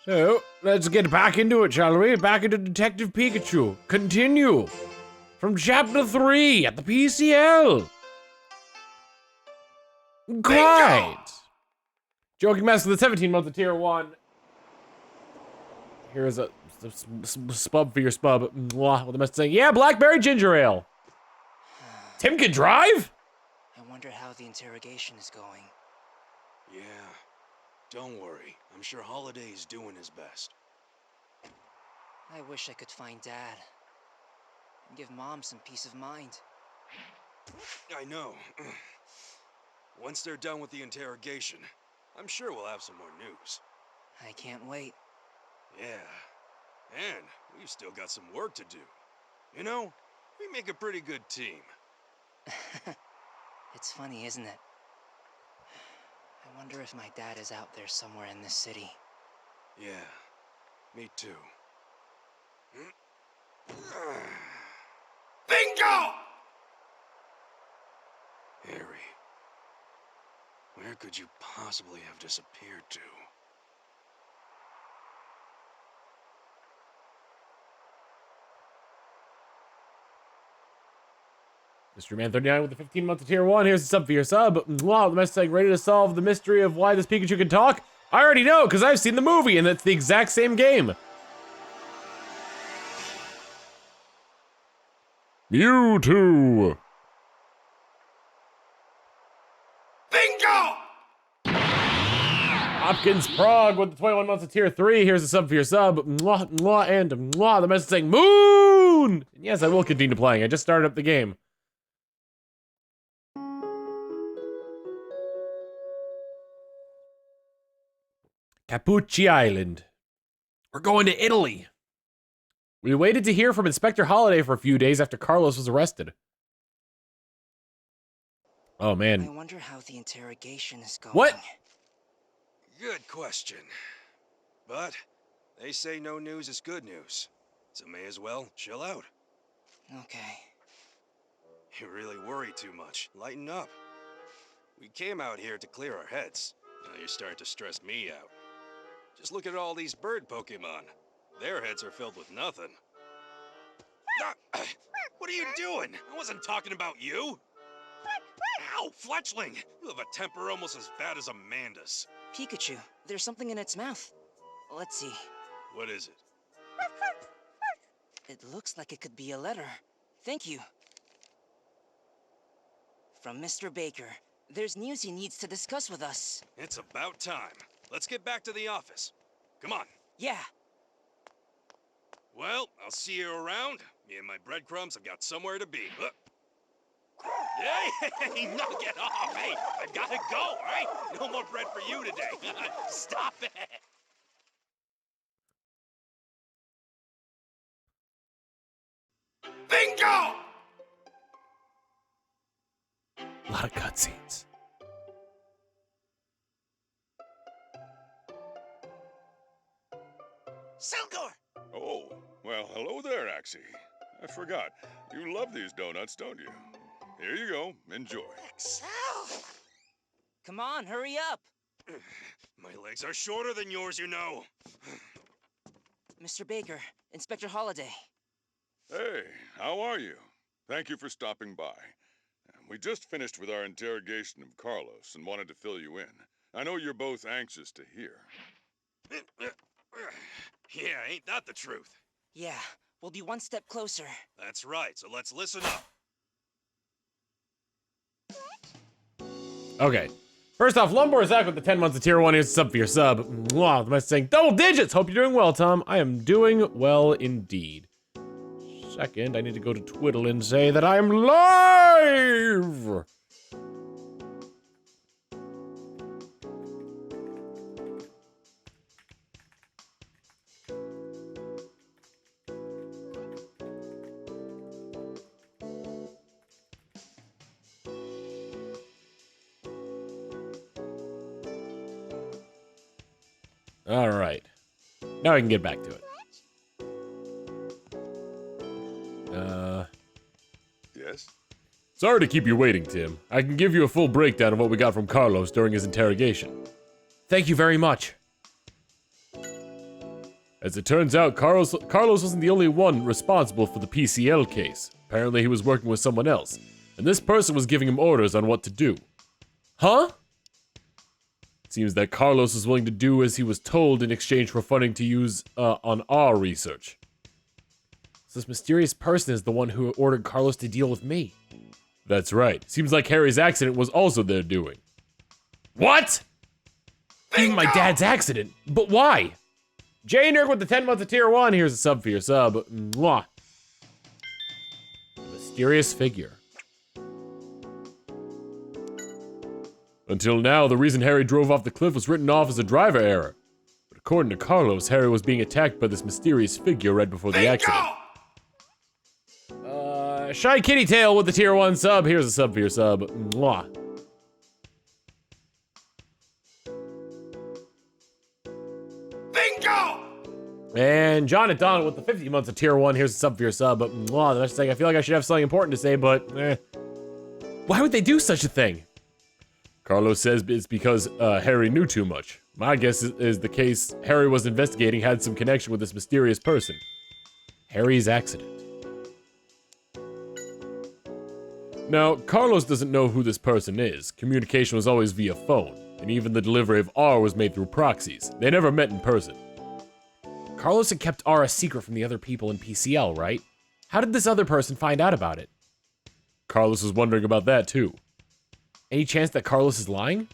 So, let's get back into it, shall we? Back into Detective Pikachu. Continue. From Chapter 3 at the PCL. Great. Joking Mask with the 17-month of Tier 1. Here's a spub for your spub. Mwah, with the message saying, yeah, blackberry ginger ale. Tim can drive? I wonder how the interrogation is going. Yeah, don't worry. I'm sure Holiday's doing his best. I wish I could find Dad. And give Mom some peace of mind. I know. Once they're done with the interrogation, I'm sure we'll have some more news. I can't wait. Yeah. And we've still got some work to do. You know, we make a pretty good team. It's funny, isn't it? I wonder if my dad is out there somewhere in this city. Yeah, me too. Bingo! Harry, where could you possibly have disappeared to? Mystery Man 39 with the 15 months of Tier 1. Here's a sub for your sub. Wow, the message saying, ready to solve the mystery of why this Pikachu can talk? I already know, because I've seen the movie, and it's the exact same game. Mewtwo. Bingo! Hopkins Prague with the 21 months of Tier 3. Here's a sub for your sub. Mwah, mwah, and mwah. The message saying, Moon! And yes, I will continue playing. I just started up the game. Capucci Island. We're going to Italy. We waited to hear from Inspector Holiday for a few days after Carlos was arrested. Oh, I man. wonder how the interrogation is going. What? Good question. But they say no news is good news. So may as well chill out. Okay. You really worry too much. Lighten up. We came out here to clear our heads. Now you're starting to stress me out. Just look at all these bird Pokemon. Their heads are filled with nothing. Ah, what are you doing? I wasn't talking about you. Ow, Fletchling! You have a temper almost as bad as Amanda's. Pikachu, there's something in its mouth. Let's see. What is it? It looks like it could be a letter. Thank you. From Mr. Baker. There's news he needs to discuss with us. It's about time. Let's get back to the office. Come on. Yeah. Well, I'll see you around. Me and my breadcrumbs have got somewhere to be. Hey, knock it off! Hey, I gotta go, all right? No more bread for you today. Stop it! Bingo! A lot of cutscenes. Silgor! Oh, well, hello there, Axie. I forgot. You love these donuts, don't you? Here you go. Enjoy. Excel! Come on, hurry up! My legs are shorter than yours, you know. Mr. Baker, Inspector Holiday. Hey, how are you? Thank you for stopping by. We just finished with our interrogation of Carlos and wanted to fill you in. I know you're both anxious to hear. Yeah, ain't that the truth? Yeah, we'll be one step closer. That's right, so let's listen up. Okay. First off, Lumbor Zach with the 10 months of Tier 1. Here's a sub for your sub. Mwah, the message saying, double digits! Hope you're doing well, Tom. I am doing well indeed. Second, I need to go to Twiddle and say that I'm live! All right. Now I can get back to it. Yes? Sorry to keep you waiting, Tim. I can give you a full breakdown of what we got from Carlos during his interrogation. Thank you very much. As it turns out, Carlos wasn't the only one responsible for the PCL case. Apparently he was working with someone else, and this person was giving him orders on what to do. Huh? Seems that Carlos was willing to do as he was told in exchange for funding to use on our research. So this mysterious person is the one who ordered Carlos to deal with me. That's right. Seems like Harry's accident was also their doing. What? Even my dad's accident? But why? J-Nerd with the 10 months of tier 1. Here's a sub for your sub. Mwah. Mysterious figure. Until now, the reason Harry drove off the cliff was written off as a driver error. But according to Carlos, Harry was being attacked by this mysterious figure right before the accident. Shy Kitty Tail with the tier 1 sub. Here's a sub for your sub. Mwah. And John and Donald with the 50 months of tier 1. Here's a sub for your sub. But the next thing, I feel like I should have something important to say, but why would they do such a thing? Carlos says it's because Harry knew too much. My guess is the case Harry was investigating had some connection with this mysterious person. Harry's accident. Now, Carlos doesn't know who this person is. Communication was always via phone, and even the delivery of R was made through proxies. They never met in person. Carlos had kept R a secret from the other people in PCL, right? How did this other person find out about it? Carlos was wondering about that too. Any chance that Carlos is lying?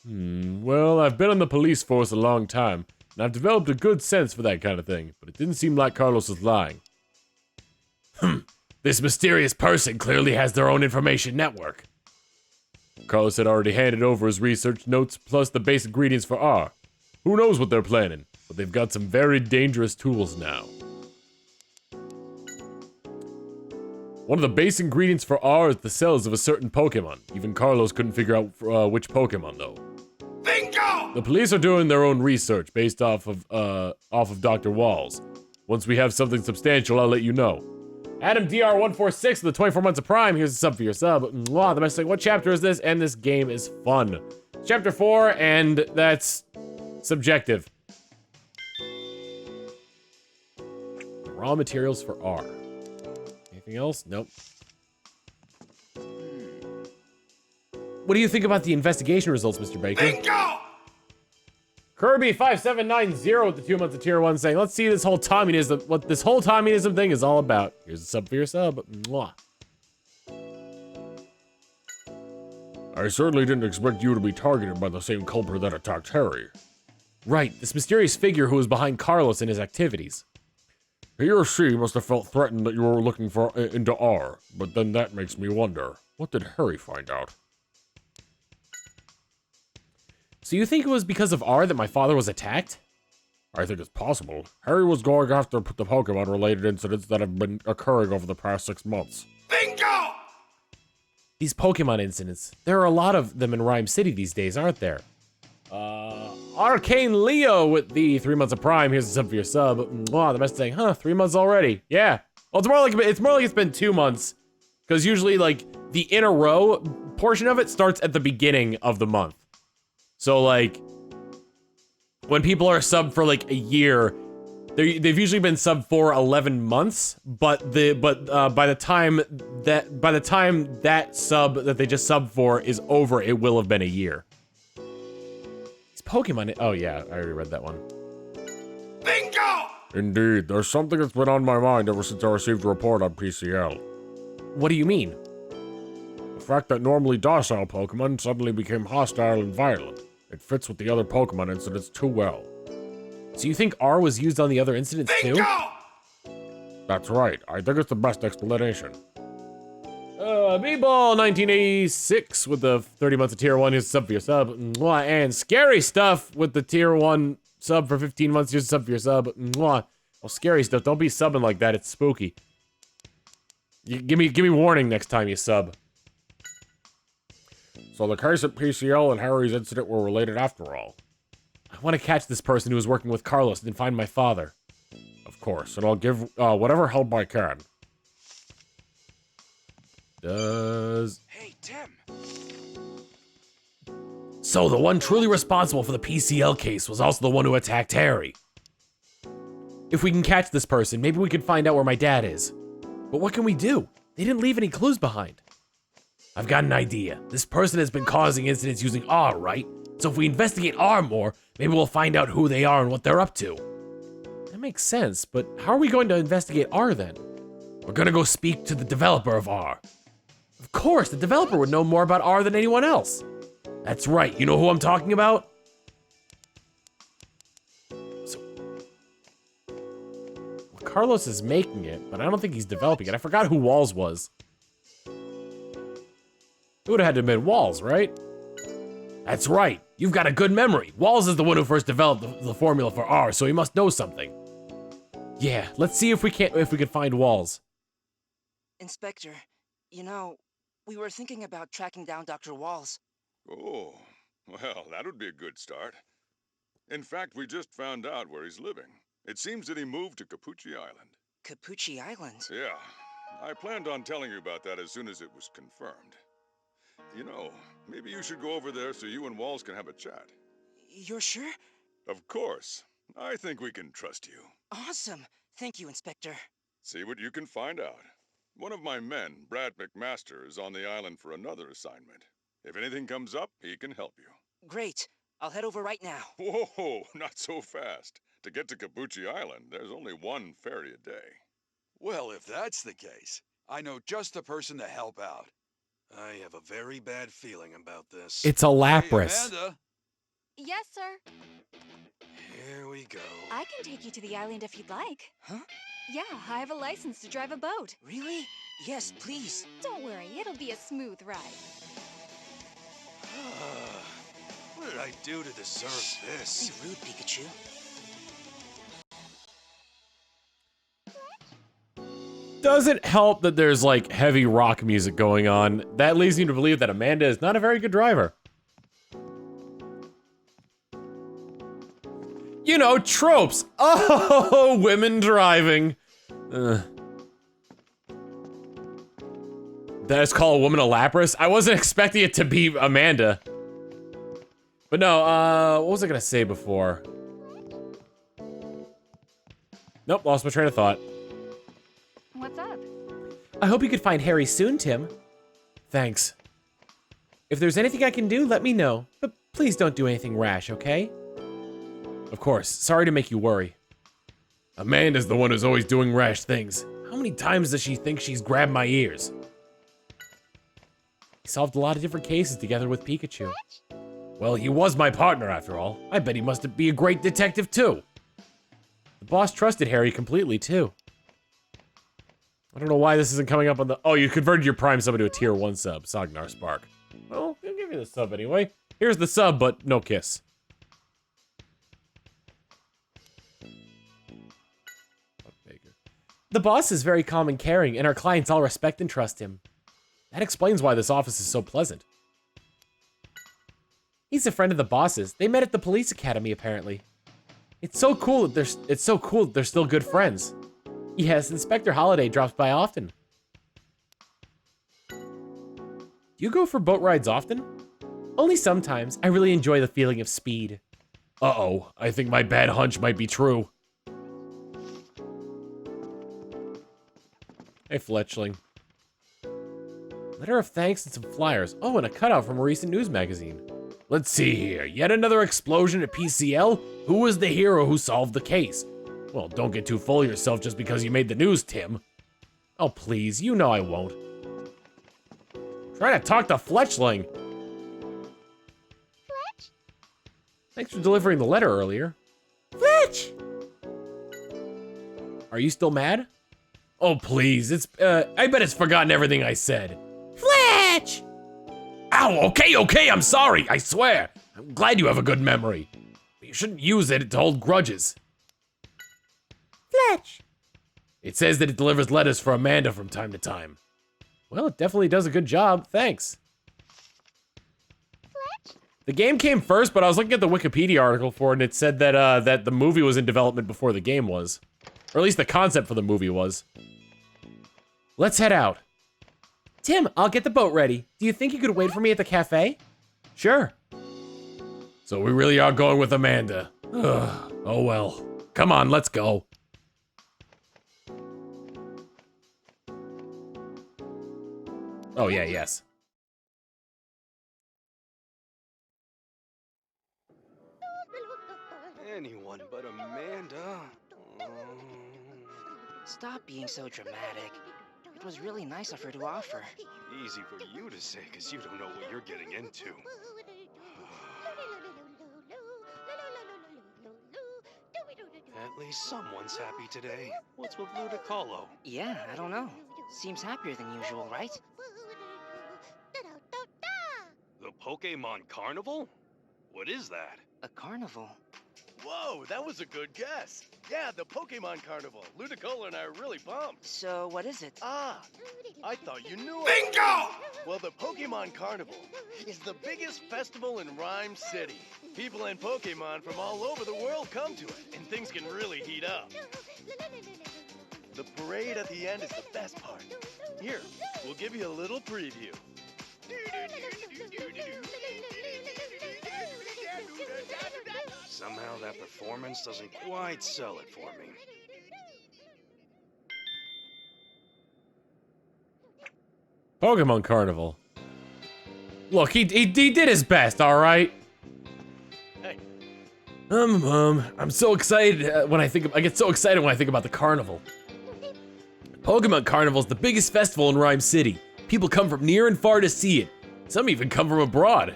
Well, I've been on the police force a long time, and I've developed a good sense for that kind of thing, but it didn't seem like Carlos was lying. This mysterious person clearly has their own information network. Carlos had already handed over his research notes plus the base ingredients for R. Who knows what they're planning, but they've got some very dangerous tools now. One of the base ingredients for R is the cells of a certain Pokemon. Even Carlos couldn't figure out which Pokemon though. Bingo! The police are doing their own research based off of Dr. Waals. Once we have something substantial, I'll let you know. Adam DR146 with the 24 months of Prime. Here's a sub for your sub. Wow, the best thing. What chapter is this? And this game is fun. Chapter 4, and that's subjective. Raw materials for R. Anything else? Nope. What do you think about the investigation results, Mr. Baker? Bingo! Kirby5790 with the 2 months of tier 1 saying, let's see this whole communism, what this whole communism thing is all about. Here's a sub for your sub. Mwah. I certainly didn't expect you to be targeted by the same culprit that attacked Harry. Right, this mysterious figure who was behind Carlos and his activities. He or she must have felt threatened that you were looking for into R, but then that makes me wonder, what did Harry find out? So you think it was because of R that my father was attacked? I think it's possible. Harry was going after the Pokemon-related incidents that have been occurring over the past 6 months. Bingo! These Pokemon incidents, there are a lot of them in Rhyme City these days, aren't there? Arcane Leo with the 3 months of Prime. Here's a sub for your sub. Wow, the best thing, 3 months already. Yeah. Well, it's more like it's been 2 months, because usually like the in a row portion of it starts at the beginning of the month. So like, when people are subbed for like a year, they've usually been subbed for 11 months. But by the time that sub that they just subbed for is over, it will have been a year. These Pokemon. Oh yeah, I already read that one. Bingo! Indeed, there's something that's been on my mind ever since I received a report on PCL. What do you mean? The fact that normally docile Pokemon suddenly became hostile and violent. It fits with the other Pokemon incidents too well. So you think R was used on the other incidents too? That's right. I think it's the best explanation. B-Ball 1986 with the 30 months of tier 1. Here's a sub for your sub. And Scary Stuff with the tier 1 sub for 15 months. Here's a sub for your sub. Well, Scary Stuff, don't be subbing like that. It's spooky. Give me warning next time you sub. So the case at PCL and Harry's incident were related after all. I want to catch this person who was working with Carlos and find my father. Of course, and I'll give whatever help I can. Hey, Tim. So the one truly responsible for the PCL case was also the one who attacked Harry. If we can catch this person, maybe we can find out where my dad is. But what can we do? They didn't leave any clues behind. I've got an idea. This person has been causing incidents using R, right? So if we investigate R more, maybe we'll find out who they are and what they're up to. That makes sense, but how are we going to investigate R then? We're gonna go speak to the developer of R. Of course, the developer would know more about R than anyone else. That's right, you know who I'm talking about? So, well, Carlos is making it, but I don't think he's developing it. I forgot who Waals was. It would have had to have been Waals, right? That's right. You've got a good memory. Waals is the one who first developed the formula for R, so he must know something. Yeah, let's see if we can find Waals. Inspector, you know, we were thinking about tracking down Dr. Waals. Oh, well, that would be a good start. In fact, we just found out where he's living. It seems that he moved to Capucci Island. Capucci Island? Yeah, I planned on telling you about that as soon as it was confirmed. You know, maybe you should go over there so you and Waals can have a chat. You're sure? Of course. I think we can trust you. Awesome. Thank you, Inspector. See what you can find out. One of my men, Brad McMaster, is on the island for another assignment. If anything comes up, he can help you. Great. I'll head over right now. Whoa, not so fast. To get to Capucci Island, there's only one ferry a day. Well, if that's the case, I know just the person to help out. I have a very bad feeling about this. It's a Lapras. Hey, Amanda. Yes, sir. Here we go. I can take you to the island if you'd like. Huh? Yeah, I have a license to drive a boat. Really? Yes, please. Don't worry, it'll be a smooth ride. What did I do to deserve this? Be rude, Pikachu. Doesn't help that there's like heavy rock music going on. That leads me to believe that Amanda is not a very good driver. You know, tropes. Oh, women driving. That's called a woman a Lapras? I wasn't expecting it to be Amanda. But no, what was I gonna say before? Nope, lost my train of thought. What's up? I hope you could find Harry soon, Tim. Thanks. If there's anything I can do, let me know. But please don't do anything rash, okay? Of course, sorry to make you worry. Amanda's the one who's always doing rash things. How many times does she think she's grabbed my ears? He solved a lot of different cases together with Pikachu. Well, he was my partner after all. I bet he must be a great detective too. The boss trusted Harry completely too. I don't know why this isn't coming up on the... Oh, you converted your Prime sub into a tier 1 sub, Sognar Spark. Well, I'll give you the sub anyway. Here's the sub, but no kiss. The boss is very calm and caring, and our clients all respect and trust him. That explains why this office is so pleasant. He's a friend of the boss's. They met at the police academy, apparently. It's so cool that they're still good friends. Yes, Inspector Holiday drops by often. Do you go for boat rides often? Only sometimes. I really enjoy the feeling of speed. Uh-oh, I think my bad hunch might be true. Hey, Fletchling. Letter of thanks and some flyers. Oh, and a cutout from a recent news magazine. Let's see here. Yet another explosion at PCL? Who was the hero who solved the case? Well, don't get too full of yourself just because you made the news, Tim. Oh, please. You know I won't. Try to talk to Fletchling. Fletch? Thanks for delivering the letter earlier. Fletch! Are you still mad? Oh, please. I bet it's forgotten everything I said. Fletch! Ow, okay, I'm sorry, I swear. I'm glad you have a good memory. But you shouldn't use it to hold grudges. Fletch! It says that it delivers letters for Amanda from time to time. Well, it definitely does a good job, thanks. Fletch? The game came first, but I was looking at the Wikipedia article for it, and it said that, that the movie was in development before the game was. Or at least the concept for the movie was. Let's head out. Tim, I'll get the boat ready. Do you think you could wait for me at the cafe? Sure. So we really are going with Amanda. Ugh. Oh well. Come on, let's go. Oh, yeah, yes. Anyone but Amanda. Stop being so dramatic. It was really nice of her to offer. Easy for you to say, because you don't know what you're getting into. At least someone's happy today. What's with Ludicolo? Yeah, I don't know. Seems happier than usual, right? The Pokemon Carnival? What is that? A carnival. Whoa, that was a good guess. Yeah, the Pokemon Carnival. Ludicolo and I are really pumped. So, what is it? Ah, I thought you knew. Bingo! Well, the Pokemon Carnival is the biggest festival in Rhyme City. People and Pokemon from all over the world come to it, and things can really heat up. The parade at the end is the best part. Here, we'll give you a little preview. Somehow that performance doesn't quite sell it for me. Pokemon Carnival. Look, he did his best, all right? Hey. I'm so excited when I get so excited when I think about the carnival. Pokemon Carnival is the biggest festival in Rhyme City. People come from near and far to see it. Some even come from abroad.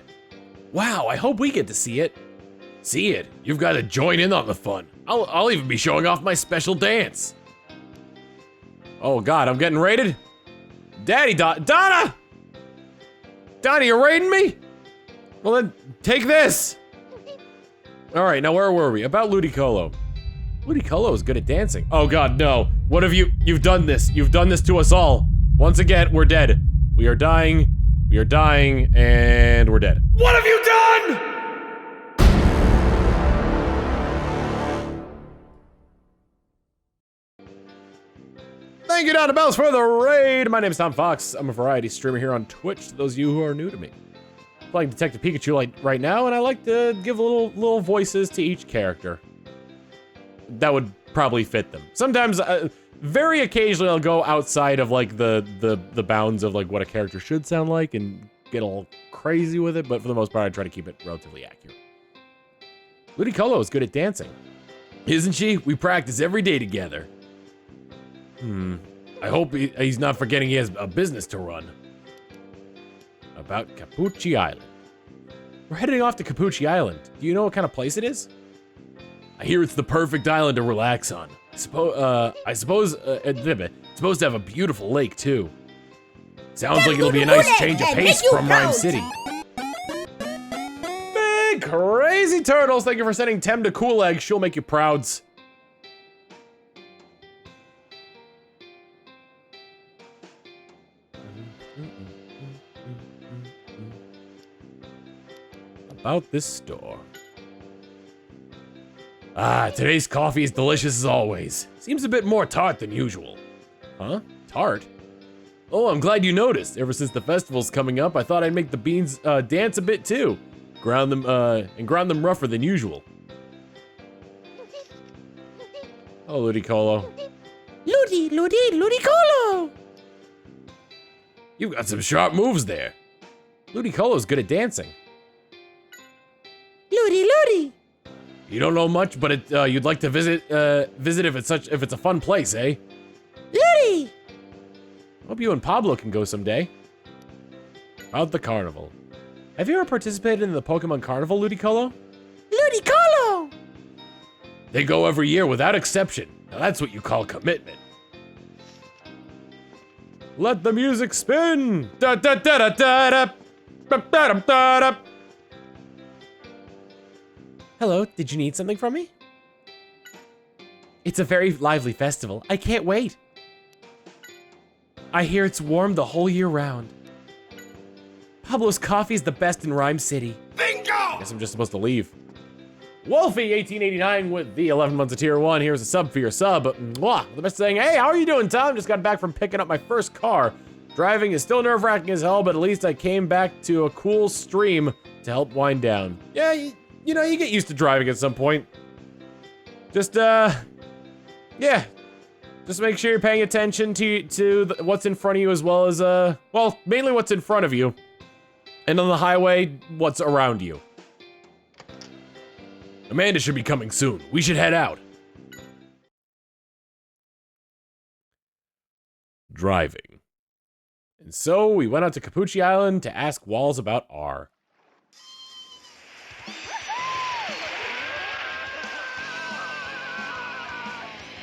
Wow, I hope we get to see it. See it? You've got to join in on the fun. I'll even be showing off my special dance. Oh God, I'm getting raided? Daddy, Donna! Donna, you're raiding me? Well then, take this. All right, now where were we? About Ludicolo. Ludicolo is good at dancing. Oh God, no. What have you've done this. You've done this to us all. Once again, we're dead. We are dying, and we're dead. What have you done? Thank you, Donna Bells, for the raid. My name is Tom Fox. I'm a variety streamer here on Twitch, to those of you who are new to me. I'm playing Detective Pikachu right now, and I like to give little voices to each character. That would probably fit them. Sometimes, very occasionally, I'll go outside of like the bounds of like what a character should sound like and get all crazy with it, but for the most part, I try to keep it relatively accurate. Ludicolo is good at dancing. Isn't she? We practice every day together. I hope he's not forgetting he has a business to run. About Capucci Island. We're heading off to Capucci Island. Do you know what kind of place it is? I hear it's the perfect island to relax on. I suppose it's supposed to have a beautiful lake too. Sounds like it'll be a nice change of pace from Rhyme City. Big crazy turtles, thank you for sending Tem to Cool Egg. She'll make you prouds. About this store. Ah, today's coffee is delicious as always. Seems a bit more tart than usual. Huh? Tart? Oh, I'm glad you noticed. Ever since the festival's coming up, I thought I'd make the beans dance a bit too. Ground them rougher than usual. Oh, Ludicolo. Ludicolo! You've got some sharp moves there. Ludicolo's good at dancing. Ludi. You don't know much, but you'd like to visit if it's a fun place, eh? Ludi. Hope you and Pablo can go someday. About the carnival. Have you ever participated in the Pokemon Carnival, Ludicolo? Ludicolo! They go every year without exception. Now that's what you call commitment. Let the music spin! Da da da da da da! Da da da da! Hello, did you need something from me? It's a very lively festival. I can't wait. I hear it's warm the whole year round. Pablo's coffee is the best in Rhyme City. Bingo! I guess I'm just supposed to leave. Wolfie1889 with the 11 months of tier 1. Here's a sub for your sub. Mwah. The best saying, hey, how are you doing, Tom? Just got back from picking up my first car. Driving is still nerve-wracking as hell, but at least I came back to a cool stream to help wind down. Yeah, you know, you get used to driving at some point. Just, yeah. Just make sure you're paying attention to what's in front of you as well as, well, mainly what's in front of you. And on the highway, what's around you. Amanda should be coming soon. We should head out. Driving. And so we went out to Capucci Island to ask Waals about R.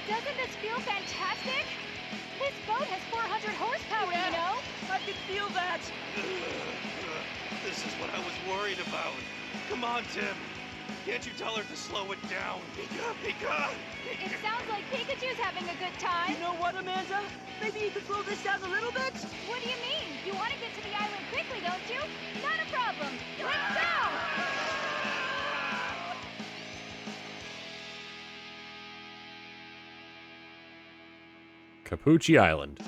Doesn't this feel fantastic? This boat has 400 horsepower, you know? I can feel that. This is what I was worried about. Come on, Tim. Can't you tell her to slow it down? Pika! It sounds like Pikachu's having a good time. You know what, Amanda? Maybe you could slow this down a little bit? What do you mean? You want to get to the island quickly, don't you? Not a problem. Let's go! Capucci Island.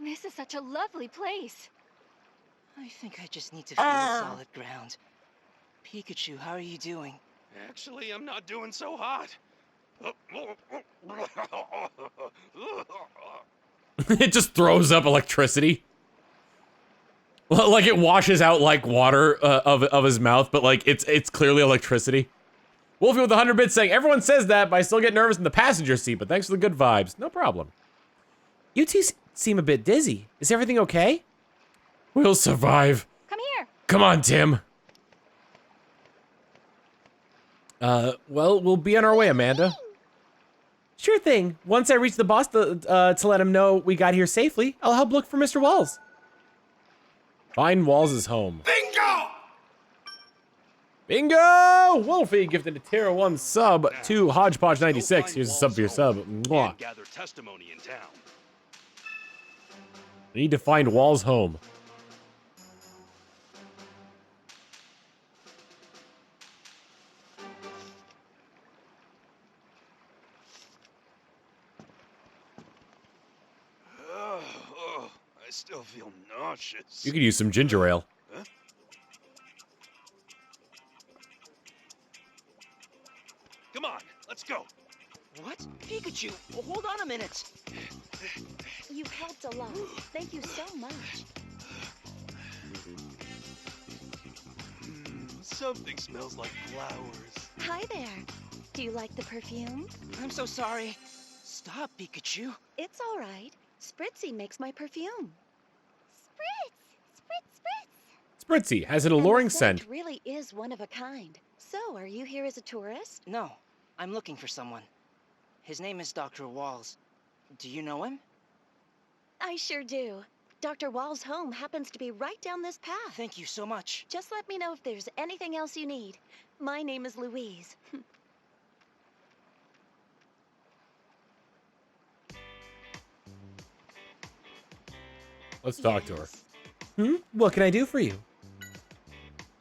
This is such a lovely place. I think I just need to feel solid ground. Pikachu, how are you doing? Actually, I'm not doing so hot. It just throws up electricity. Like it washes out like water of his mouth, but like it's clearly electricity. Wolfie with 100 bits saying, everyone says that, but I still get nervous in the passenger seat, but thanks for the good vibes. No problem. You two seem a bit dizzy. Is everything okay? We'll survive. Come here. Come on, Tim. Well, we'll be on our way, Amanda. Sure thing. Once I reach the boss to let him know we got here safely, I'll help look for Mr. Waals. Find Waals' home. Bingo! Bingo! Wolfie gifted a tier 1 sub to Hodgepodge96. Here's a sub for your sub. Mwah. And gather testimony in town. I need to find Waals' home. I still feel nauseous. You could use some ginger ale. Huh? Come on, let's go. What? Pikachu, well, hold on a minute. You've helped a lot. Thank you so much. Something smells like flowers. Hi there. Do you like the perfume? I'm so sorry. Stop, Pikachu. It's all right. Spritzy makes my perfume. Spritz! Spritz! Spritzy has an And the alluring scent. really is one of a kind. So, are you here as a tourist? No, I'm looking for someone. His name is Dr. Waals. Do you know him? I sure do. Dr. Waals' home happens to be right down this path. Thank you so much. Just let me know if there's anything else you need. My name is Louise. Let's talk to her. What can I do for you?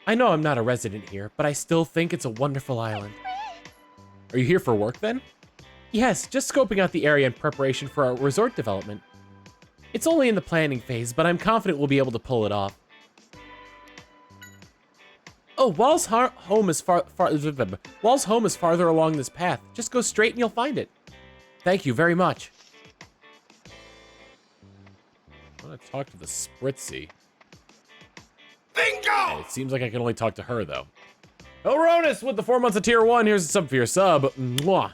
I know I'm not a resident here, but I still think it's a wonderful island. Are you here for work then? Yes, just scoping out the area in preparation for our resort development. It's only in the planning phase, but I'm confident we'll be able to pull it off. Oh, Waals' home is Waals' home is farther along this path. Just go straight and you'll find it. Thank you very much. I want to talk to the Spritzy. Bingo! It seems like I can only talk to her, though. Elronis with the 4 months of tier 1. Here's a sub for your sub. Mwah.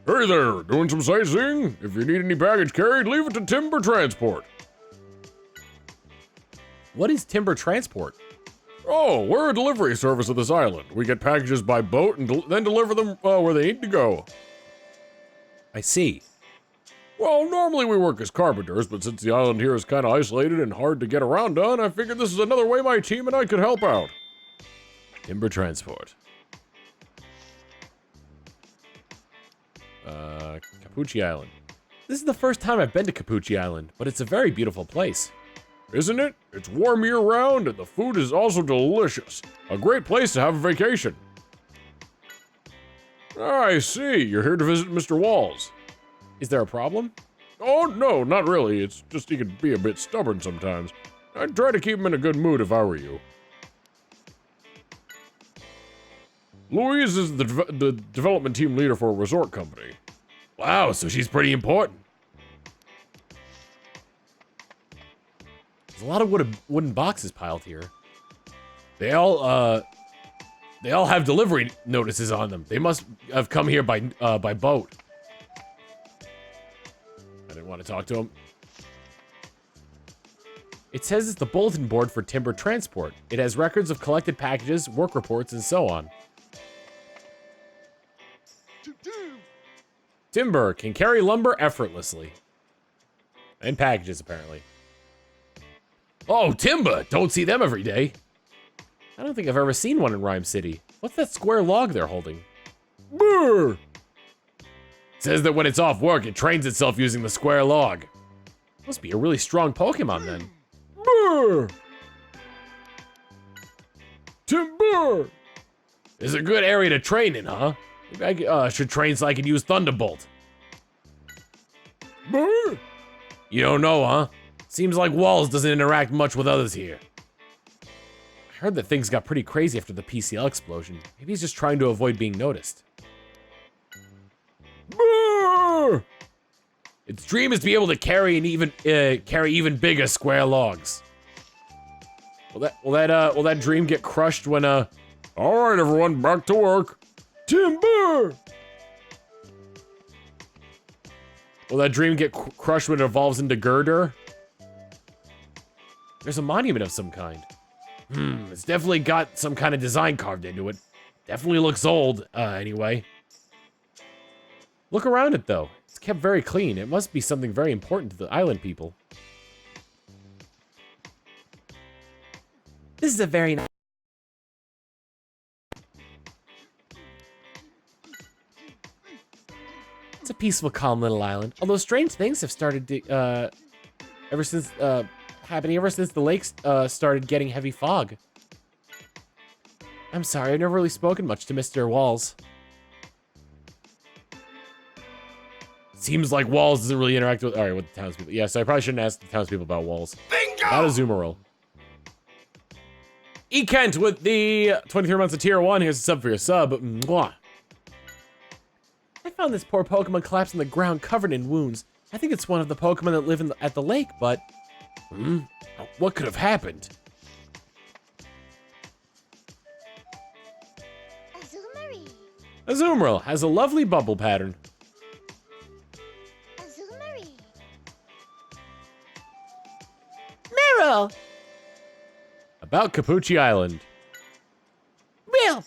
Hey there, doing some sightseeing? If you need any baggage carried, leave it to Timber Transport. What is timber transport? Oh, we're a delivery service of this island. We get packages by boat and then deliver them where they need to go. I see. Well, normally we work as carpenters, but since the island here is kind of isolated and hard to get around on, I figured this is another way my team and I could help out. Timber transport. Capucci Island. This is the first time I've been to Capucci Island, but it's a very beautiful place. Isn't it? It's warm year-round, and the food is also delicious. A great place to have a vacation. I see. You're here to visit Mr. Waals. Is there a problem? Oh, no, not really. It's just he can be a bit stubborn sometimes. I'd try to keep him in a good mood if I were you. Louise is the development team leader for a resort company. Wow, so she's pretty important. There's a lot of wooden boxes piled here. They all have delivery notices on them. They must have come here by boat. I didn't want to talk to him. It says it's the bulletin board for timber transport. It has records of collected packages, work reports, and so on. Timber can carry lumber effortlessly. And packages, apparently. Oh, timber! Don't see them every day. I don't think I've ever seen one in Rhyme City. What's that square log they're holding? Brr! It says that when it's off work, it trains itself using the square log. Must be a really strong Pokemon then. Brr! Timber! Is a good area to train in, huh? Maybe I should train so I can use Thunderbolt. Brr! You don't know, huh? Seems like Waals doesn't interact much with others here. I heard that things got pretty crazy after the PCL explosion. Maybe he's just trying to avoid being noticed. Brr! Its dream is to be able to carry even bigger square logs. Will that dream get crushed when all right, everyone, back to work. Timber! Will that dream get crushed when it evolves into Girder? There's a monument of some kind. It's definitely got some kind of design carved into it. Definitely looks old, anyway. Look around it, though. It's kept very clean. It must be something very important to the island people. This is a very nice... It's a peaceful, calm little island. Although strange things have started to, happening ever since the lakes, started getting heavy fog. I'm sorry, I've never really spoken much to Mr. Waals. Seems like Waals doesn't really interact with the townspeople. Yeah, so I probably shouldn't ask the townspeople about Waals. Bingo! Not a Zoomerl. E. Kent with the 23 months of tier 1. Here's a sub for your sub. Mwah. I found this poor Pokemon collapsed on the ground covered in wounds. I think it's one of the Pokemon that live at the lake, but... What could have happened? Azumarill has a lovely bubble pattern. Meryl! About Capucci Island. Real.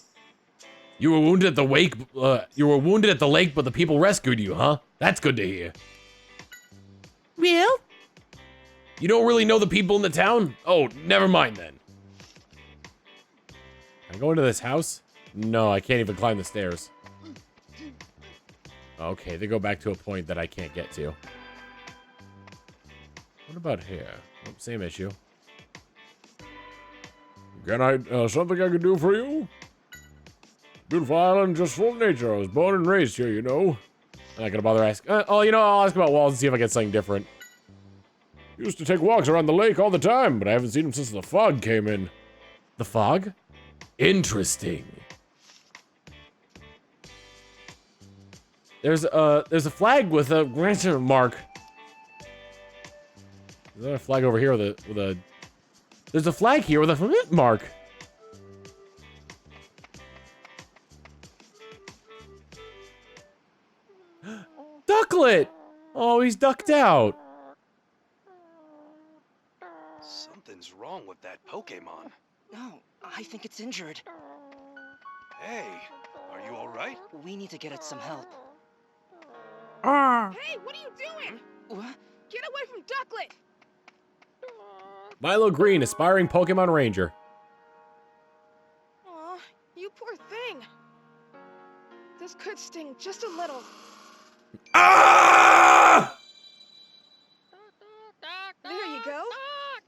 You were wounded at the lake, but the people rescued you, huh? That's good to hear. Real? You don't really know the people in the town? Oh, never mind then. Can I go into this house? No, I can't even climb the stairs. Okay, they go back to a point that I can't get to. What about here? Oh, same issue. Can I, something I can do for you? Beautiful island, just full of nature. I was born and raised here, you know. I'm not gonna bother asking. I'll ask about Waals and see if I get something different. Used to take walks around the lake all the time, but I haven't seen him since the fog came in. The fog? Interesting. There's a flag with a granite mark. Is there a flag over here with a... There's a flag here with a mark. Ducklet! Oh, he's ducked out. Something's wrong with that Pokemon. No, I think it's injured. Hey, are you all right? We need to get it some help. Hey, what are you doing? What? Get away from Ducklet! Milo Green, aspiring Pokemon Ranger. Aw, you poor thing. This could sting just a little. Ah! There you go.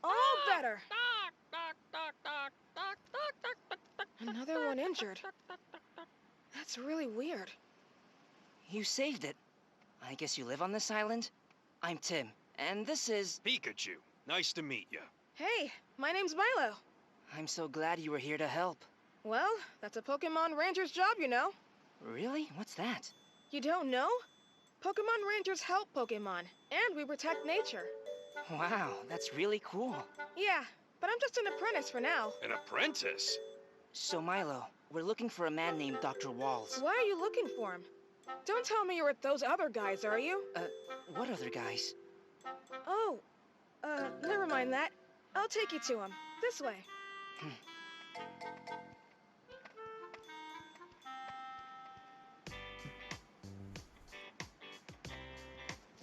All better. Another one injured. That's really weird. You saved it. I guess you live on this island? I'm Tim, and this is... Pikachu, nice to meet you. Hey, my name's Milo. I'm so glad you were here to help. Well, that's a Pokemon Ranger's job, you know. Really? What's that? You don't know? Pokemon Rangers help Pokemon, and we protect nature. Wow, that's really cool. Yeah, but I'm just an apprentice for now. An apprentice? So, Milo, we're looking for a man named Dr. Waals. Why are you looking for him? Don't tell me you're with those other guys, are you? What other guys? Oh, never mind that. I'll take you to him. This way.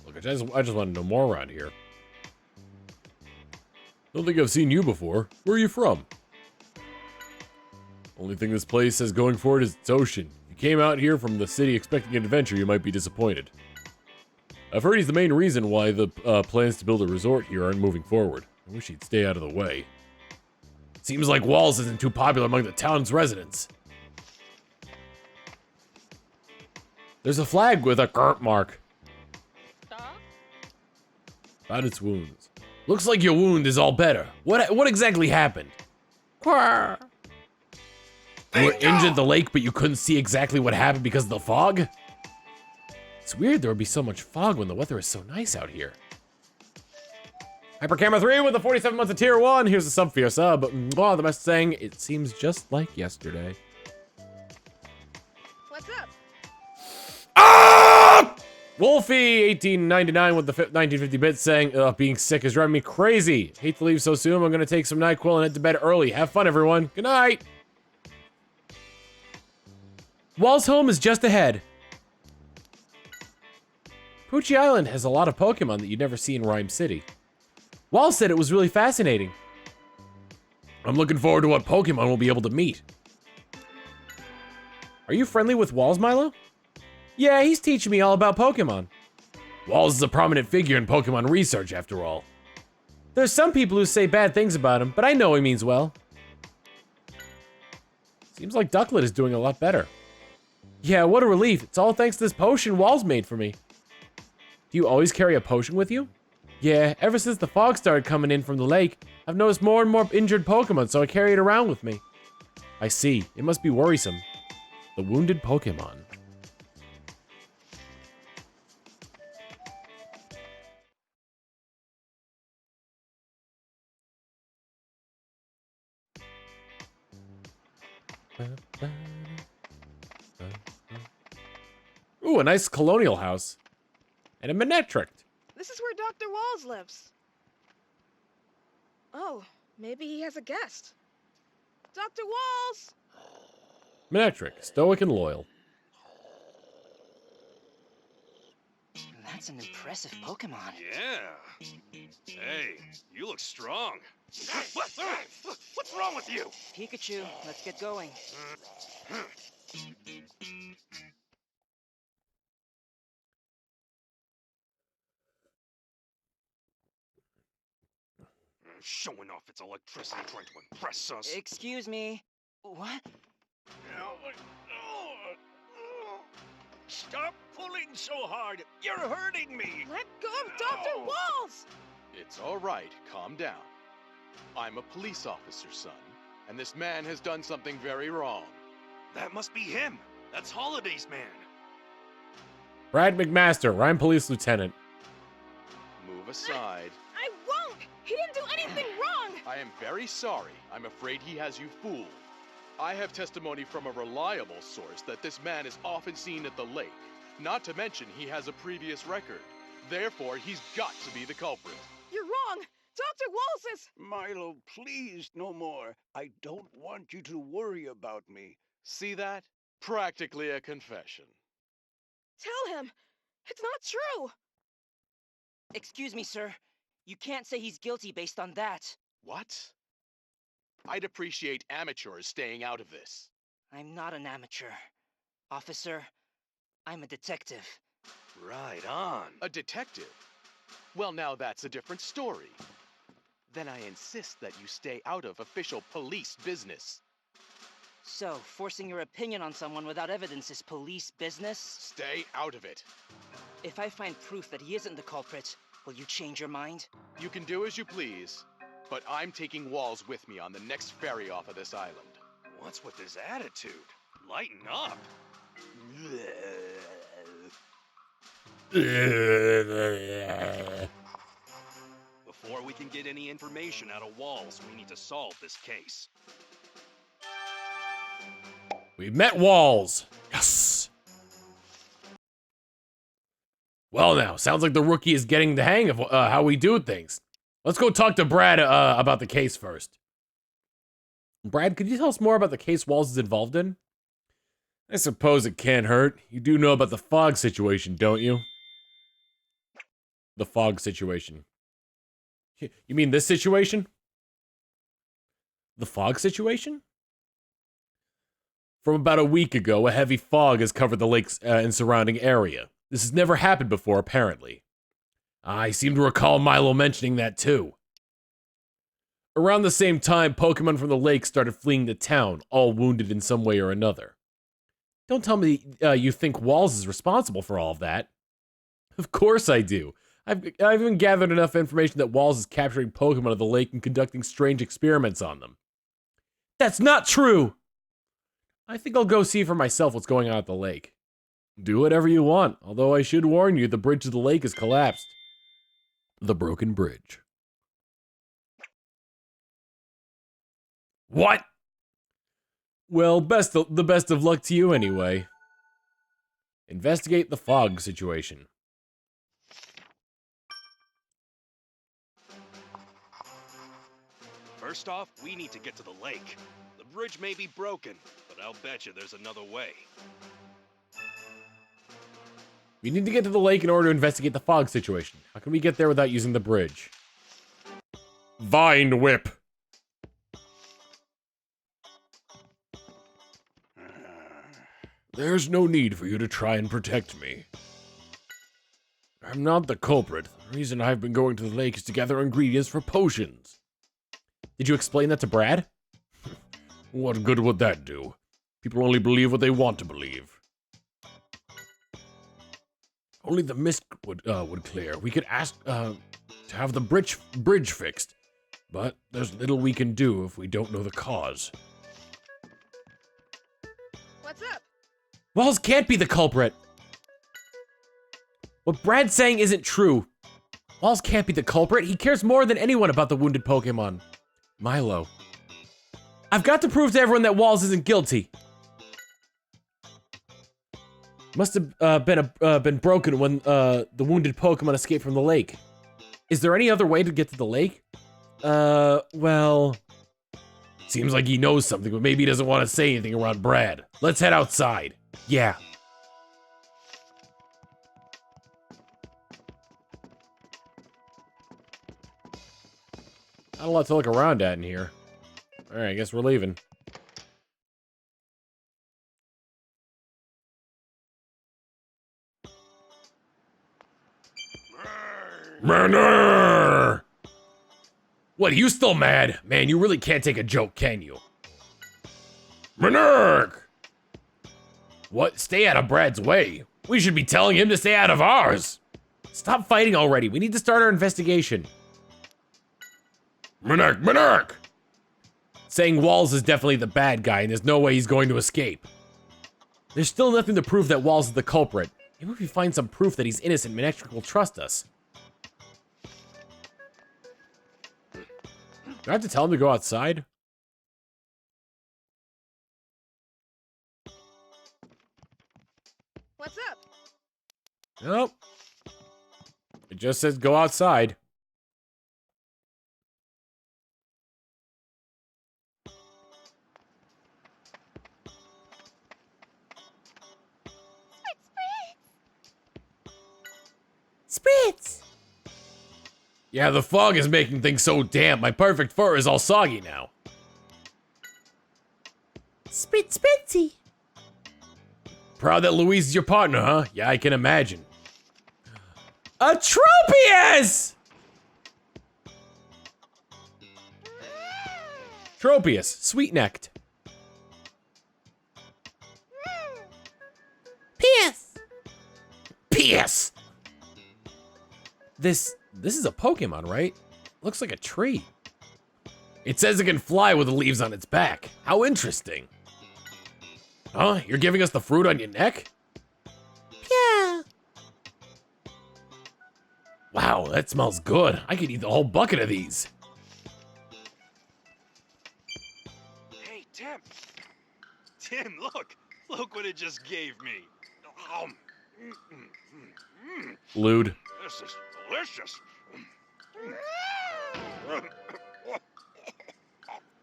Look, I just want to know more around here. Don't think I've seen you before. Where are you from? Only thing this place has going for it is its ocean. If you came out here from the city expecting an adventure, you might be disappointed. I've heard he's the main reason why the plans to build a resort here aren't moving forward. I wish he'd stay out of the way. Seems like Waals isn't too popular among the town's residents. There's a flag with a curp mark. About its wounds. Looks like your wound is all better. What exactly happened? You were injured at the lake, but you couldn't see exactly what happened because of the fog? It's weird there would be so much fog when the weather is so nice out here. Hyper Camera 3 with the 47 months of tier 1. Here's a sub for your sub. The message saying, it seems just like yesterday. What's up? Ah! Wolfie 1899 with the 1950 bits saying, being sick is driving me crazy. Hate to leave so soon. I'm gonna take some NyQuil and head to bed early. Have fun, everyone. Good night. Waals' home is just ahead. Poochie Island has a lot of Pokemon that you'd never see in Rhyme City. Waals said it was really fascinating. I'm looking forward to what Pokemon we'll be able to meet. Are you friendly with Waals, Milo? Yeah, he's teaching me all about Pokemon. Waals is a prominent figure in Pokemon research, after all. There's some people who say bad things about him, but I know he means well. Seems like Ducklet is doing a lot better. Yeah, what a relief. It's all thanks to this potion Waals made for me. Do you always carry a potion with you? Yeah, ever since the fog started coming in from the lake, I've noticed more and more injured Pokemon, so I carry it around with me. I see. It must be worrisome. The wounded Pokemon. Ooh, a nice colonial house. And a Manectric. This is where Dr. Waals lives. Oh, maybe he has a guest. Dr. Waals! Manectric, stoic and loyal. That's an impressive Pokemon. Yeah. Hey, you look strong. What's wrong with you? Pikachu, let's get going. Showing off its electricity trying to impress us. Excuse me. What? Stop pulling so hard. You're hurting me. Let go of Dr. Waals! It's all right. Calm down. I'm a police officer's son, and this man has done something very wrong. That must be him. That's Holiday's man. Brad McMaster, Rhyme Police Lieutenant. Move aside. I won't! He didn't do anything wrong! I am very sorry. I'm afraid he has you fooled. I have testimony from a reliable source that this man is often seen at the lake. Not to mention he has a previous record. Therefore, he's got to be the culprit. You're wrong! Dr. Waals is... Milo, please, no more. I don't want you to worry about me. See that? Practically a confession. Tell him! It's not true! Excuse me, sir. You can't say he's guilty based on that. What? I'd appreciate amateurs staying out of this. I'm not an amateur. Officer, I'm a detective. Right on. A detective? Well, now that's a different story. Then I insist that you stay out of official police business. So, forcing your opinion on someone without evidence is police business? Stay out of it. If I find proof that he isn't the culprit, will you change your mind? You can do as you please. But I'm taking Waals with me on the next ferry off of this island. What's with this attitude? Lighten up. Before we can get any information out of Waals, we need to solve this case. We've met Waals. Yes. Well now, sounds like the rookie is getting the hang of how we do things. Let's go talk to Brad about the case first. Brad, could you tell us more about the case Waals is involved in? I suppose it can't hurt. You do know about the fog situation, don't you? The fog situation. You mean this situation? The fog situation? From about a week ago, a heavy fog has covered the lakes and surrounding area. This has never happened before, apparently. I seem to recall Milo mentioning that too. Around the same time, Pokemon from the lake started fleeing the town, all wounded in some way or another. Don't tell me you think Waals is responsible for all of that. Of course I do. I've even gathered enough information that Waals is capturing Pokemon of the lake and conducting strange experiments on them. That's not true! I think I'll go see for myself what's going on at the lake. Do whatever you want, although I should warn you, the bridge to the lake has collapsed. The broken bridge. What? Well, the best of luck to you anyway. Investigate the fog situation. First off, we need to get to the lake. The bridge may be broken, but I'll bet you there's another way. We need to get to the lake in order to investigate the fog situation. How can we get there without using the bridge? Vine Whip. There's no need for you to try and protect me. I'm not the culprit. The reason I've been going to the lake is to gather ingredients for potions. Did you explain that to Brad? What good would that do? People only believe what they want to believe. Only the mist would clear. We could ask to have the bridge fixed, but there's little we can do if we don't know the cause. What's up? Waals can't be the culprit. What Brad's saying isn't true. Waals can't be the culprit. He cares more than anyone about the wounded Pokemon. Milo. I've got to prove to everyone that Waals isn't guilty. Must have been broken when the wounded Pokemon escaped from the lake. Is there any other way to get to the lake? Well... Seems like he knows something, but maybe he doesn't want to say anything around Brad. Let's head outside. Yeah. Not a lot to look around at in here. Alright, I guess we're leaving. Manner! What, are you still mad? Man, you really can't take a joke, can you? Manurk! What? Stay out of Brad's way. We should be telling him to stay out of ours. Stop fighting already. We need to start our investigation. Manurk! Saying Waals is definitely the bad guy and there's no way he's going to escape. There's still nothing to prove that Waals is the culprit. Maybe if we find some proof that he's innocent, Manectric will trust us. Do I have to tell him to go outside? What's up? Nope. It just says go outside. Spritz! Yeah, the fog is making things so damp. My perfect fur is all soggy now. Spritzy. Proud that Louise is your partner, huh? Yeah, I can imagine. Tropius! Tropius, sweet-necked. P.S. This is a Pokemon, right? Looks like a tree. It says it can fly with the leaves on its back. How interesting. Huh? You're giving us the fruit on your neck? Yeah. Wow, that smells good. I could eat the whole bucket of these. Hey, Tim. Tim, look. Look what it just gave me. Lewd. This is delicious.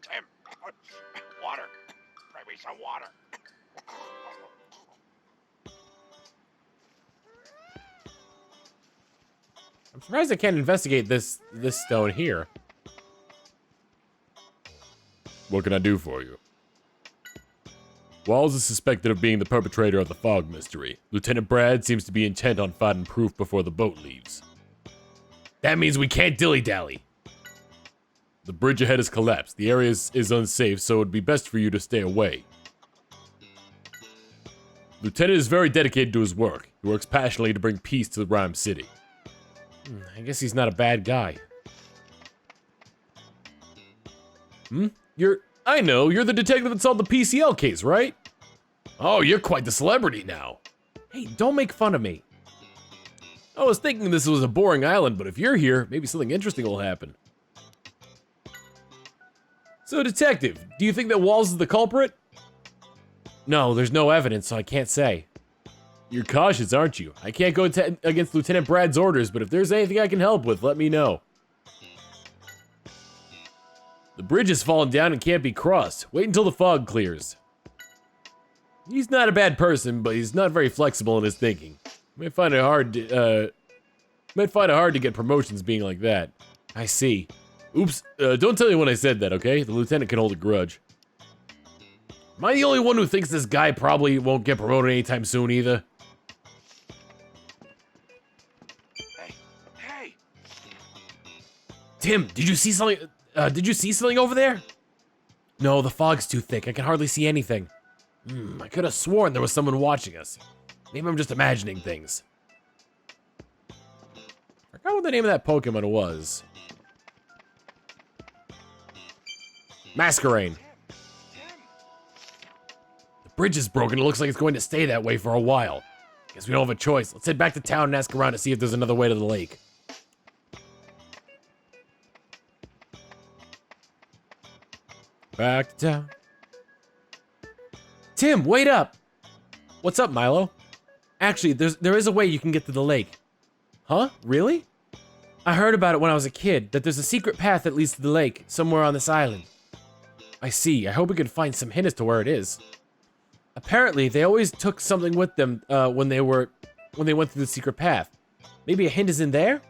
Tim, water. Bring me some water. I'm surprised I can't investigate this stone here. What can I do for you? Waals is suspected of being the perpetrator of the fog mystery. Lieutenant Brad seems to be intent on finding proof before the boat leaves. That means we can't dilly-dally. The bridge ahead has collapsed. The area is unsafe, so it'd be best for you to stay away. Lieutenant is very dedicated to his work. He works passionately to bring peace to the Rhyme City. I guess he's not a bad guy. I know, you're the detective that solved the PCL case, right? Oh, you're quite the celebrity now. Hey, don't make fun of me. I was thinking this was a boring island, but if you're here, maybe something interesting will happen. So, detective, do you think that Waals is the culprit? No, there's no evidence, so I can't say. You're cautious, aren't you? I can't go against Lieutenant Brad's orders, but if there's anything I can help with, let me know. The bridge has fallen down and can't be crossed. Wait until the fog clears. He's not a bad person, but he's not very flexible in his thinking. You might find it hard to get promotions being like that. I see. Oops, don't tell anyone I said that, okay? The lieutenant can hold a grudge. Am I the only one who thinks this guy probably won't get promoted anytime soon either? Hey! Tim, did you see something? Did you see something over there? No, the fog's too thick. I can hardly see anything. I could have sworn there was someone watching us. Maybe I'm just imagining things. I forgot what the name of that Pokemon was. Masquerain. The bridge is broken. It looks like it's going to stay that way for a while. Guess we don't have a choice. Let's head back to town and ask around to see if there's another way to the lake. Back to town. Tim, wait up! What's up, Milo? Actually, there is a way you can get to the lake. Huh? Really? I heard about it when I was a kid, that there's a secret path that leads to the lake, somewhere on this island. I see. I hope we can find some hint as to where it is. Apparently, they always took something with them when they went through the secret path. Maybe a hint is in there?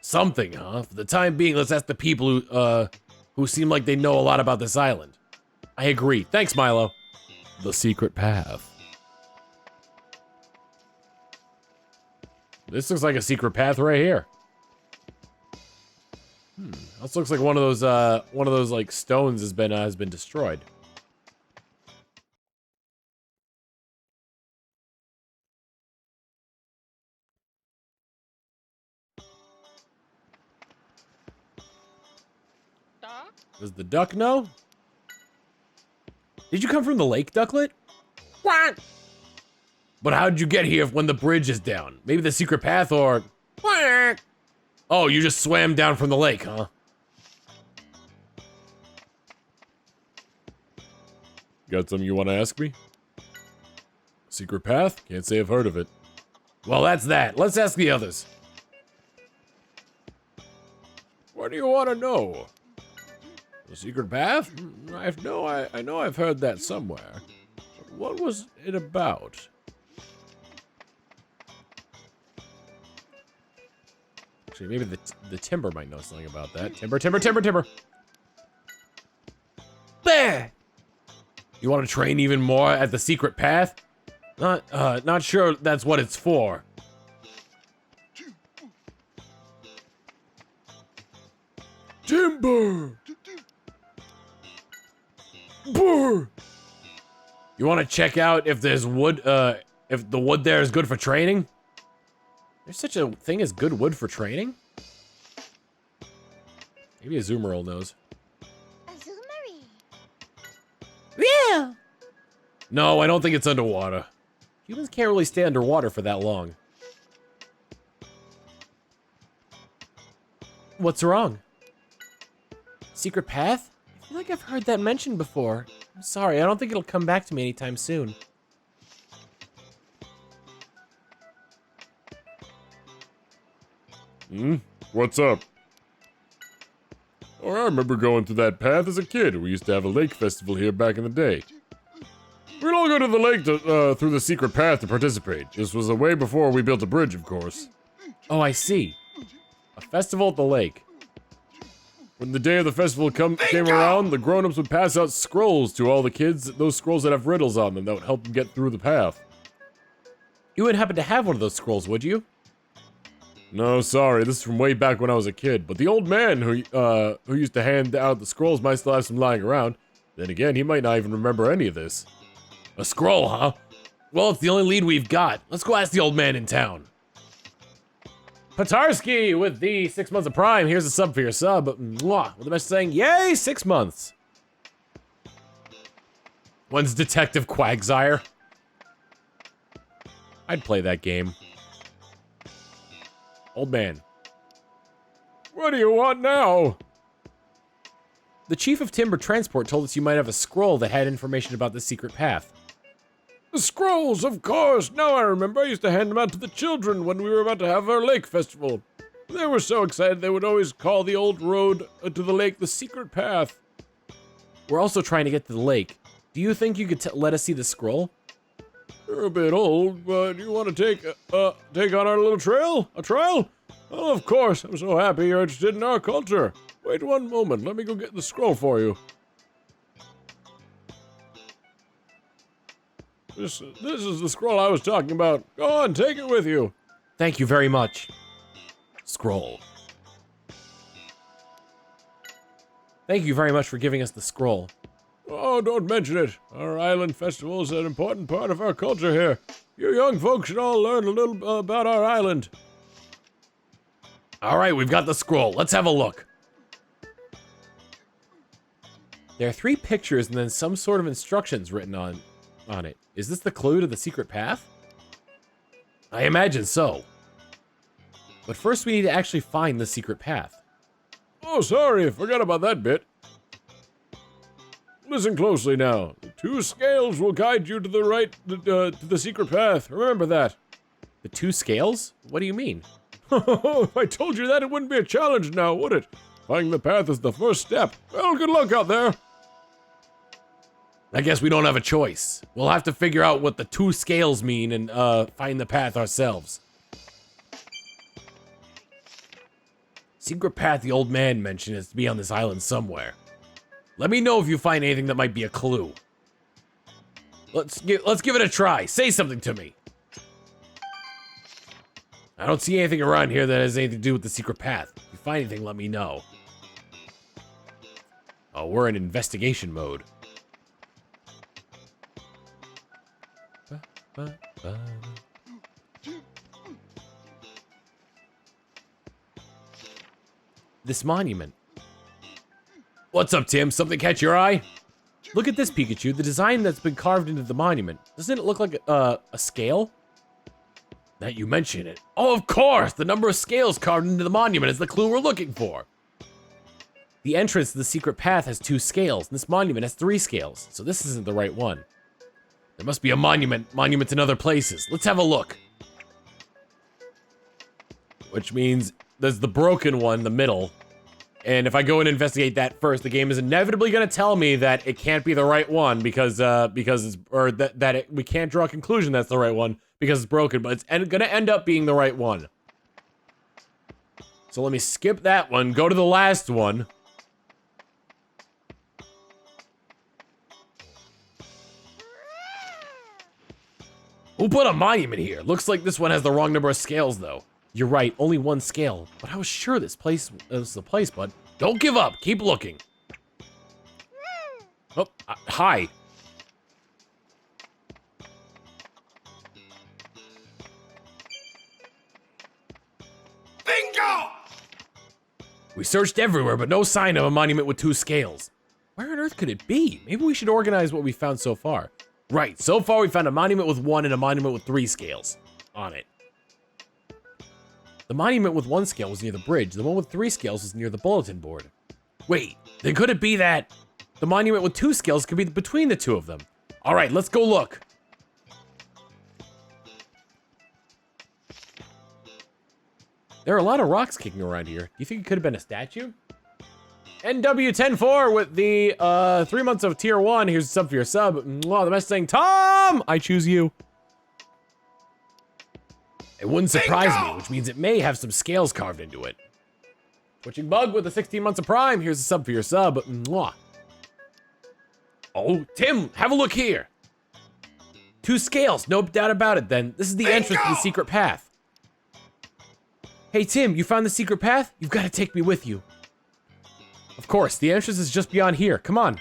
Something, huh? For the time being, let's ask the people who seem like they know a lot about this island. I agree. Thanks, Milo. The secret path. This looks like a secret path right here. This looks like one of those like stones has been destroyed. Does the duck know? Did you come from the lake, Ducklet? What? But how did you get here when the bridge is down? Maybe the secret path or... Oh, you just swam down from the lake, huh? Got something you want to ask me? Secret path? Can't say I've heard of it. Well, that's that. Let's ask the others. What do you want to know? The secret path? I know I've heard that somewhere. But what was it about? Actually, maybe the Timber might know something about that. Timber! There! You want to train even more at the secret path? Not sure that's what it's for. Timber! Brr! You want to check out if there's wood, if the wood there is good for training? There's such a thing as good wood for training? Maybe a Zoomerl knows. Yeah! No, I don't think it's underwater. Humans can't really stay underwater for that long. What's wrong? Secret path? I feel like I've heard that mentioned before. I'm sorry, I don't think it'll come back to me anytime soon. What's up? Oh, I remember going through that path as a kid. We used to have a lake festival here back in the day. We'd all go to the lake through the secret path to participate. This was way before we built a bridge, of course. Oh, I see. A festival at the lake. When the day of the festival came around, the grown-ups would pass out scrolls to all the kids, those scrolls that have riddles on them that would help them get through the path. You wouldn't happen to have one of those scrolls, would you? No, sorry, this is from way back when I was a kid, but the old man who used to hand out the scrolls might still have some lying around. Then again, he might not even remember any of this. A scroll, huh? Well, it's the only lead we've got. Let's go ask the old man in town. Patarsky with the 6 months of Prime. Here's a sub for your sub. Mwah. With the message saying, yay, 6 months. When's Detective Quagsire? I'd play that game. Old man. What do you want now? The chief of Timber Transport told us you might have a scroll that had information about the secret path. The scrolls, of course. Now I remember. I used to hand them out to the children when we were about to have our lake festival. They were so excited they would always call the old road to the lake the secret path. We're also trying to get to the lake. Do you think you could let us see the scroll? You're a bit old, but you want to take on our little trail? A trial? Oh, of course. I'm so happy you're interested in our culture. Wait one moment. Let me go get the scroll for you. This is the scroll I was talking about. Go on, take it with you. Thank you very much. Scroll. Thank you very much for giving us the scroll. Oh, don't mention it. Our island festival is an important part of our culture here. You young folks should all learn a little about our island. All right, we've got the scroll. Let's have a look. There are 3 pictures and then some sort of instructions written on it. Is this the clue to the secret path? I imagine so. But first we need to actually find the secret path. Oh, sorry, I forgot about that bit. Listen closely now. The 2 scales will guide you to the right, to the secret path. Remember that. The 2 scales? What do you mean? If I told you that, it wouldn't be a challenge now, would it? Finding the path is the first step. Well, good luck out there. I guess we don't have a choice. We'll have to figure out what the 2 scales mean and find the path ourselves. Secret path the old man mentioned is to be on this island somewhere. Let me know if you find anything that might be a clue. Let's give it a try. Say something to me. I don't see anything around here that has anything to do with the secret path. If you find anything, let me know. Oh, we're in investigation mode. This monument. What's up, Tim? Something catch your eye? Look at this, Pikachu. The design that's been carved into the monument. Doesn't it look like a scale? That you mention it. Oh, of course! The number of scales carved into the monument is the clue we're looking for. The entrance to the secret path has 2 scales, and this monument has 3 scales, so this isn't the right one. There must be a monuments in other places. Let's have a look. Which means there's the broken one in the middle. And if I go and investigate that first, the game is inevitably going to tell me that it can't be the right one because we can't draw a conclusion that's the right one because it's broken, but it's going to end up being the right one. So let me skip that one, go to the last one. Who put a monument here? Looks like this one has the wrong number of scales, though. You're right, only 1 scale. But I was sure this place was the place, bud. Don't give up. Keep looking. Oh, hi. Bingo! We searched everywhere, but no sign of a monument with 2 scales. Where on earth could it be? Maybe we should organize what we found so far. Right, so far we found a monument with 1 and a monument with 3 scales on it. The monument with 1 scale was near the bridge. The one with 3 scales was near the bulletin board. Wait, then could it be that the monument with 2 scales could be between the 2 of them? All right, let's go look. There are a lot of rocks kicking around here. Do you think it could have been a statue? NW104 with the 3 months of tier 1. Here's a sub for your sub. Mwah, the best thing, Tom! I choose you. It wouldn't surprise me, which means it may have some scales carved into it. Twitching Bug with the 16 months of Prime. Here's a sub for your sub. Mwah. Oh, Tim, have a look here. 2 scales, no doubt about it then. This is the entrance to the secret path. Hey, Tim, you found the secret path? You've got to take me with you. Of course, the entrance is just beyond here. Come on.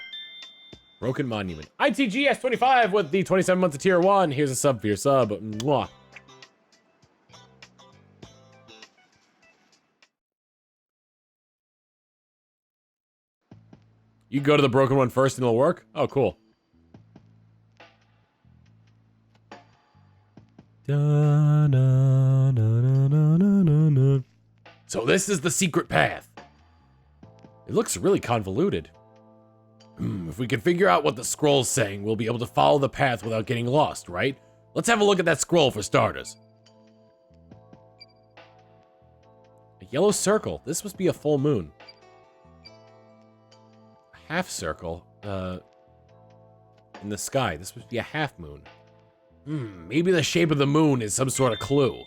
Broken Monument. ITGS25 with the 27 months of tier 1. Here's a sub for your sub. Mwah. You go to the broken one first and it'll work? Oh, cool. So this is the secret path. It looks really convoluted. If we can figure out what the scroll's saying, we'll be able to follow the path without getting lost, right? Let's have a look at that scroll for starters. A yellow circle. This must be a full moon. A half circle, in the sky. This must be a half moon. Maybe the shape of the moon is some sort of clue.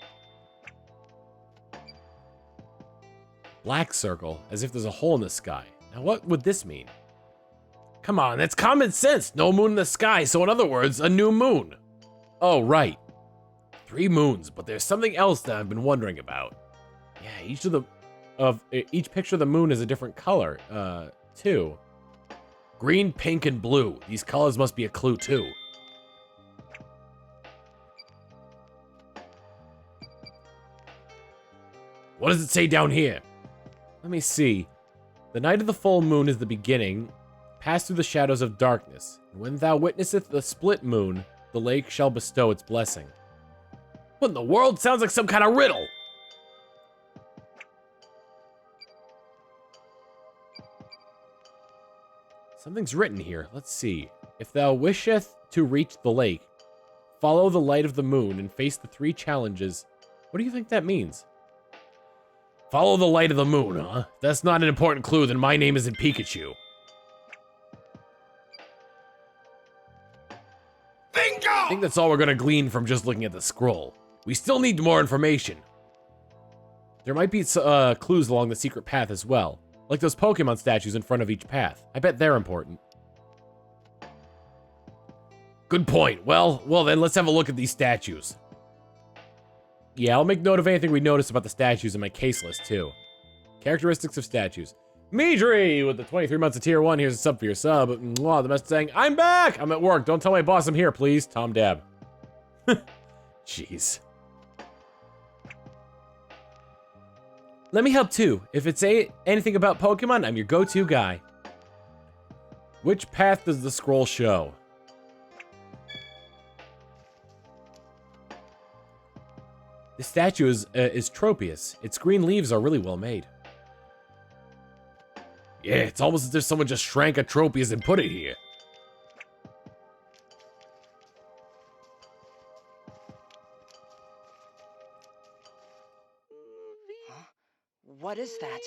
Black circle, as if there's a hole in the sky. Now what would this mean? Come on, that's common sense. No moon in the sky, so in other words, a new moon. Oh, right. 3 moons, but there's something else that I've been wondering about. Yeah, each picture of the moon is a different color, too. Green, pink, and blue. These colors must be a clue, too. What does it say down here? Let me see. The night of the full moon is the beginning. Pass through the shadows of darkness. And when thou witnesseth the split moon, the lake shall bestow its blessing. What in the world? Sounds like some kind of riddle. Something's written here. Let's see. If thou wisheth to reach the lake, follow the light of the moon and face the 3 challenges. What do you think that means? Follow the light of the moon, huh? If that's not an important clue, then my name isn't Pikachu. Bingo! I think that's all we're gonna glean from just looking at the scroll. We still need more information. There might be clues along the secret path as well. Like those Pokemon statues in front of each path. I bet they're important. Good point. Well then let's have a look at these statues. Yeah, I'll make note of anything we notice about the statues in my case list, too. Characteristics of statues. Midri with the 23 months of tier 1. Here's a sub for your sub. Mwah, the message saying, I'm back! I'm at work. Don't tell my boss I'm here, please. Tom Dab. Jeez. Let me help, too. If it's anything about Pokemon, I'm your go-to guy. Which path does the scroll show? This statue is Tropius. Its green leaves are really well made. Yeah, it's almost as if someone just shrank a Tropius and put it here. Huh? What is that?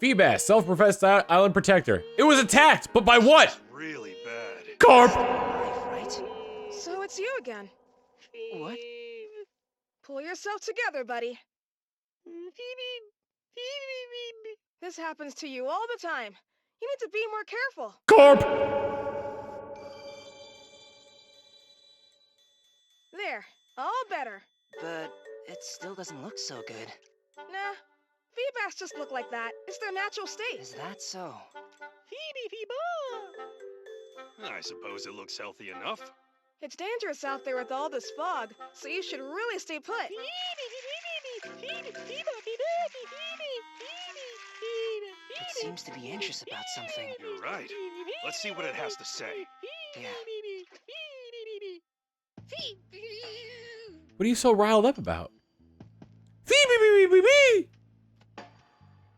Feebass, self-professed island protector. It was attacked, but by what? It's really bad. Carp! Right? So it's you again. What? Pull yourself together, buddy. This happens to you all the time. You need to be more careful. Carp! There, all better. But it still doesn't look so good. Nah, Feebass just look like that. It's their natural state. Is that so? I suppose it looks healthy enough. It's dangerous out there with all this fog, so you should really stay put. It's seems to be anxious about something. You're right. Let's see what it has to say. Yeah. What are you so riled up about?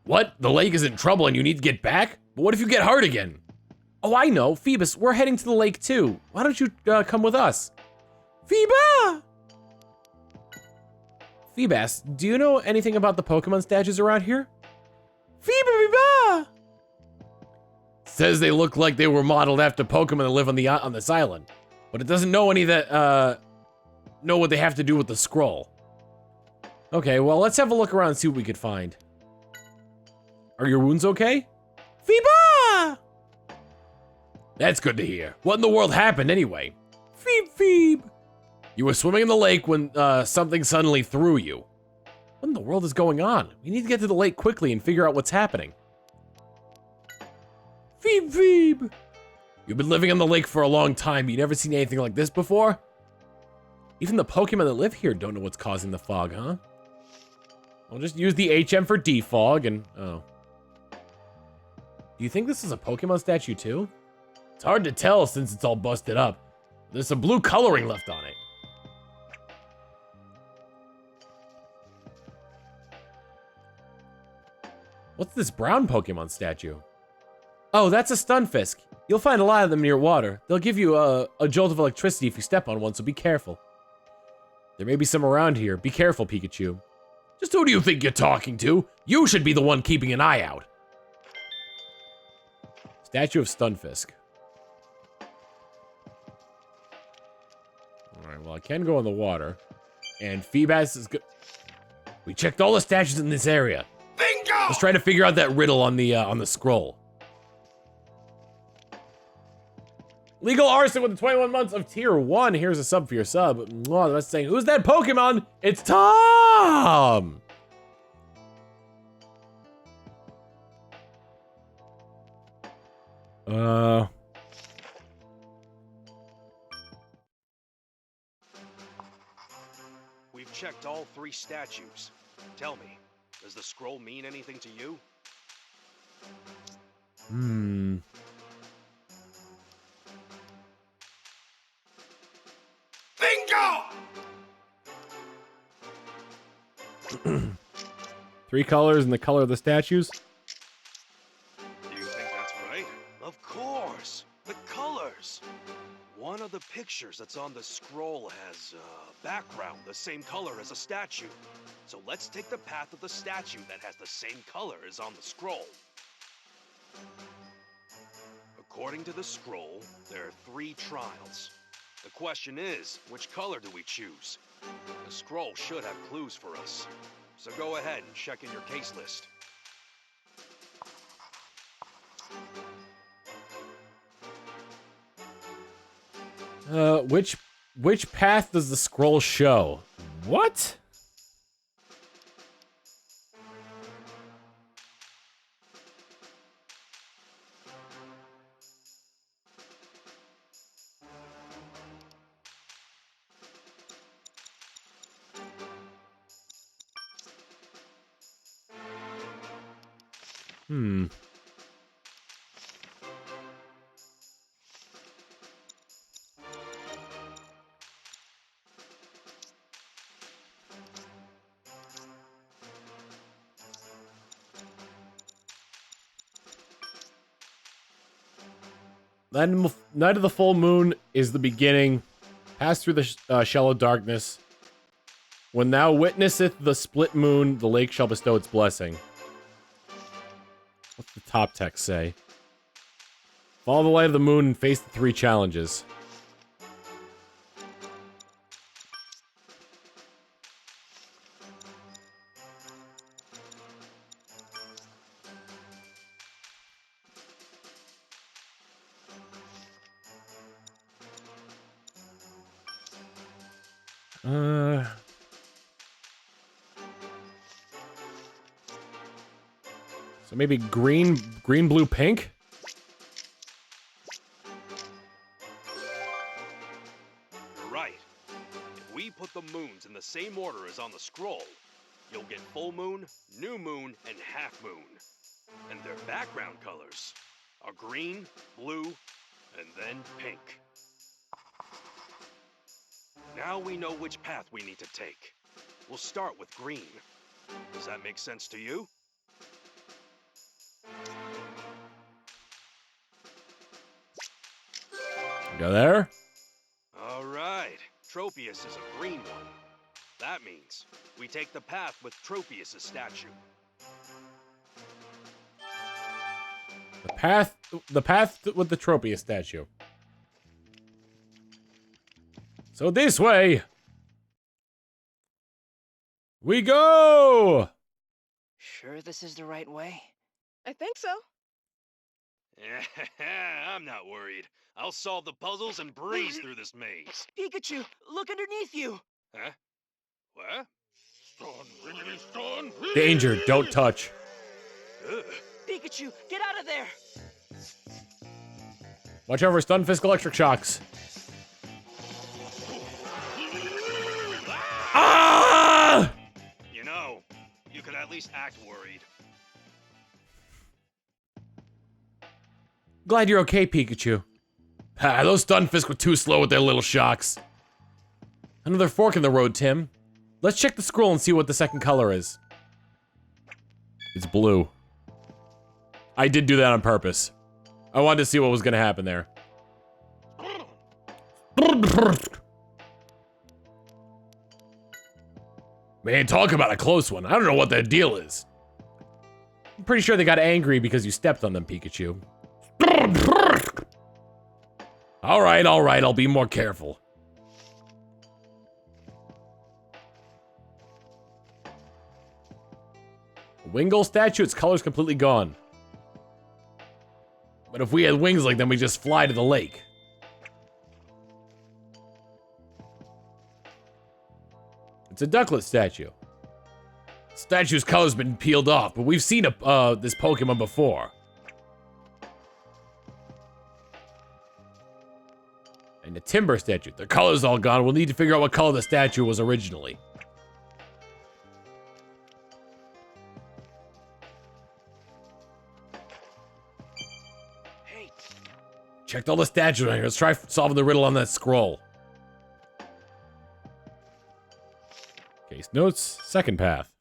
What? The lake is in trouble and you need to get back? But what if you get hurt again? Oh, I know. Phoebus, we're heading to the lake too. Why don't you come with us? Phoeba! Phoebus, do you know anything about the Pokemon statues around here? Phoeba! Says they look like they were modeled after Pokemon that live on this island, but it doesn't know any that know what they have to do with the scroll. Okay, well, let's have a look around and see what we could find. Are your wounds okay? Phoeba! That's good to hear. What in the world happened anyway? Phoebe. You were swimming in the lake when something suddenly threw you. What in the world is going on? We need to get to the lake quickly and figure out what's happening. Phoebe. You've been living on the lake for a long time. You never seen anything like this before? Even the Pokemon that live here don't know what's causing the fog, huh? I'll just use the HM for defog and... oh. Do you think this is a Pokemon statue too? It's hard to tell since it's all busted up. There's some blue coloring left on it. What's this brown Pokemon statue? Oh, that's a Stunfisk. You'll find a lot of them near water. They'll give you a jolt of electricity if you step on one, so be careful. There may be some around here. Be careful, Pikachu. Just who do you think you're talking to? You should be the one keeping an eye out. Statue of Stunfisk. Alright, well, I can go in the water. And Feebas is good. We checked all the statues in this area. Bingo! Let's try to figure out that riddle on the scroll. Legal Arson with the 21 months of tier 1. Here's a sub for your sub. Mwah, that's saying, who's that Pokemon? It's Tom! We've checked all 3 statues. Tell me, does the scroll mean anything to you? Bingo! 3 colors and the color of the statues? Do you think that's right? Of course! The colors! One of the pictures that's on the scroll has a background the same color as a statue. So let's take the path of the statue that has the same color as on the scroll. According to the scroll, there are 3 trials. The question is, which color do we choose? The scroll should have clues for us. So go ahead and check in your case list. Which path does the scroll show? What? Night of the full moon is the beginning. Pass through the shallow darkness. When thou witnesseth the split moon, the lake shall bestow its blessing. What's the top text say? Follow the light of the moon and face the 3 challenges. So maybe green, blue, pink? You're right. If we put the moons in the same order as on the scroll, you'll get full moon, new moon, and half moon. And their background colors are green, blue, and then pink. Now we know which path we need to take. We'll start with green. Does that make sense to you? Go there. All right. Tropius is a green one. That means we take the path with Tropius' statue. The path with the Tropius statue. So this way we go. Sure this is the right way? I think so. I'm not worried. I'll solve the puzzles and breeze through this maze. Pikachu, look underneath you. Huh? What? Danger, don't touch. Ugh. Pikachu, get out of there. Watch out for stun fist electric shocks. Ah! You know, you could at least act worried. Glad you're okay, Pikachu. Ah, those stun fists were too slow with their little shocks. Another fork in the road, Tim. Let's check the scroll and see what the second color is. It's blue. I did do that on purpose. I wanted to see what was gonna happen there. Man, talk about a close one. I don't know what that deal is. I'm pretty sure they got angry because you stepped on them, Pikachu. Alright, I'll be more careful. Wingull statue, its color's completely gone. But if we had wings like them, we just fly to the lake. It's a ducklet statue. Statue's color's been peeled off, but we've seen this Pokemon before. And the timber statue. The color's all gone. We'll need to figure out what color the statue was originally. Hey. Checked all the statues on here. Let's try solving the riddle on that scroll. Case notes. Second path.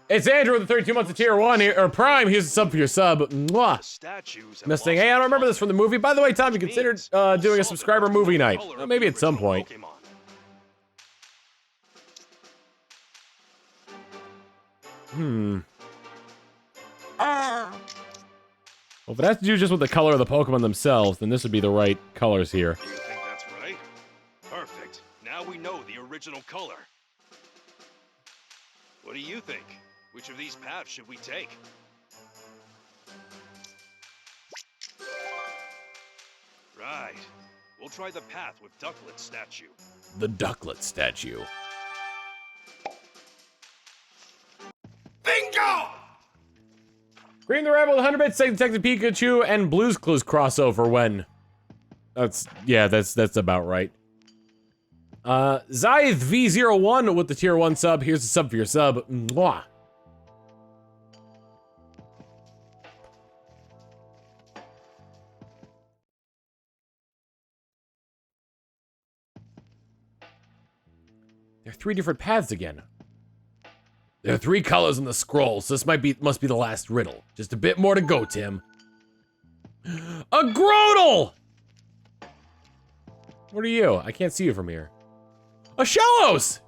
It's Andrew with the 32 months of tier 1 here, or Prime. Here's a sub for your sub. Mwah. Missing. Hey, I don't remember this from the movie. By the way, Tom, you considered doing a subscriber movie night. Maybe at some point. Well, if it has to do just with the color of the Pokemon themselves, then this would be the right colors here. Do you think that's right? Perfect. Now we know the original color. What do you think? Which of these paths should we take? Right. We'll try the path with Ducklet statue. The Ducklet statue. Bingo! Green the Rebel, 100 bits, say Detective Pikachu, and Blue's Clues crossover when. That's about right. Zythe V01 with the tier 1 sub. Here's the sub for your sub. Mwah. There are 3 different paths again. There are 3 colors on the scroll, so this must be the last riddle. Just a bit more to go, Tim. A Grotle! What are you? I can't see you from here. A Shellos!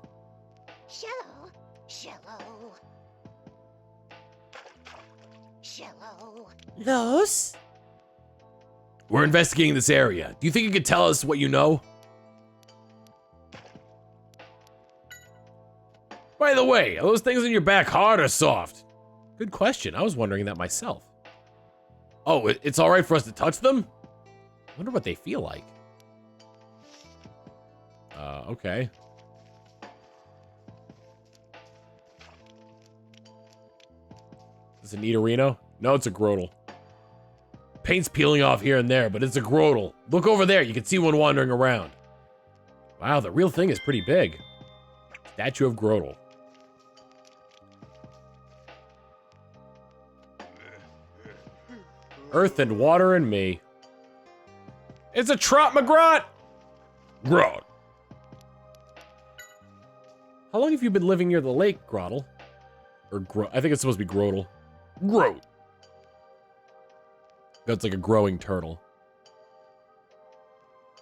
Shello. Los? We're investigating this area. Do you think you could tell us what you know? By the way, are those things in your back hard or soft? Good question. I was wondering that myself. Oh, it's all right for us to touch them? I wonder what they feel like. Okay. Is it Nidorino? No, it's a Grotle. Paint's peeling off here and there, but it's a Grotle. Look over there. You can see one wandering around. Wow, the real thing is pretty big. Statue of Grotle. Earth and water and me. It's a Trot McGrot! Grot. How long have you been living near the lake, Grottle? Or I think it's supposed to be Grotle. Grot. That's like a growing turtle.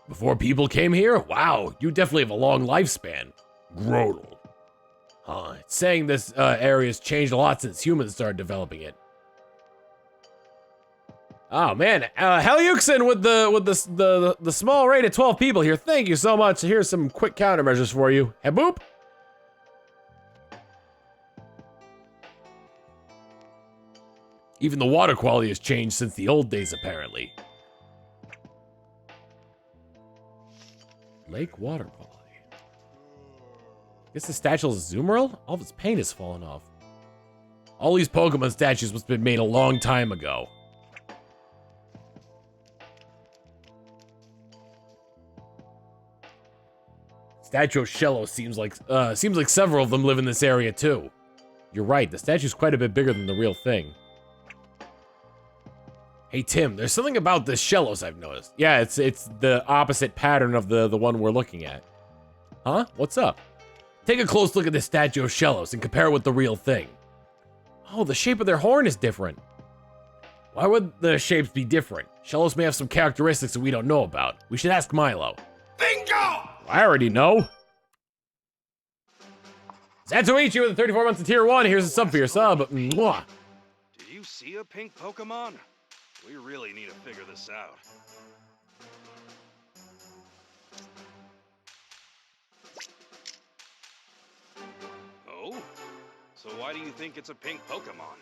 Before people came here? Wow, you definitely have a long lifespan. Grotle. Huh, it's saying this area's changed a lot since humans started developing it. Oh man, Helyuxin with the small rate of 12 people here. Thank you so much. Here's some quick countermeasures for you. Hey boop. Even the water quality has changed since the old days, apparently. Lake water quality. Guess the statue is a Zoomerl? All of its paint has fallen off. All these Pokemon statues must have been made a long time ago. Statue of Shello seems like several of them live in this area too. You're right, the statue's quite a bit bigger than the real thing. Hey Tim, there's something about this Shellos I've noticed. Yeah, it's the opposite pattern of the one we're looking at. Huh? What's up? Take a close look at this statue of Shellos and compare it with the real thing. Oh, the shape of their horn is different. Why would the shapes be different? Shellos may have some characteristics that we don't know about. We should ask Milo. Bingo! I already know. Zatoichi with the 34 months of tier 1. Here's a sub for your sub. Mwah. Did you see a pink Pokemon? We really need to figure this out. Oh? So why do you think it's a pink Pokemon?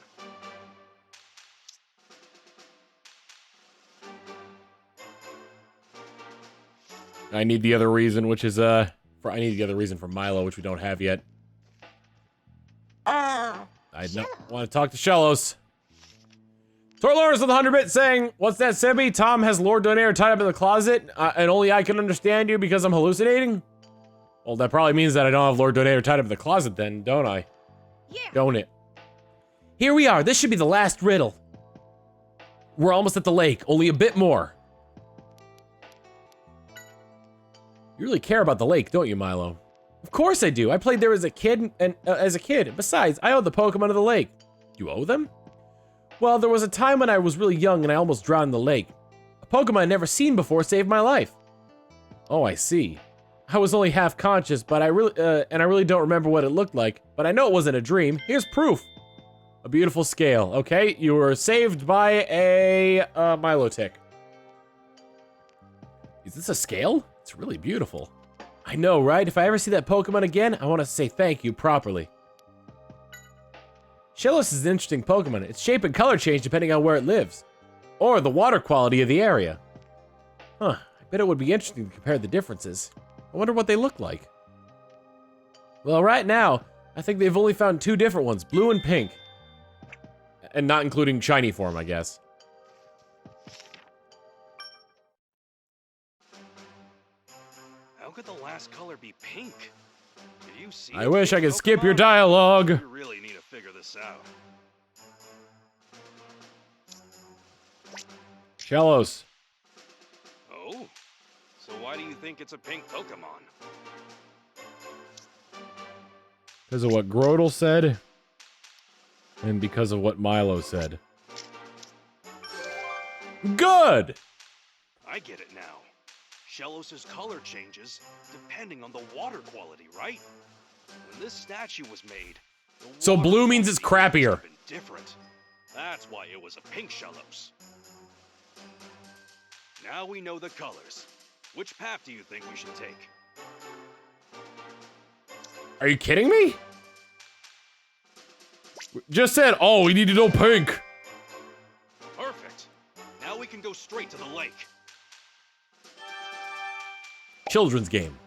I need the other reason, which is I need the other reason for Milo, which we don't have yet. I don't want to talk to Shellos. Torlores with 100 bits saying, "What's that, Sebby? Tom has Lord Donaire tied up in the closet, and only I can understand you because I'm hallucinating?" Well, that probably means that I don't have Lord Donaire tied up in the closet then, don't I? Yeah. Don't it? Here we are. This should be the last riddle. We're almost at the lake. Only a bit more. You really care about the lake, don't you, Milo? Of course I do. I played there as a kid, and besides, I owe the Pokemon of the lake. You owe them? Well, there was a time when I was really young and I almost drowned in the lake. A Pokemon I'd never seen before saved my life. Oh, I see. I was only half conscious, but I really don't remember what it looked like, but I know it wasn't a dream. Here's proof. A beautiful scale. Okay, you were saved by a Milotic. Is this a scale? It's really beautiful. I know, right? If I ever see that Pokemon again, I want to say thank you properly. Shellos is an interesting Pokemon. Its shape and color change depending on where it lives. Or the water quality of the area. Huh, I bet it would be interesting to compare the differences. I wonder what they look like. Well, right now, I think they've only found 2 different ones, blue and pink. And not including shiny form, I guess. How could the last color be pink? Did you see? I wish I could skip your dialogue. We really need to figure this out. Shellos. Oh? So why do you think it's a pink Pokemon? Because of what Grotle said. And because of what Milo said. Good! I get it now. Shellos' color changes depending on the water quality, right? When this statue was made, so blue means it's crappier. Different. That's why it was a pink Shellos. Now we know the colors. Which path do you think we should take? Are you kidding me? Just said, oh, we need to know pink. Perfect. Now we can go straight to the lake. Children's game.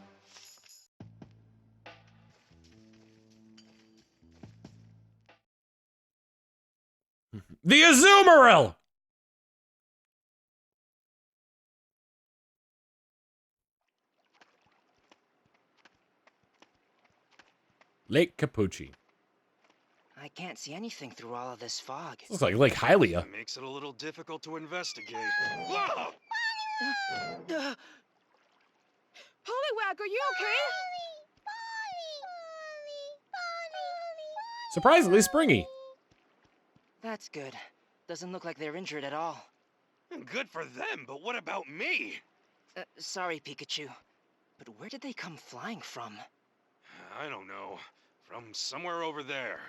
The Azumarill! Lake Capucci. I can't see anything through all of this fog. Looks like Lake Hylia. It makes it a little difficult to investigate. Whoa! Poliwag, are you okay? Surprisingly springy. That's good. Doesn't look like they're injured at all. Good for them, but what about me? Sorry, Pikachu. But where did they come flying from? I don't know. From somewhere over there.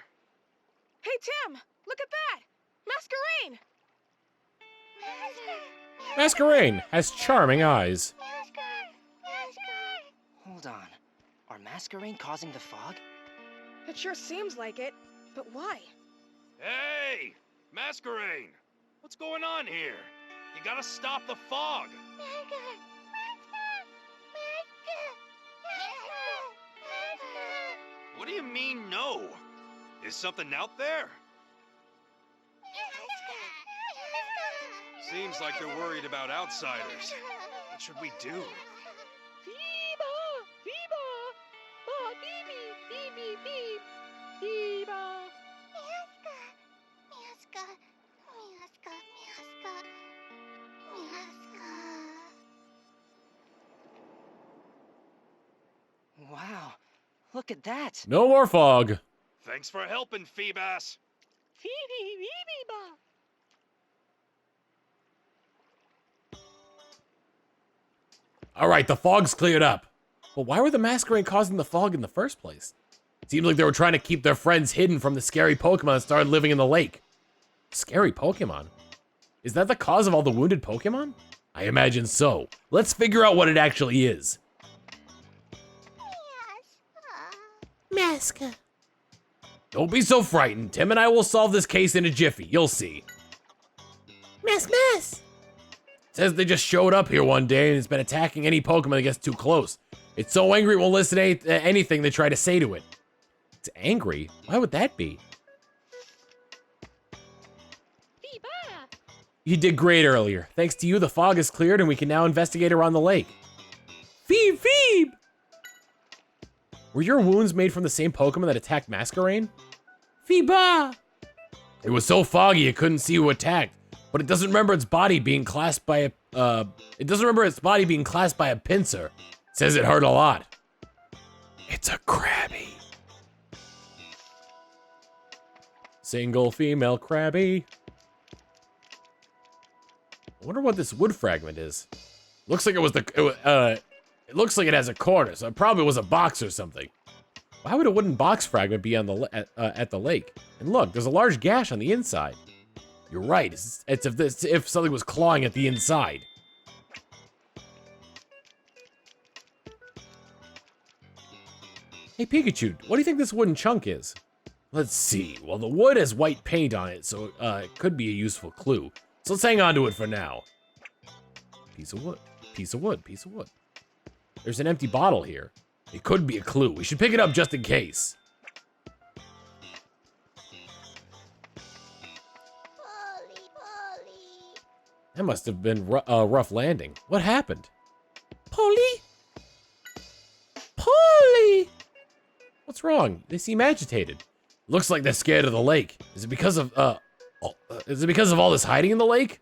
Hey, Tim! Look at that! Masquerain! Masquerain has charming eyes. Hold on. Are Masquerain causing the fog? It sure seems like it, but why? Hey! Masquerain! What's going on here? You gotta stop the fog! What do you mean, no? Is something out there? Seems like they're worried about outsiders. What should we do? Wow. Look at that. No more fog. Thanks for helping, Feebas. All right, the fog's cleared up. But why were the Masquerain causing the fog in the first place? Seems like they were trying to keep their friends hidden from the scary Pokemon that started living in the lake. Scary Pokemon? Is that the cause of all the wounded Pokemon? I imagine so. Let's figure out what it actually is. Maska. Don't be so frightened. Tim and I will solve this case in a jiffy. You'll see. Mas. Says they just showed up here one day and it's been attacking any Pokemon that gets too close. It's so angry it won't listen to anything they try to say to it. It's angry? Why would that be? You did great earlier. Thanks to you, the fog is cleared and we can now investigate around the lake. Phoebe! Were your wounds made from the same Pokemon that attacked Masquerain? Phoebe! It was so foggy it couldn't see who attacked, but it doesn't remember its body being clasped by a pincer. It says it hurt a lot. It's a Krabby. Single female Krabby. I wonder what this wood fragment is. Looks like it looks like it has a corner, so it probably was a box or something. Why would a wooden box fragment be on the at the lake? And look, there's a large gash on the inside. You're right. It's if something was clawing at the inside. Hey Pikachu, what do you think this wooden chunk is? Let's see. Well, the wood has white paint on it, so it could be a useful clue. So let's hang on to it for now. Piece of wood. Piece of wood. Piece of wood. There's an empty bottle here. It could be a clue. We should pick it up just in case. That must have been a rough landing. What happened? Polly? Polly! What's wrong? They seem agitated. Looks like they're scared of the lake. Is it because of all this hiding in the lake?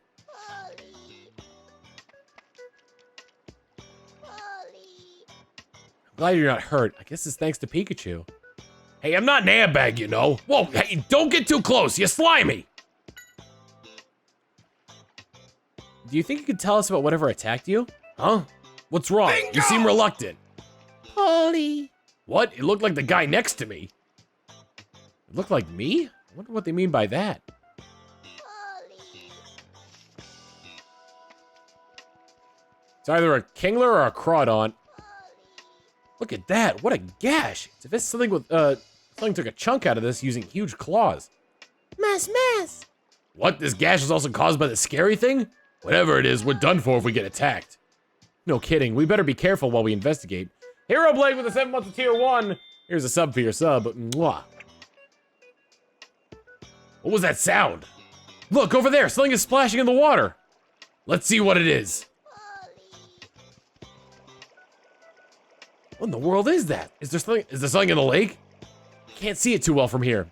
Glad you're not hurt. I guess it's thanks to Pikachu. Hey, I'm not an airbag, you know. Whoa, hey, don't get too close. You're slimy. Do you think you could tell us about whatever attacked you? Huh? What's wrong? Bingo! You seem reluctant. Polly. What? It looked like the guy next to me. It looked like me? I wonder what they mean by that. It's either a Kingler or a Crawdaunt. Look at that, what a gash! It's if something with, something took a chunk out of this using huge claws. Mas. What, this gash is also caused by the scary thing? Whatever it is, we're done for if we get attacked. No kidding, we better be careful while we investigate. Hero Blade with a 7 months of tier 1. Here's a sub for your sub. Mwah. What was that sound? Look, over there, something is splashing in the water. Let's see what it is. What in the world is that? Is there something in the lake? I can't see it too well from here.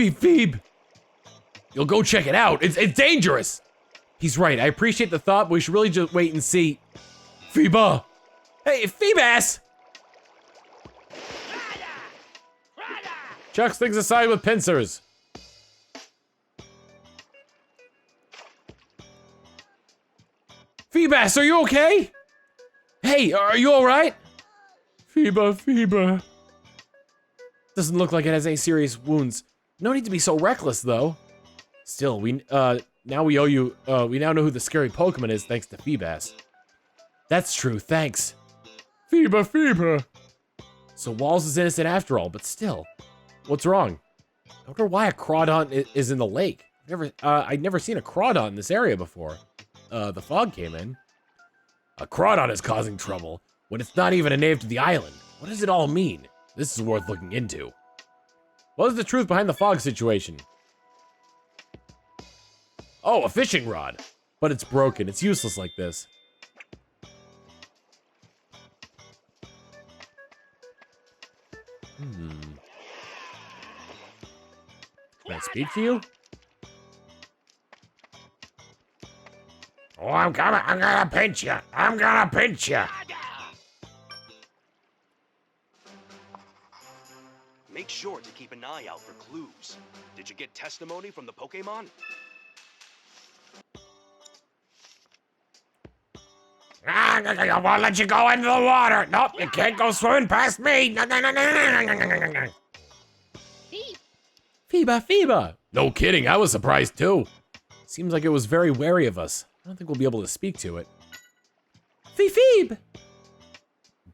Phoebe! You'll go check it out. It's dangerous! He's right. I appreciate the thought, but we should really just wait and see. Phoebe! Hey, Phoebus! Chucks things aside with pincers. Phoebus, are you okay? Hey, are you alright? Phoebe. Doesn't look like it has any serious wounds. No need to be so reckless, though. Still, now we owe you, we now know who the scary Pokemon is thanks to Phoebus. That's true, thanks. Phoebe. So Waals is innocent after all, but still, what's wrong? I wonder why a Crawdon is in the lake. I'd never seen a Crawdon in this area before. The fog came in. A Crawdon is causing trouble when it's not even a native to the island. What does it all mean? This is worth looking into. What is the truth behind the fog situation? Oh, a fishing rod. But it's broken. It's useless like this. Can I speak to you? Oh, I'm gonna pinch you. I'm gonna pinch you. Make sure to keep an eye out for clues. Did you get testimony from the Pokemon? I won't let you go into the water. Nope, you can't go swimming past me. Phoebe. No kidding, I was surprised too. Seems like it was very wary of us. I don't think we'll be able to speak to it. Phoebe.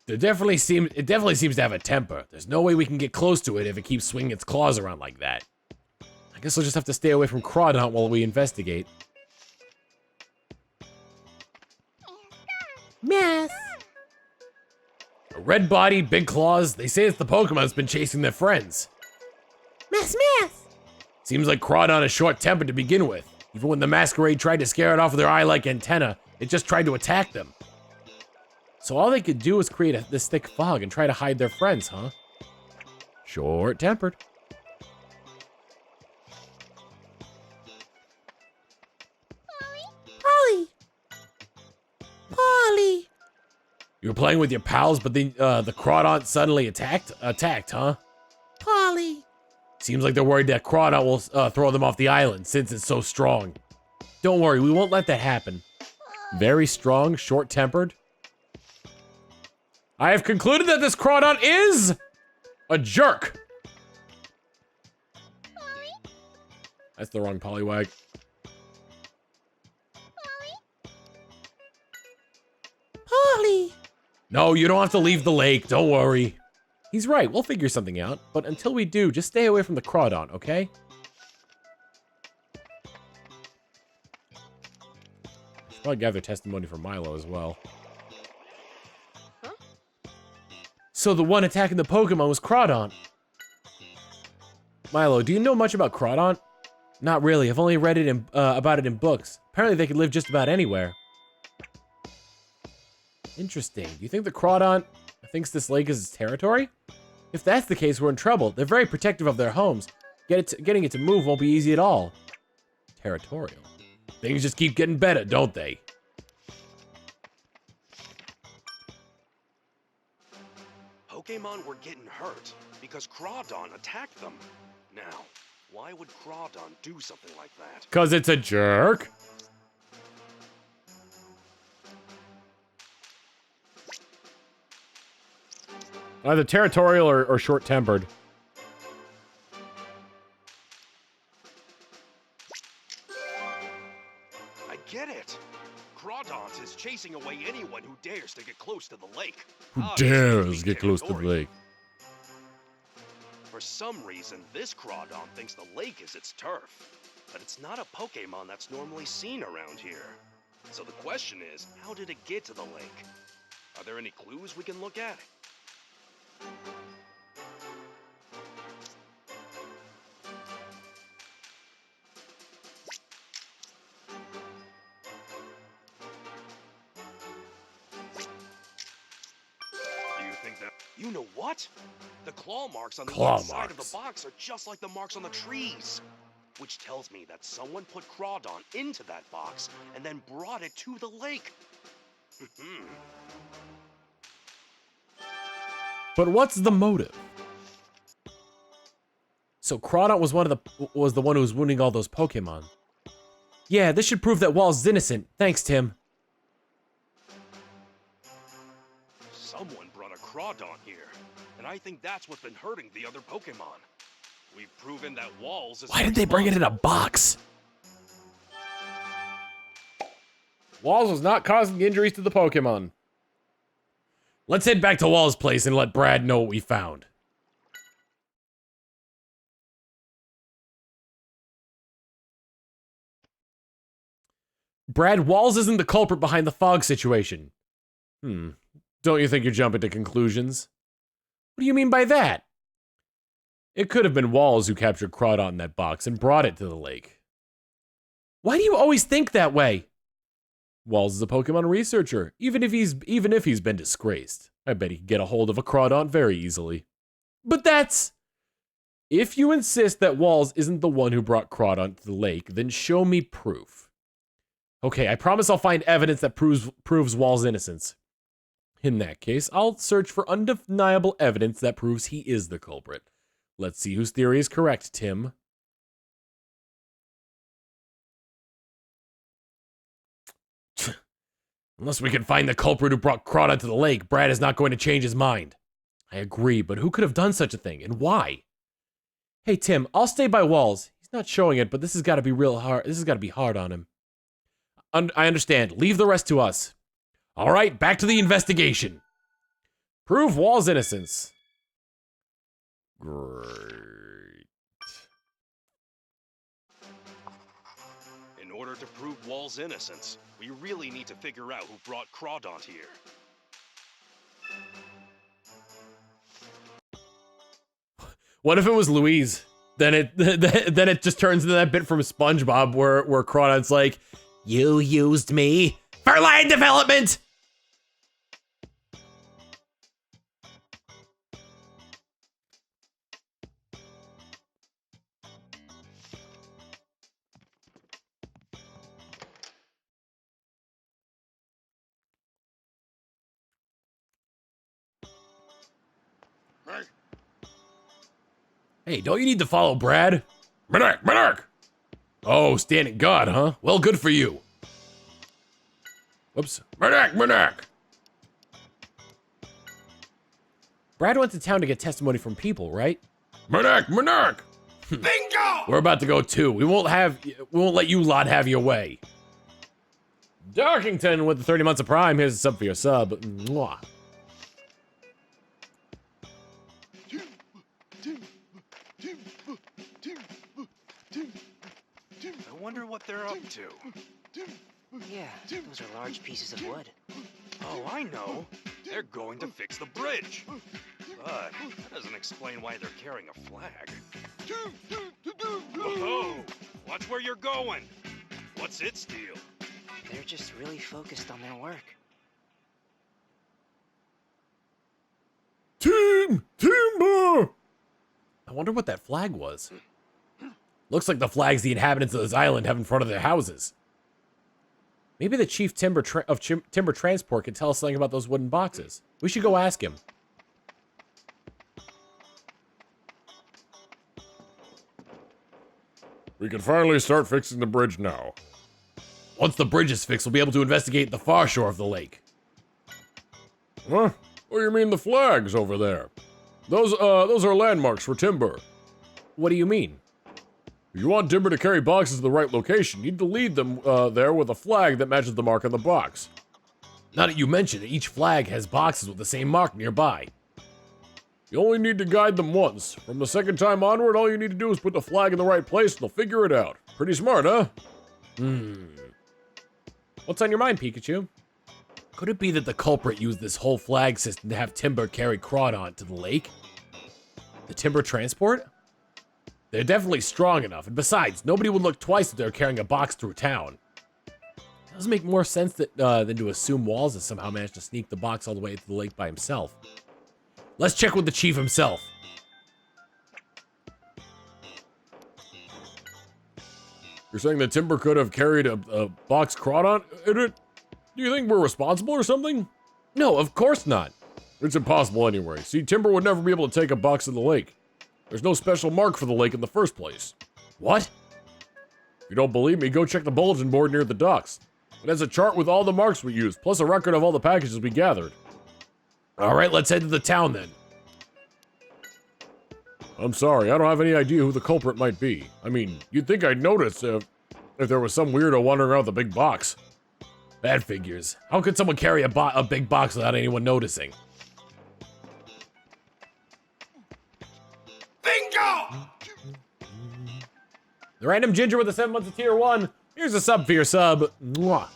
It definitely seems to have a temper. There's no way we can get close to it if it keeps swinging its claws around like that. I guess we'll just have to stay away from Crawdon while we investigate. Mess. A red body, big claws. They say it's the Pokemon that's been chasing their friends. Mess. Seems like Crawdon is short-tempered to begin with. Even when the Masquerade tried to scare it off with their eye-like antenna, it just tried to attack them. So all they could do was create this thick fog and try to hide their friends, huh? Short-tempered. Polly. You were playing with your pals, but the Crawdon suddenly attacked, huh? Polly. Seems like they're worried that Crawdon will throw them off the island since it's so strong. Don't worry, we won't let that happen. Very strong, short-tempered. I have concluded that this Crawdon is a jerk. That's the wrong Poliwag. Polly. No, you don't have to leave the lake. Don't worry. He's right. We'll figure something out. But until we do, just stay away from the Crawdon, okay? Should probably gather testimony from Milo as well. Huh? So the one attacking the Pokemon was Crawdon. Milo, do you know much about Crawdon? Not really. I've only read it about it in books. Apparently they can live just about anywhere. Interesting. Do you think the Crawdon thinks this lake is its territory? If that's the case, we're in trouble. They're very protective of their homes. Getting it to move won't be easy at all. Territorial. Things just keep getting better, don't they? Pokemon were getting hurt because Crawdon attacked them. Now, why would Crawdon do something like that? 'Cause it's a jerk. Either territorial or short-tempered. I get it. Crawdon is chasing away anyone who dares to get close to the lake. Who Obviously, dares being get close to the territorial. lake? For some reason, this Crawdon thinks the lake is its turf. But it's not a Pokemon that's normally seen around here. So the question is, how did it get to the lake? Are there any clues we can look at? Do you think that... You know what? The claw marks on the Claw inside of marks. the box are just like the marks on the trees. Which tells me that someone put Crawdon into that box and then brought it to the lake. But what's the motive? So Crawdon was the one who was wounding all those Pokemon. Yeah, this should prove that Waals is innocent. Thanks, Tim. Someone brought a Crawdon here, and I think that's what's been hurting the other Pokemon. We've proven that Waals is. Why did they bring it in a box? Waals was not causing injuries to the Pokemon. Let's head back to Waals' place and let Brad know what we found. Brad, Waals isn't the culprit behind the fog situation. Don't you think you're jumping to conclusions? What do you mean by that? It could have been Waals who captured Crawdon in that box and brought it to the lake. Why do you always think that way? Waals is a Pokemon researcher, even if he's been disgraced. I bet he could get a hold of a Crawdon very easily. But that's... If you insist that Waals isn't the one who brought Crawdon to the lake, then show me proof. Okay, I promise I'll find evidence that proves Waals' innocence. In that case, I'll search for undeniable evidence that proves he is the culprit. Let's see whose theory is correct, Tim. Unless we can find the culprit who brought Crawdon to the lake, Brad is not going to change his mind. I agree, but who could have done such a thing, and why? Hey, Tim, I'll stay by Waals. He's not showing it, but this has got to be real hard. This has got to be hard on him. I understand. Leave the rest to us. All right, back to the investigation. Prove Waals' innocence. Great. In order to prove Waals' innocence, we really need to figure out who brought Crawdon here. What if it was Louise? Then it just turns into that bit from SpongeBob where Crawdon's like, "You used me for land development." Hey, don't you need to follow Brad? Monarch! Oh, standing guard, huh? Well, good for you. Whoops. Monarch! Brad went to town to get testimony from people, right? Monarch! Bingo! We're about to go too. We won't let you lot have your way. Darkington with the 30 months of Prime. Here's a sub for your sub. Mwah. I wonder what they're up to. Yeah, those are large pieces of wood. Oh, I know. They're going to fix the bridge. But that doesn't explain why they're carrying a flag. Whoa! Watch where you're going. What's its deal? They're just really focused on their work. Timber! I wonder what that flag was. Looks like the flags the inhabitants of this island have in front of their houses. Maybe the chief timber transport can tell us something about those wooden boxes. We should go ask him. We can finally start fixing the bridge now. Once the bridge is fixed, we'll be able to investigate the far shore of the lake. Huh? What do you mean the flags over there? Those are landmarks for Timber. What do you mean? If you want Timber to carry boxes to the right location, you need to lead them there with a flag that matches the mark on the box. Now that you mention it, each flag has boxes with the same mark nearby. You only need to guide them once. From the second time onward, all you need to do is put the flag in the right place and they'll figure it out. Pretty smart, huh? What's on your mind, Pikachu? Could it be that the culprit used this whole flag system to have Timber carry Crawdon to the lake? The Timber transport? They're definitely strong enough, and besides, nobody would look twice if they're carrying a box through town. It does make more sense than to assume Waals has somehow managed to sneak the box all the way to the lake by himself. Let's check with the chief himself. You're saying that Timber could have carried a box Crawdon in it? Do you think we're responsible or something? No, of course not. It's impossible anyway. See, Timber would never be able to take a box in the lake. There's no special mark for the lake in the first place. What? If you don't believe me, go check the bulletin board near the docks. It has a chart with all the marks we used, plus a record of all the packages we gathered. All right, let's head to the town then. I'm sorry, I don't have any idea who the culprit might be. I mean, you'd think I'd notice if there was some weirdo wandering around with a big box. That figures. How could someone carry a big box without anyone noticing? Bingo! The random ginger with the 7 months of tier 1. Here's a sub for your sub. Mwah.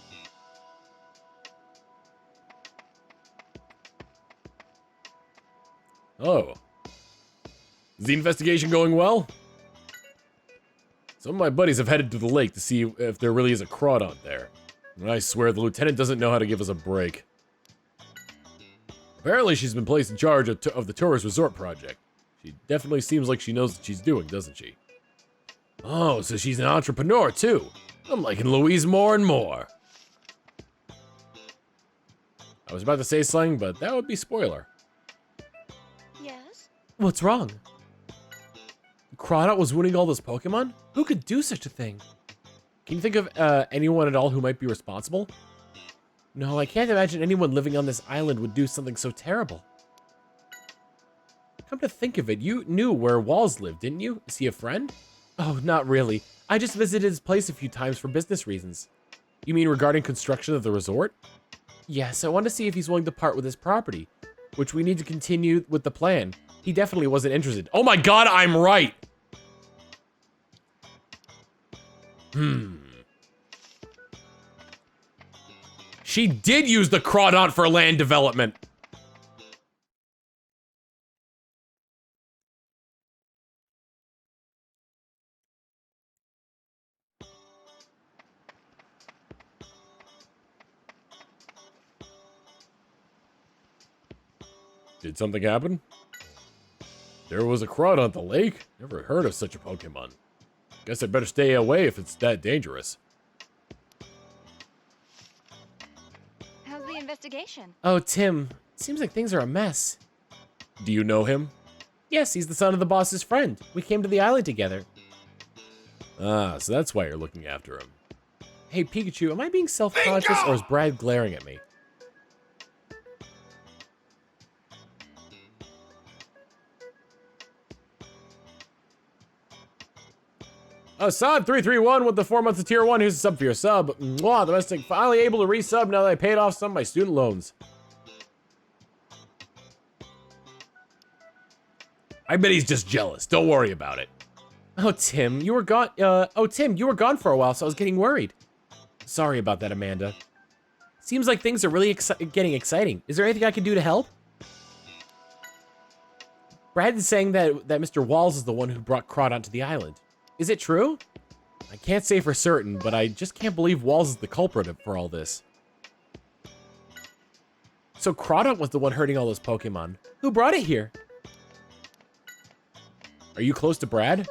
Oh. Is the investigation going well? Some of my buddies have headed to the lake to see if there really is a Crawdon there. I swear the lieutenant doesn't know how to give us a break. Apparently she's been placed in charge of the tourist resort project. She definitely seems like she knows what she's doing, doesn't she? Oh, so she's an entrepreneur too. I'm liking Louise more and more. I was about to say something, but that would be spoiler. Yes? What's wrong? Crawdot was winning all those Pokemon? Who could do such a thing? Can you think of anyone at all who might be responsible? No, I can't imagine anyone living on this island would do something so terrible. Come to think of it, you knew where Waals lived, didn't you? Is he a friend? Oh, not really. I just visited his place a few times for business reasons. You mean regarding construction of the resort? Yes, I want to see if he's willing to part with his property, which we need to continue with the plan. He definitely wasn't interested. Oh my god, I'm right! She did use the Crawdon for land development. Did something happen? There was a Crawdon at the lake? Never heard of such a Pokemon. Guess I'd better stay away if it's that dangerous. How's the investigation? Oh, Tim. Seems like things are a mess. Do you know him? Yes, he's the son of the boss's friend. We came to the island together. Ah, so that's why you're looking after him. Hey, Pikachu, am I being self-conscious or is Brad glaring at me? Assad331 with the 4 months of tier 1. Here's a sub for your sub. Mwah, domestic finally able to resub now that I paid off some of my student loans. I bet he's just jealous. Don't worry about it. Oh, Tim, you were gone. Tim, you were gone for a while, so I was getting worried. Sorry about that, Amanda. Seems like things are really getting exciting. Is there anything I can do to help? Brad is saying that Mr. Waals is the one who brought Crawdon to the island. Is it true? I can't say for certain, but I just can't believe Waals is the culprit for all this. So Crawdon was the one hurting all those Pokemon. Who brought it here? Are you close to Brad?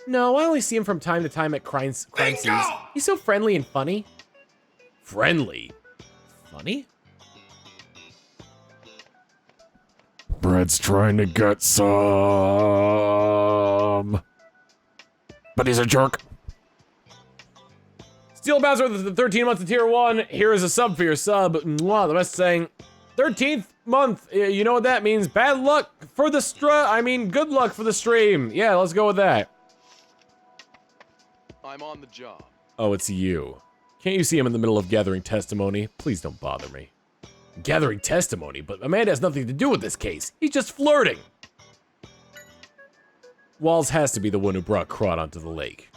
No, I only see him from time to time at crime scenes. He's so friendly and funny. Friendly? Funny? Brad's trying to get some... But he's a jerk. Steel Bowser with the 13 months of tier 1. Here is a sub for your sub. Mwah, the best saying, 13th month. You know what that means. Bad luck for the good luck for the stream. Yeah, let's go with that. I'm on the job. Oh, it's you. Can't you see him in the middle of gathering testimony? Please don't bother me. Gathering testimony? But Amanda has nothing to do with this case. He's just flirting. Waals has to be the one who brought Crawdon to the lake.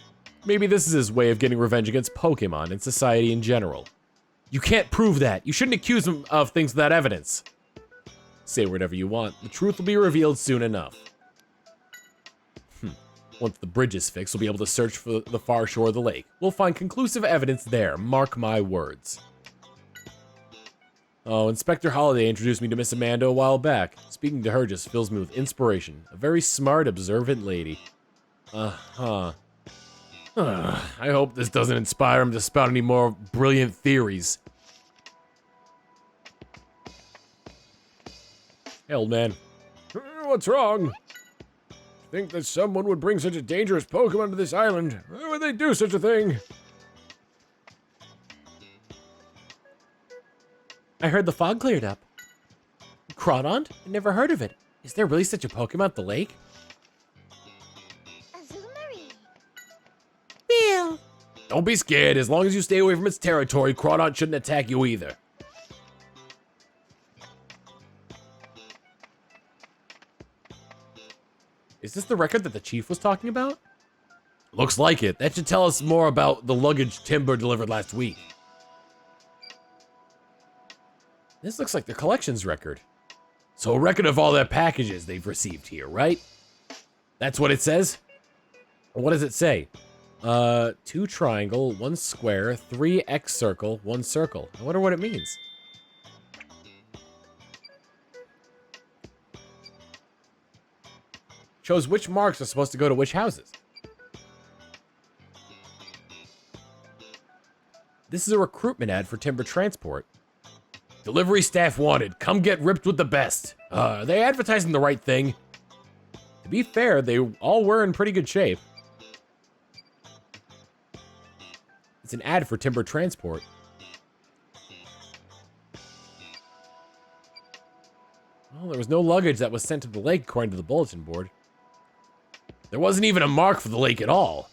Maybe this is his way of getting revenge against Pokemon and society in general. You can't prove that. You shouldn't accuse him of things without evidence. Say whatever you want. The truth will be revealed soon enough. Once the bridge is fixed, we'll be able to search for the far shore of the lake. We'll find conclusive evidence there. Mark my words. Oh, Inspector Holliday introduced me to Miss Amanda a while back. Speaking to her just fills me with inspiration. A very smart, observant lady. Uh-huh. I hope this doesn't inspire him to spout any more brilliant theories. Hey, old man. What's wrong? Think that someone would bring such a dangerous Pokemon to this island? Why would they do such a thing? I heard the fog cleared up. Crawdont? I never heard of it. Is there really such a Pokemon at the lake? Bill! Don't be scared. As long as you stay away from its territory, Crawdont shouldn't attack you either. Is this the record that the chief was talking about? Looks like it. That should tell us more about the luggage Timber delivered last week. This looks like the collections record. So a record of all their packages they've received here, right? That's what it says? Or what does it say? 2 triangle, 1 square, 3 X circle, 1 circle. I wonder what it means. Shows which marks are supposed to go to which houses. This is a recruitment ad for Timber Transport. Delivery staff wanted. Come get ripped with the best. Are they advertising the right thing? To be fair, they all were in pretty good shape. It's an ad for Timber Transport. Well, there was no luggage that was sent to the lake according to the bulletin board. There wasn't even a mark for the lake at all.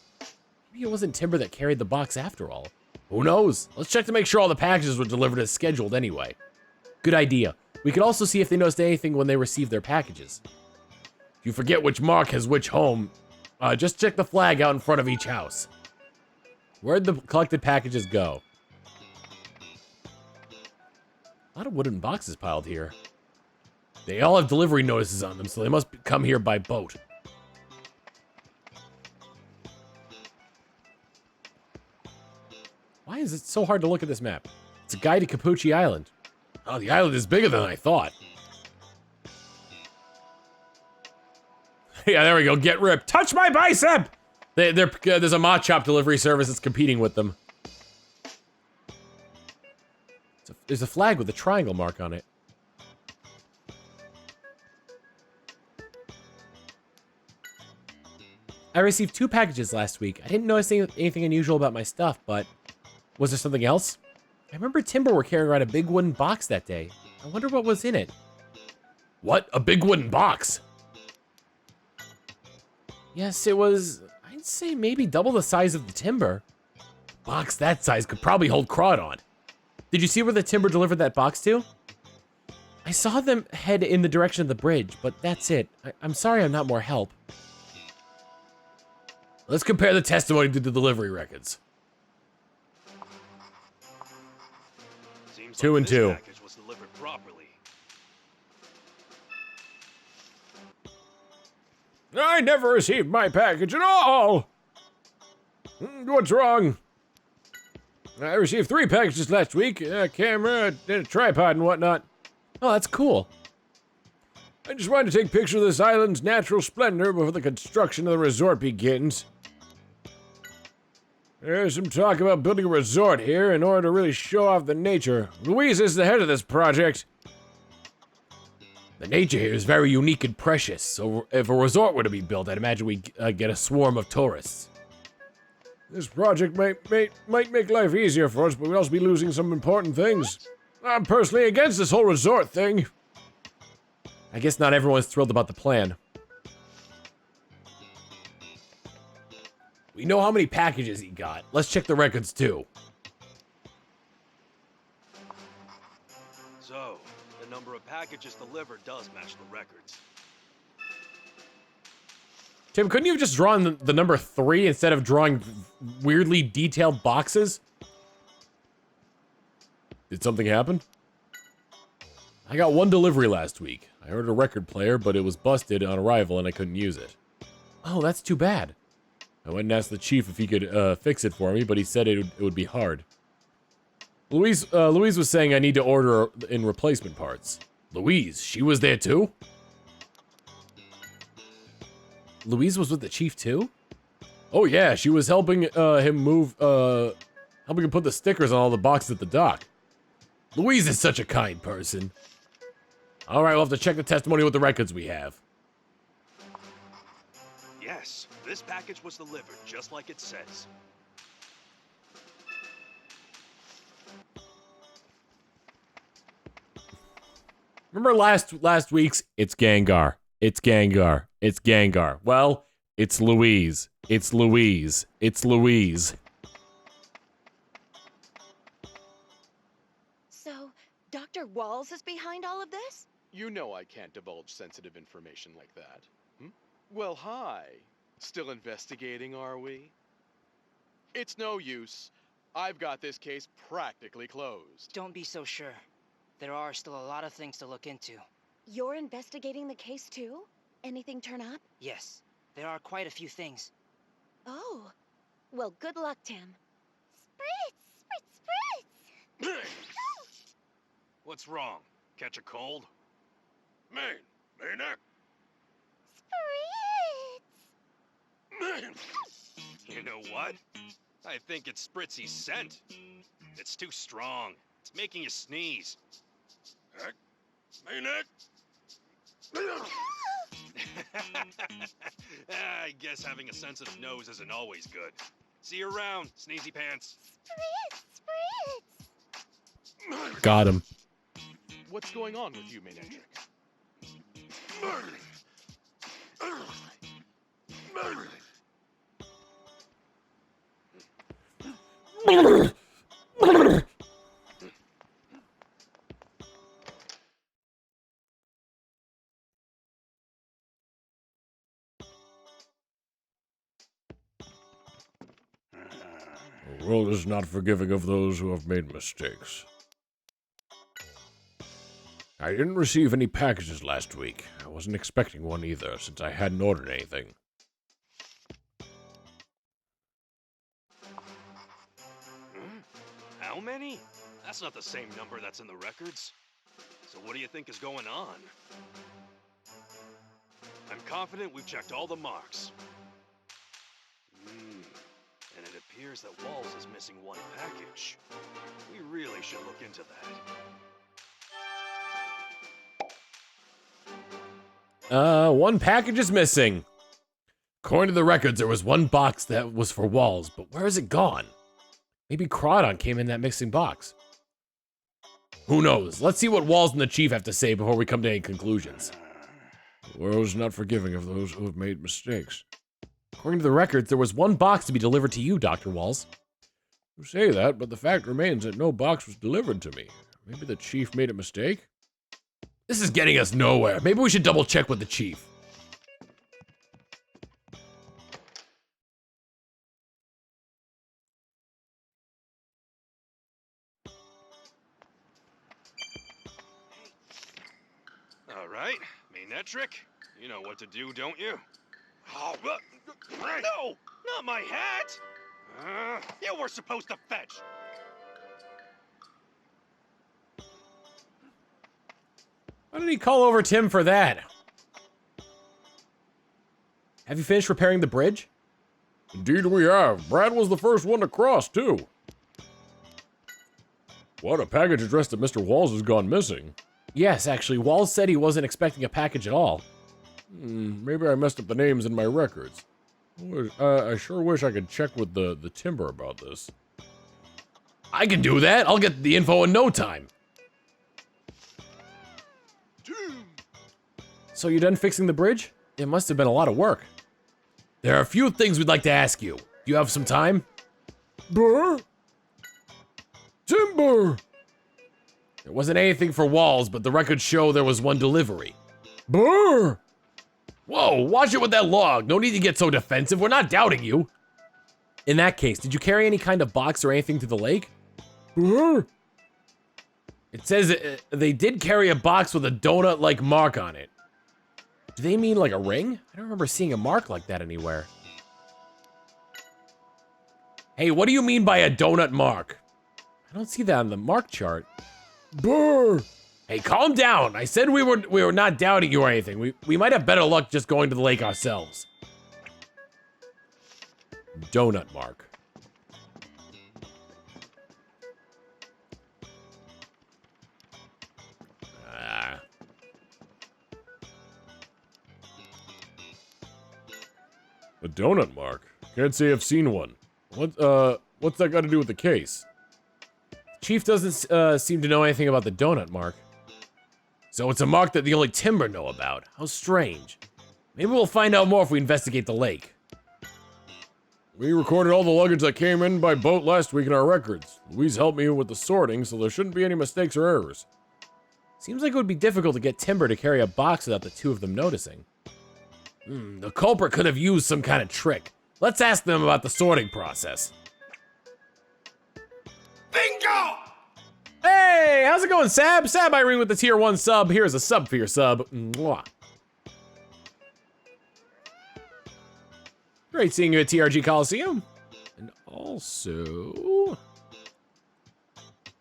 Maybe it wasn't Timber that carried the box after all. Who knows? Let's check to make sure all the packages were delivered as scheduled anyway. Good idea. We could also see if they noticed anything when they received their packages. If you forget which mark has which home, just check the flag out in front of each house. Where'd the collected packages go? A lot of wooden boxes piled here. They all have delivery notices on them, so they must come here by boat. Why is it so hard to look at this map? It's a guide to Capucci Island. Oh, the island is bigger than I thought. Yeah, there we go. Get ripped. Touch my bicep! There's a Machop delivery service that's competing with them. There's a flag with a triangle mark on it. I received 2 packages last week. I didn't notice anything unusual about my stuff, but... Was there something else? I remember Timber were carrying around a big wooden box that day. I wonder what was in it. What? A big wooden box? Yes, it was... I'd say maybe double the size of the Timber. A box that size could probably hold Crawdont. Did you see where the Timber delivered that box to? I saw them head in the direction of the bridge, but that's it. I'm sorry I'm not more help. Let's compare the testimony to the delivery records. Seems 2 and this 2. package was delivered properly. I never received my package at all! What's wrong? I received 3 packages last week, a camera, and a tripod and whatnot. Oh, that's cool. I just wanted to take pictures of this island's natural splendor before the construction of the resort begins. There's some talk about building a resort here in order to really show off the nature. Louise is the head of this project. The nature here is very unique and precious, so if a resort were to be built, I'd imagine we'd get a swarm of tourists. This project might make life easier for us, but we'd also be losing some important things. I'm personally against this whole resort thing. I guess not everyone's thrilled about the plan. We know how many packages he got. Let's check the records too. So, the number of packages delivered does match the records. Tim, couldn't you have just drawn the number 3 instead of drawing weirdly detailed boxes? Did something happen? I got 1 delivery last week. I ordered a record player, but it was busted on arrival and I couldn't use it. Oh, that's too bad. I went and asked the chief if he could fix it for me, but he said it would be hard. Louise was saying I need to order in replacement parts. Louise, she was there too? Louise was with the chief too? Oh yeah, she was helping him move, helping him put the stickers on all the boxes at the dock. Louise is such a kind person. All right, we'll have to check the testimony with the records we have. Yes, this package was delivered just like it says. Remember last week's? It's Gengar. It's Gengar. It's Gengar. Well, it's Louise. It's Louise. It's Louise. So, Dr. Waals is behind all of this? You know I can't divulge sensitive information like that. Hmm? Well, hi. Still investigating, are we? It's no use. I've got this case practically closed. Don't be so sure. There are still a lot of things to look into. You're investigating the case too? Anything turn up? Yes, there are quite a few things. Oh. Well, good luck, Tim. Spritz! Spritz! Spritz! What's wrong? Catch a cold? Maynard? Spritz! You know what? I think it's Spritzy's scent. It's too strong. It's making you sneeze. Maynard? I guess having a sensitive nose isn't always good. See you around, sneezy pants. Spritz! Spritz! Got him. What's going on with you, Maynard? The world is not forgiving of those who have made mistakes. I didn't receive any packages last week. I wasn't expecting one either, since I hadn't ordered anything. How many? That's not the same number that's in the records. So what do you think is going on? I'm confident we've checked all the marks. And it appears that Waals is missing one package. We really should look into that. One package is missing. According to the records, there was one box that was for Waals, but where is it gone? Maybe Crawdon came in that missing box. Who knows? Let's see what Waals and the Chief have to say before we come to any conclusions. The world is not forgiving of those who have made mistakes. According to the records, there was one box to be delivered to you, Dr. Waals. You say that, but the fact remains that no box was delivered to me. Maybe the Chief made a mistake? This is getting us nowhere. Maybe we should double check with the Chief. All right, Maynard, you know what to do, don't you? Oh, no! Not my hat! You were supposed to fetch! Why did he call over Tim for that? Have you finished repairing the bridge? Indeed we have. Brad was the first one to cross, too. What, a package addressed to Mr. Waals has gone missing? Yes, actually, Waals said he wasn't expecting a package at all. Maybe I messed up the names in my records. I sure wish I could check with the timber about this. I can do that. I'll get the info in no time. So you done fixing the bridge? It must have been a lot of work. There are a few things we'd like to ask you. Do you have some time? Burr? Timber! There wasn't anything for Waals, but the records show there was one delivery. Burr! Whoa, watch it with that log. No need to get so defensive. We're not doubting you. In that case, did you carry any kind of box or anything to the lake? Burr! It says they did carry a box with a donut-like mark on it. Do they mean like a ring? I don't remember seeing a mark like that anywhere. Hey, what do you mean by a donut mark? I I don't see that on the mark chart. Brr! Hey, calm down. I said we were not doubting you or anything. We might have better luck just going to the lake ourselves. Donut mark. A donut mark? Can't say I've seen one. What's that got to do with the case? Chief doesn't seem to know anything about the donut mark. So it's a mark that the only Timber know about. How strange. Maybe we'll find out more if we investigate the lake. We recorded all the luggage that came in by boat last week in our records. Louise helped me with the sorting, so there shouldn't be any mistakes or errors. Seems like it would be difficult to get Timber to carry a box without the two of them noticing. The culprit could have used some kind of trick. Let's ask them about the sorting process. Bingo! Hey, how's it going, Sab? Sab Irene with the tier 1 sub. Here's a sub for your sub. Mwah. Great seeing you at TRG Coliseum. And also...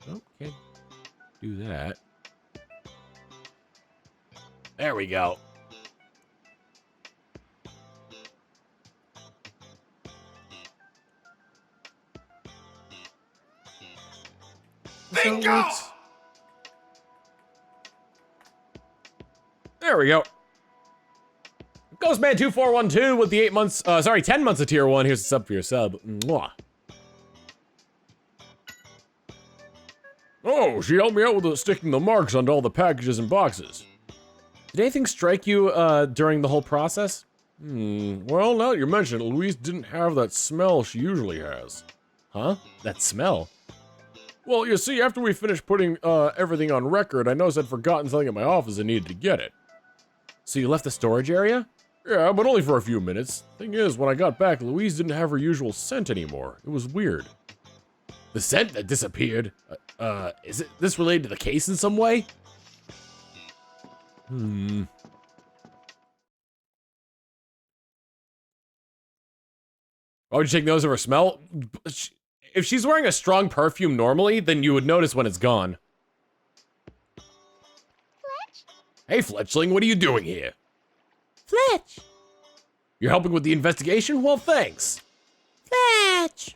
Oh, can't do that. There we go. Bingo! There we go. Ghostman2412 with the 10 months of tier 1. Here's a sub for your sub. Mwah. Oh, she helped me out with sticking the marks onto all the packages and boxes. Did anything strike you during the whole process? Well, now that you mention it, Louise didn't have that smell she usually has. Huh? That smell? Well, you see, after we finished putting everything on record, I noticed I'd forgotten something at my office and needed to get it. So you left the storage area? Yeah, but only for a few minutes. Thing is, when I got back, Louise didn't have her usual scent anymore. It was weird. The scent that disappeared? Is this related to the case in some way? Hmm. Why would you take notice of her smell? If she's wearing a strong perfume normally, then you would notice when it's gone. Fletch? Hey, Fletchling, what are you doing here? Fletch! You're helping with the investigation? Well, thanks. Fletch!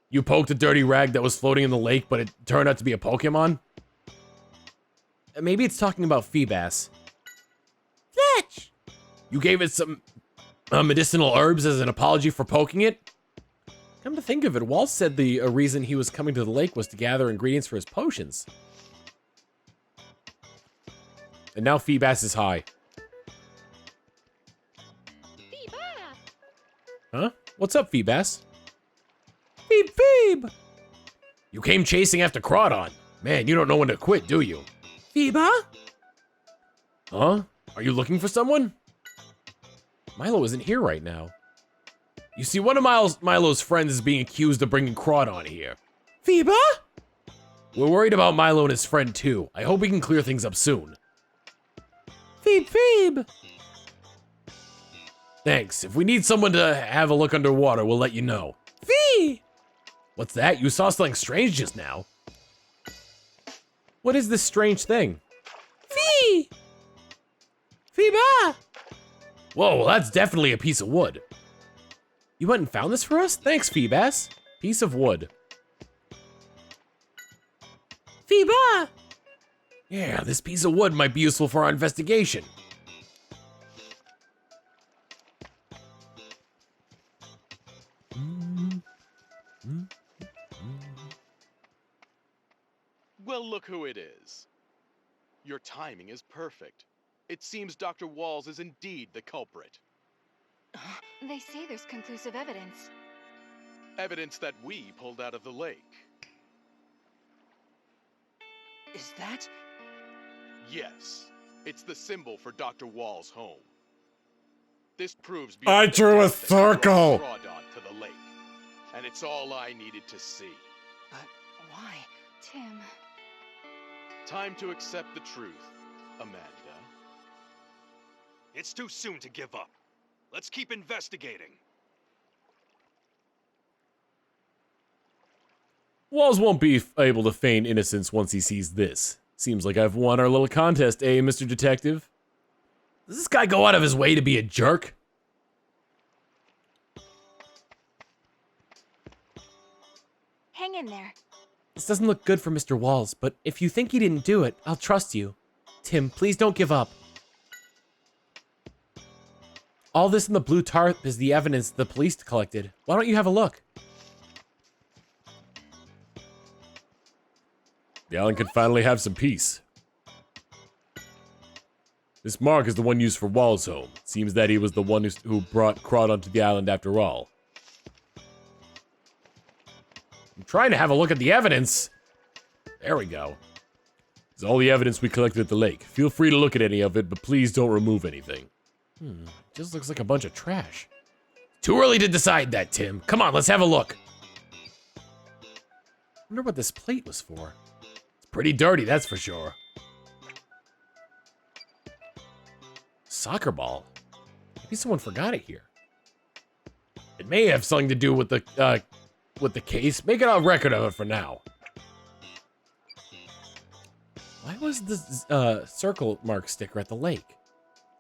You poked a dirty rag that was floating in the lake, but it turned out to be a Pokemon? Maybe it's talking about Feebas. Fletch! You gave it some medicinal herbs as an apology for poking it? Come to think of it, Waals said the reason he was coming to the lake was to gather ingredients for his potions. And now Feebas is high. Feebas! Huh? What's up, Feebas? Feeb! You came chasing after Crawdon. Man, you don't know when to quit, do you? Feeba? Huh? Are you looking for someone? Milo isn't here right now. You see, one of Milo's friends is being accused of bringing Crawdon here. Feeba? We're worried about Milo and his friend too. I hope we can clear things up soon. Feeb! Thanks. If we need someone to have a look underwater, we'll let you know. Fee! What's that? You saw something strange just now. What is this strange thing? Fee! Feeba! Whoa, well, that's definitely a piece of wood. You went and found this for us? Thanks, Feebas. Piece of wood. Feeba! Yeah, this piece of wood might be useful for our investigation. Well, look who it is. Your timing is perfect. It seems Dr. Waals is indeed the culprit. They say there's conclusive evidence. Evidence that we pulled out of the lake. Is that? Yes, it's the symbol for Dr. Waals' home. This proves I drew a doubt that he brought circle! Crawdon to the lake, and it's all I needed to see. But why? Tim. Time to accept the truth, Amanda. It's too soon to give up. Let's keep investigating. Waals won't be able to feign innocence once he sees this. Seems like I've won our little contest, eh, Mr. Detective? Does this guy go out of his way to be a jerk? Hang in there. This doesn't look good for Mr. Waals, but if you think he didn't do it, I'll trust you. Tim, please don't give up. All this in the blue tarp is the evidence the police collected. Why don't you have a look? The island can finally have some peace. This mark is the one used for Waals' home. Seems that he was the one who brought Crawd onto the island after all. I'm trying to have a look at the evidence. There we go. It's all the evidence we collected at the lake. Feel free to look at any of it, but please don't remove anything. Just looks like a bunch of trash. Too early to decide that, Tim. Come on, let's have a look. Wonder what this plate was for. It's pretty dirty, that's for sure. Soccer ball. Maybe someone forgot it here. It may have something to do with the case. Make it a record of it for now. Why was this circle mark sticker at the lake?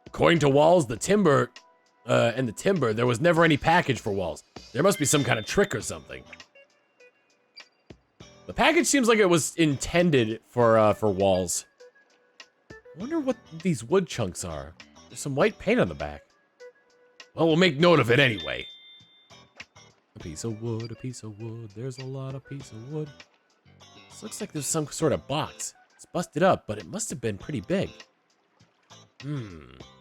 According to Waals, the timber, there was never any package for Waals. There must be some kind of trick or something. The package seems like it was intended for Waals. I wonder what these wood chunks are. There's some white paint on the back. Well, we'll make note of it anyway. A piece of wood, a piece of wood. There's a lot of piece of wood. This looks like there's some sort of box. It's busted up, but it must have been pretty big.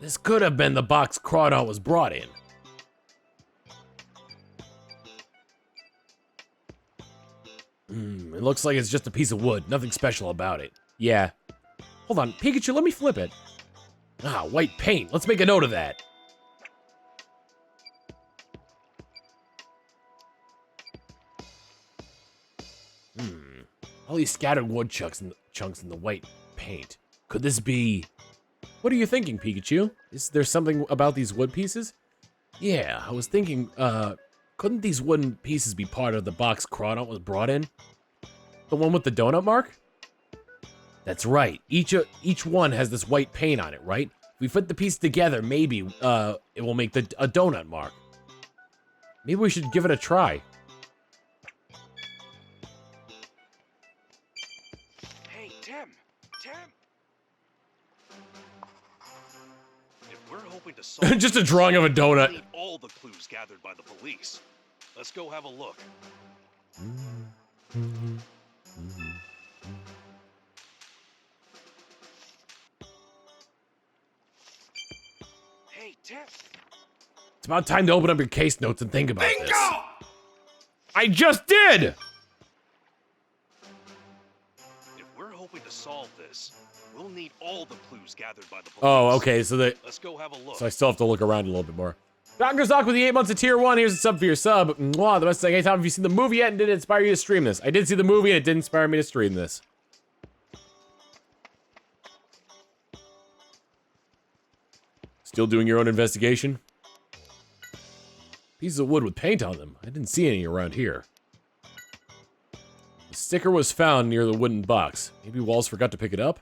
This could have been the box Crawdon was brought in. It looks like it's just a piece of wood. Nothing special about it. Yeah. Hold on, Pikachu, let me flip it. Ah, white paint. Let's make a note of that. All these scattered wood chunks in the white paint. Could this be... What are you thinking, Pikachu? Is there something about these wood pieces? Yeah, I was thinking, couldn't these wooden pieces be part of the box Crawdon was brought in? The one with the donut mark? That's right. Each one has this white paint on it, right? If we put the pieces together, maybe, it will make a donut mark. Maybe we should give it a try. Hey, Tim! If we're hoping to solve Just a drawing of a donut. we need all the clues gathered by the police. Let's go have a look. Hey, Tim! It's about time to open up your case notes and think about this. I just did! If we're hoping to solve this, we'll need all the clues gathered by the police. Oh, okay, so Let's go have a look. I still have to look around a little bit more. Dr. Zoc with the 8 months of tier 1. Here's a sub for your sub. Mwah, the best thing anytime. Have you seen the movie yet and did it inspire you to stream this? I did see the movie and it did inspire me to stream this. Still doing your own investigation? Pieces of wood with paint on them. I didn't see any around here. The sticker was found near the wooden box. Maybe Waals forgot to pick it up?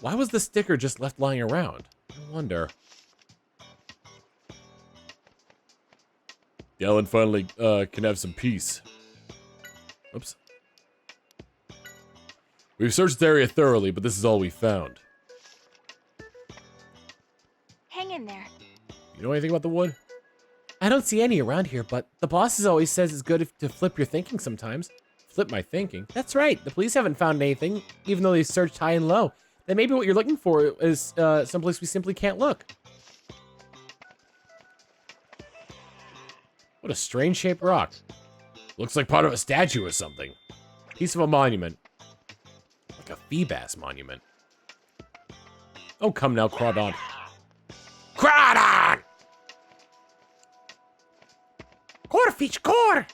Why was the sticker just left lying around? I wonder. The island finally can have some peace. Oops. We've searched the area thoroughly, but this is all we found. Hang in there. You know anything about the wood? I don't see any around here, but the boss always says it's good to flip your thinking sometimes. Flip my thinking? That's right. The police haven't found anything, even though they searched high and low. Then maybe what you're looking for is someplace we simply can't look. What a strange shaped rock. Looks like part of a statue or something. Piece of a monument. Like a Feebas monument. Oh, come now, Crawdon. Crawdon! Quarter feature quarter!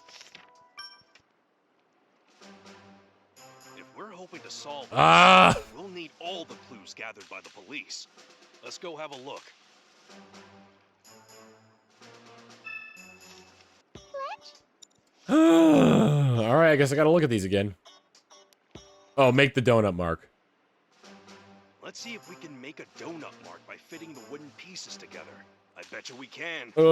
If we're hoping to solve Ah! this, we'll need all the clues gathered by the police. Let's go have a look. All Alright, I guess I gotta look at these again. Oh, make the donut mark. Let's see if we can make a donut mark by fitting the wooden pieces together. I bet you we can. Ugh. Do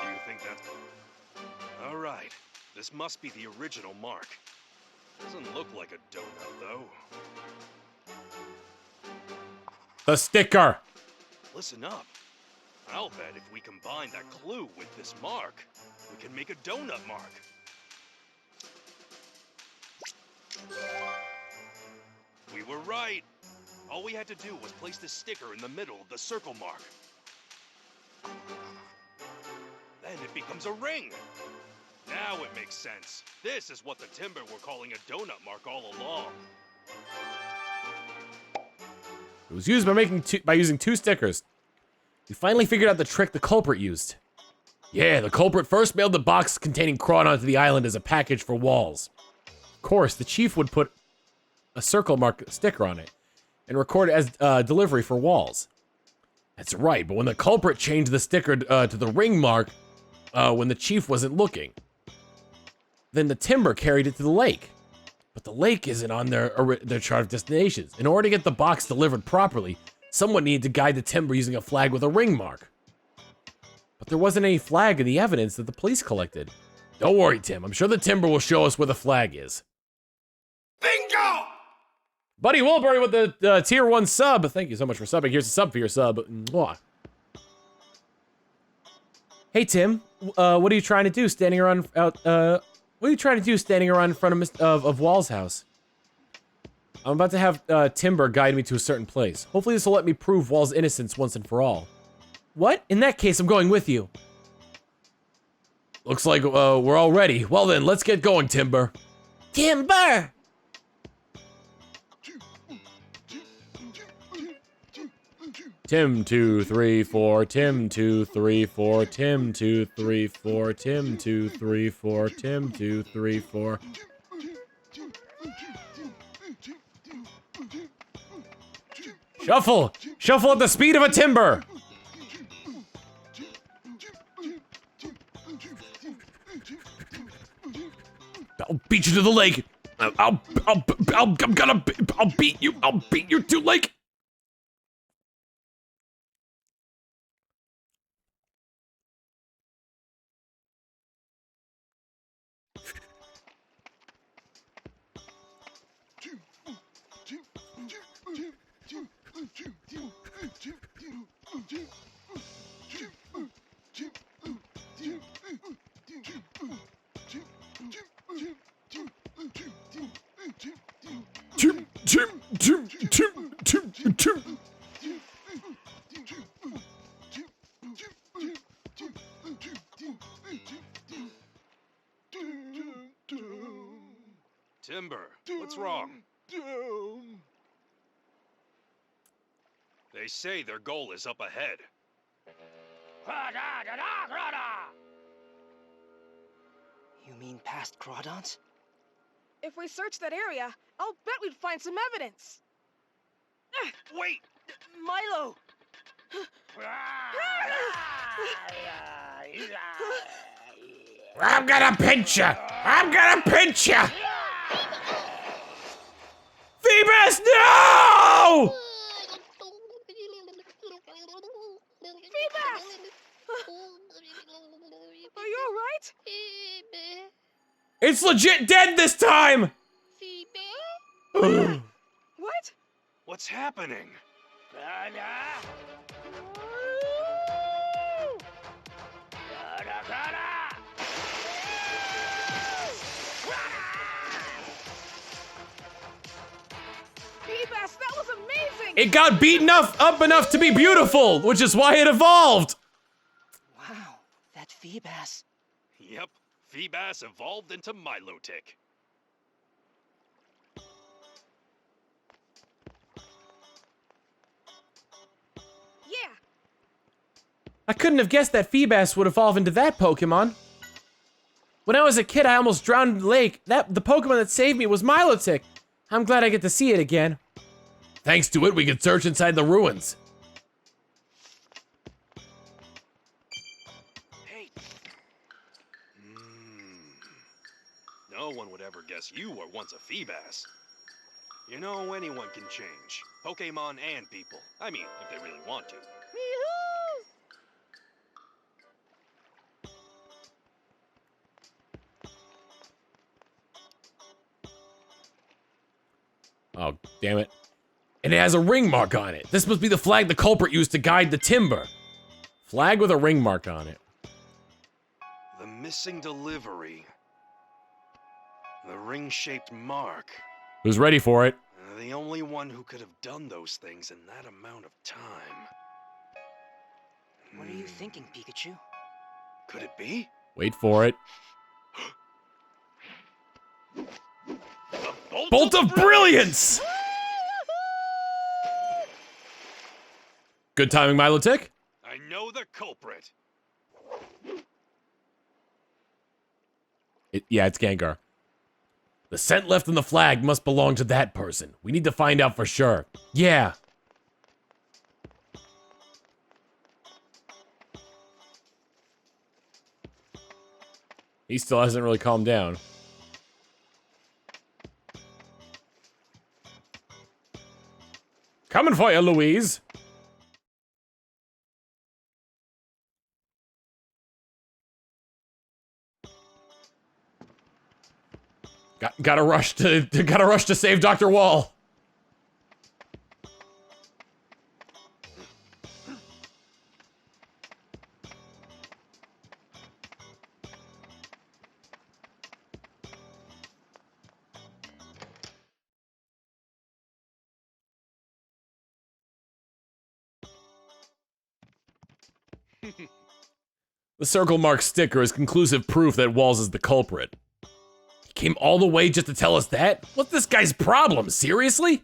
you think that's... Alright. This must be the original mark. Doesn't look like a donut, though. The sticker! Listen up. I'll bet if we combine that clue with this mark, we can make a donut mark. We were right. All we had to do was place the sticker in the middle of the circle mark. Then it becomes a ring. Now it makes sense. This is what the Timber were calling a donut mark all along. It was used by using two stickers. We finally figured out the trick the culprit used. Yeah, the culprit first mailed the box containing Crawdon to the island as a package for Waals. Of course, the chief would put a circle mark sticker on it and record it as delivery for Waals. That's right, but when the culprit changed the sticker to the ring mark when the chief wasn't looking, then the Timber carried it to the lake. But the lake isn't on their chart of destinations. In order to get the box delivered properly, someone needed to guide the Timber using a flag with a ring mark. But there wasn't any flag in the evidence that the police collected. Don't worry, Tim. I'm sure the Timber will show us where the flag is. Bingo! Buddy Wilbury with the tier 1 sub. Thank you so much for subbing. Here's a sub for your sub. Mwah. Hey, Tim. What are you trying to do standing around what are you trying to do standing around in front of Waals' house? I'm about to have Timber guide me to a certain place. Hopefully this will let me prove Waals' innocence once and for all. What? In that case, I'm going with you. Looks like we're all ready. Well then, let's get going, Timber. Timber! Tim 2 3 4 Tim 2 3 4 Tim 2 3 4 Tim 2 3 4 Tim 2 3 4. Shuffle! Shuffle at the speed of a Timber! I'll beat you to the lake! I'll beat you! I'll beat you to lake! Timber, what's wrong? They say their goal is up ahead. You mean past Crawdons? If we search that area, I'll bet we'd find some evidence. Wait! Milo! I'm gonna pinch ya! I'm gonna pinch ya! Phoebus, no! Phoebus! Are you alright? It's legit dead this time! What? What's happening? Phoebus, that was amazing! It got beaten up enough to be beautiful, which is why it evolved! Wow, that Phoebus. Yep, Phoebus evolved into Milotic. Yeah. I couldn't have guessed that Phoebus would evolve into that Pokemon. When I was a kid, I almost drowned in the lake. The Pokemon that saved me was Milotic. I'm glad I get to see it again. Thanks to it, we can search inside the ruins. Hey. No one would ever guess you were once a Feebas. You know, anyone can change. Pokemon and people. I mean, if they really want to. Oh, damn it. And it has a ring mark on it. This must be the flag the culprit used to guide the timber. Flag with a ring mark on it. The missing delivery. The ring-shaped mark. Who's ready for it? The only one who could have done those things in that amount of time. What are you thinking, Pikachu? Could it be? Wait for it. Bolt of Brilliance! Good timing, Milotic. I know the culprit. Yeah, it's Gengar. The scent left on the flag must belong to that person. We need to find out for sure. Yeah. He still hasn't really calmed down. Coming for you, Louise. Gotta rush to save Dr. Wall. The circle mark sticker is conclusive proof that Waals is the culprit. He came all the way just to tell us that? What's this guy's problem? Seriously?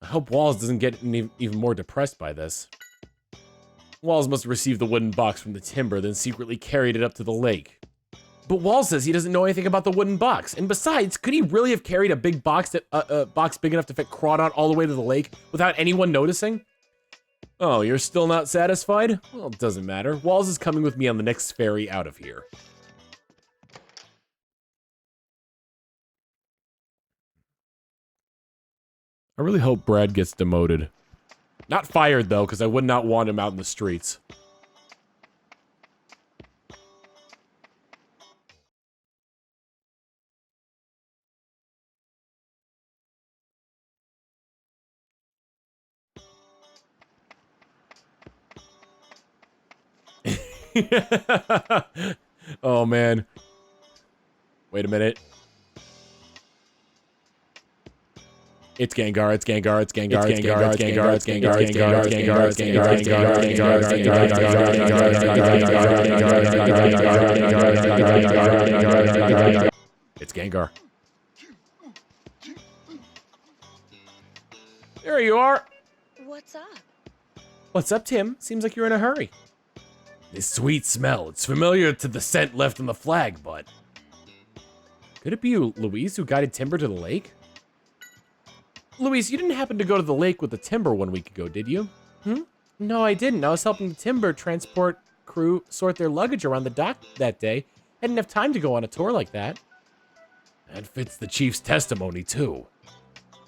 I hope Waals doesn't get even more depressed by this. Waals must have received the wooden box from the timber, then secretly carried it up to the lake. But Waals says he doesn't know anything about the wooden box. And besides, could he really have carried a big box, box big enough to fit Crawdon all the way to the lake without anyone noticing? Oh, you're still not satisfied? Well, it doesn't matter. Waals is coming with me on the next ferry out of here. I really hope Brad gets demoted. Not fired, though, because I would not want him out in the streets. Oh, man. Wait a minute. It's Gengar, it's Gengar, it's Gengar, it's Gengar, it's Gengar, it's Gengar, it's Gengar, it's Gengar, it's Gengar, it's Gengar, it's Gengar. There you are. What's up? What's up, Tim? Seems like you're in a hurry. This sweet smell, it's familiar to the scent left on the flag, but... Could it be Louise who guided Timber to the lake? Louise, you didn't happen to go to the lake with the Timber 1 week ago, did you? No, I didn't. I was helping the Timber transport crew sort their luggage around the dock that day. I didn't have time to go on a tour like that. That fits the chief's testimony, too.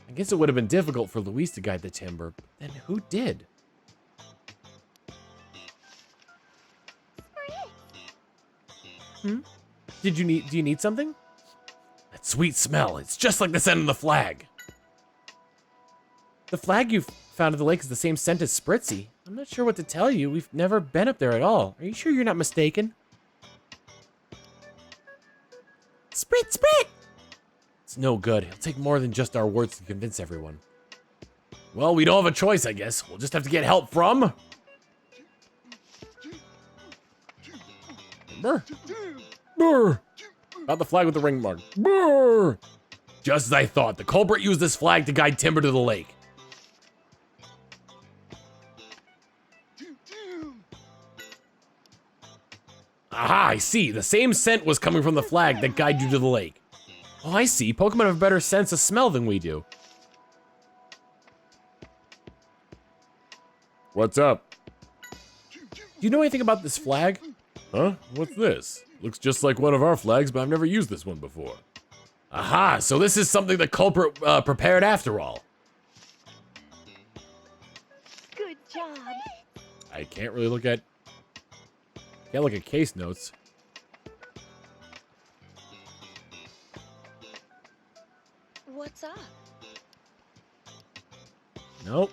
I guess it would have been difficult for Louise to guide the Timber, but then who did? Do you need something? That sweet smell, it's just like the scent of the flag. The flag you found at the lake is the same scent as Spritzy. I'm not sure what to tell you. We've never been up there at all. Are you sure you're not mistaken? Sprit! It's no good. It'll take more than just our words to convince everyone. Well, we don't have a choice, I guess. We'll just have to get help from... Brr. Brr. About the flag with the ring mark. Brr. Just as I thought, the culprit used this flag to guide Timber to the lake. Aha, I see. The same scent was coming from the flag that guided you to the lake. Oh, I see. Pokemon have a better sense of smell than we do. What's up? Do you know anything about this flag? Huh? What's this? Looks just like one of our flags, but I've never used this one before. Aha, so this is something the culprit prepared after all. Good job. I can't really look at... Can't look at case notes. What's up? Nope.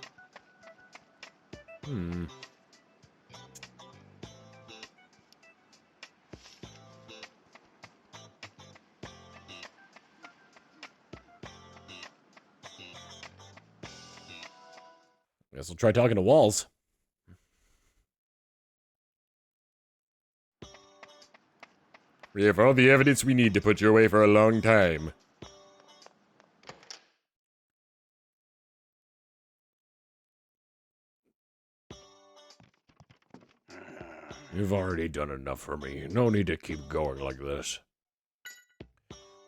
Guess we'll try talking to Waals. We have all the evidence we need to put you away for a long time. You've already done enough for me. No need to keep going like this.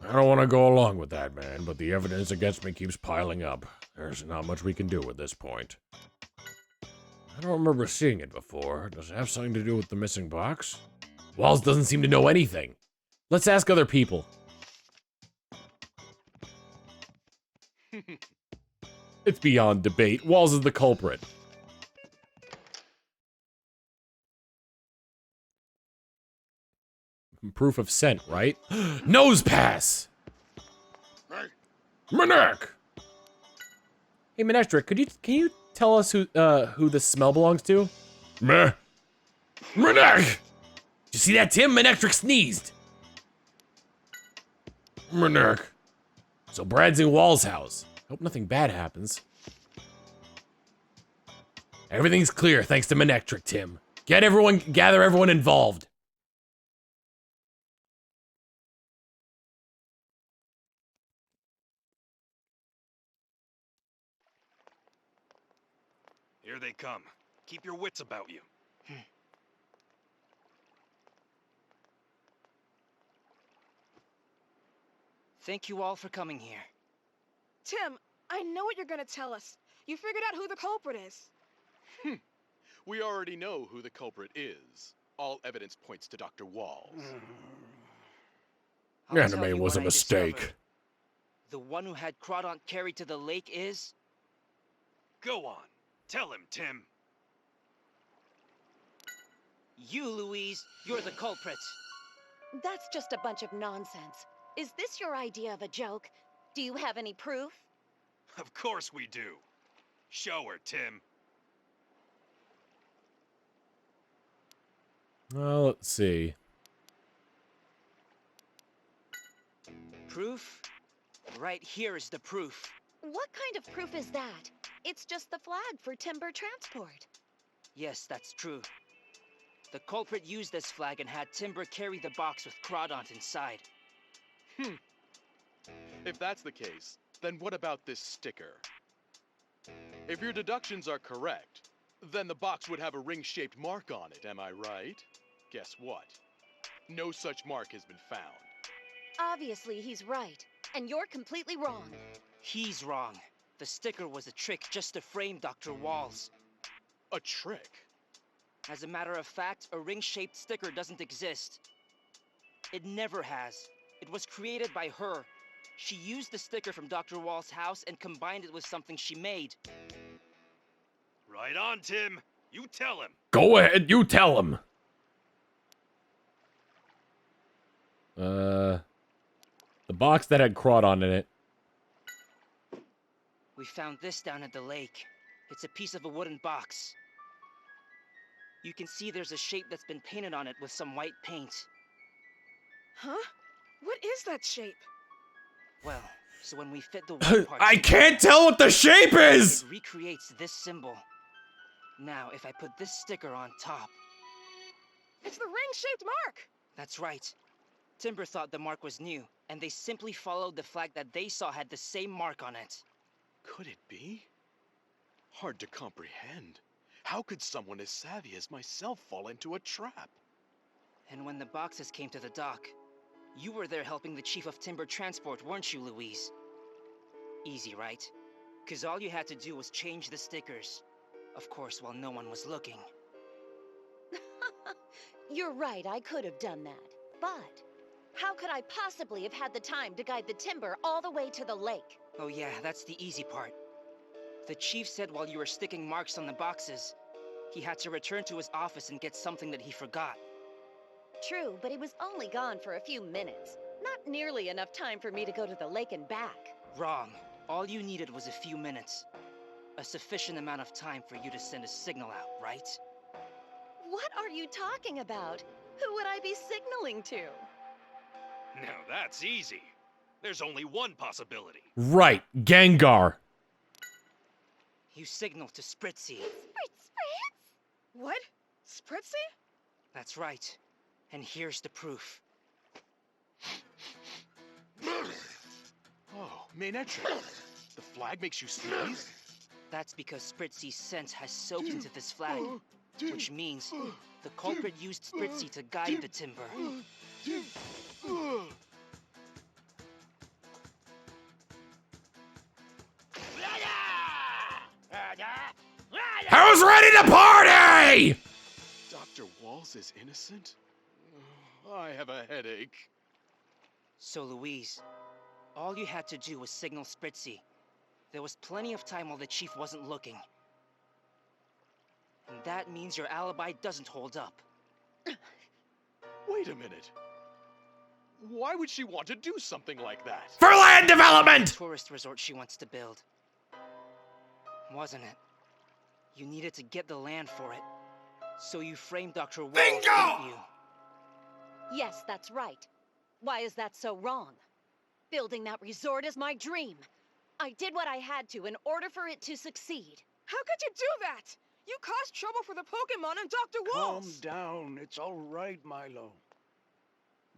I don't want to go along with that, man, but the evidence against me keeps piling up. There's not much we can do at this point. I don't remember seeing it before. Does it have something to do with the missing box? Waals doesn't seem to know anything. Let's ask other people. It's beyond debate. Waals is the culprit. Proof of scent, right? Nose pass! Manek! Hey, Manectric, can you tell us who the smell belongs to? Meh. Manek! Did you see that, Tim? Manectric sneezed. Manek. So Brad's in Waals' house. Hope nothing bad happens. Everything's clear thanks to Manectric, Tim. Gather everyone involved. Here they come. Keep your wits about you. Thank you all for coming here. Tim, I know what you're gonna tell us. You figured out who the culprit is. We already know who the culprit is. All evidence points to Dr. Waals. I'll tell Anime you was what a I mistake. discovered. The one who had Crawdaunt carried to the lake is... Go on. Tell him, Tim. You, Louise. You're the culprit. That's just a bunch of nonsense. Is this your idea of a joke? Do you have any proof? Of course we do. Show her, Tim. Well, let's see. Proof? Right here is the proof. What kind of proof is that? It's just the flag for timber transport. Yes, that's true. The culprit used this flag and had Timber carry the box with Crawdaunt inside. If that's the case, then what about this sticker? If your deductions are correct, then the box would have a ring-shaped mark on it, am I right? Guess what? No such mark has been found. Obviously, he's right. And you're completely wrong. He's wrong. The sticker was a trick just to frame Dr. Waals. A trick? As a matter of fact, a ring-shaped sticker doesn't exist. It never has. It was created by her. She used the sticker from Dr. Waals' house and combined it with something she made. Right on, Tim. You tell him. Go ahead, you tell him. The box that had Crawdaunt in it. We found this down at the lake. It's a piece of a wooden box. You can see there's a shape that's been painted on it with some white paint. Huh? What is that shape? Well, so when we fit the white part... I can't tell what the shape is! It recreates this symbol. Now, if I put this sticker on top... It's the ring-shaped mark! That's right. Timber thought the mark was new, and they simply followed the flag that they saw had the same mark on it. Could it be? Hard to comprehend. How could someone as savvy as myself fall into a trap? And when the boxes came to the dock, You were there helping the Chief of Timber Transport, weren't you, Louise? Easy, right? 'Cause all you had to do was change the stickers. Of course, while no one was looking. You're right, I could have done that. But how could I possibly have had the time to guide the timber all the way to the lake? Oh yeah, that's the easy part. The Chief said while you were sticking marks on the boxes, he had to return to his office and get something that he forgot. True, but he was only gone for a few minutes. Not nearly enough time for me to go to the lake and back. Wrong. All you needed was a few minutes. A sufficient amount of time for you to send a signal out, right? What are you talking about? Who would I be signaling to? Now that's easy. There's only one possibility. Right, Gengar. You signal to Spritzy. Spritz? What? Spritzy? That's right. And here's the proof. Oh, main entrance. The flag makes you sneeze? That's because Spritzy's scent has soaked into this flag, which means the culprit used Spritzy to guide the timber. Who's ready to party? Dr. Waals is innocent? I have a headache. So, Louise, all you had to do was signal Spritzy. There was plenty of time while the Chief wasn't looking. And that means your alibi doesn't hold up. Wait a minute. Why would she want to do something like that? For land development! Tourist resort she wants to build. Wasn't it? You needed to get the land for it. So you framed Dr. Waals, didn't you? Yes, that's right. Why is that so wrong? Building that resort is my dream. I did what I had to in order for it to succeed. How could you do that? You caused trouble for the Pokemon and Dr. Calm Waals! down. It's all right, Milo.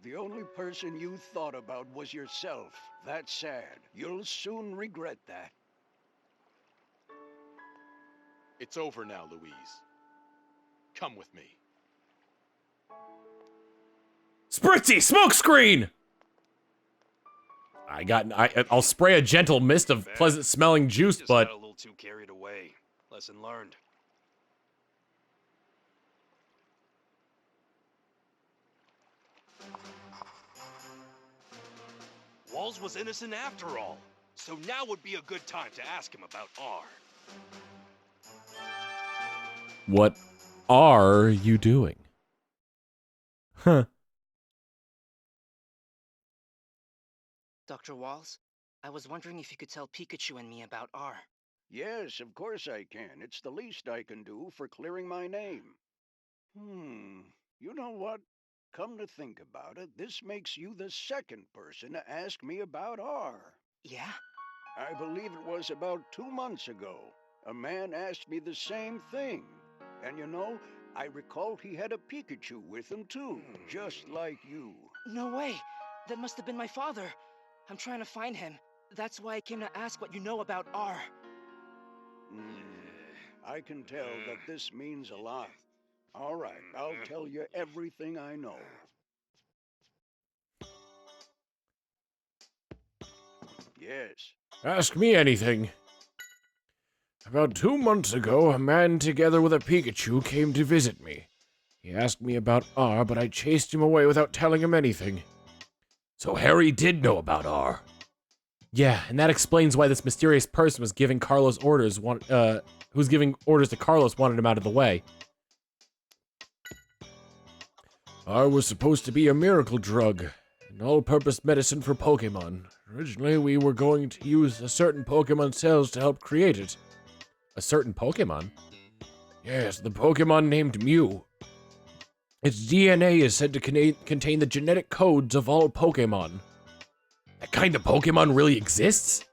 The only person you thought about was yourself. That's sad. You'll soon regret that. It's over now, Louise. Come with me. Spritzy, smokescreen! I'll spray a gentle mist of pleasant-smelling juice, Just but... got a little too carried away. Lesson learned. Waals was innocent after all. So now would be a good time to ask him about R. What are you doing? Huh. Dr. Waals, I was wondering if you could tell Pikachu and me about R. Yes, of course I can. It's the least I can do for clearing my name. You know what? Come to think about it, this makes you the second person to ask me about R. Yeah? I believe it was about 2 months ago. A man asked me the same thing. And you know, I recall he had a Pikachu with him too, just like you. No way! That must have been my father. I'm trying to find him. That's why I came to ask what you know about R. I can tell that this means a lot. All right, I'll tell you everything I know. Yes. Ask me anything. About 2 months ago, a man together with a Pikachu came to visit me. He asked me about R, but I chased him away without telling him anything. So Harry did know about R. Yeah, and that explains why this mysterious person was giving Carlos orders, who's giving orders to Carlos wanted him out of the way. R was supposed to be a miracle drug, an all-purpose medicine for Pokemon. Originally, we were going to use a certain Pokemon cells to help create it. A certain Pokemon? Yes, the Pokemon named Mew. Its DNA is said to contain the genetic codes of all Pokemon. That kind of Pokemon really exists?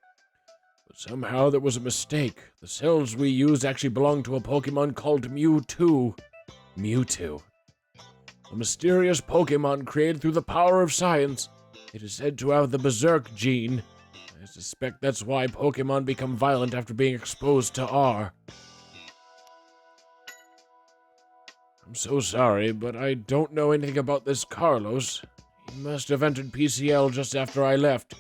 But somehow there was a mistake. The cells we used actually belonged to a Pokemon called Mewtwo. Mewtwo. A mysterious Pokemon created through the power of science. It is said to have the Berserk gene. I suspect that's why Pokemon become violent after being exposed to R. I'm so sorry, but I don't know anything about this Carlos. He must have entered PCL just after I left.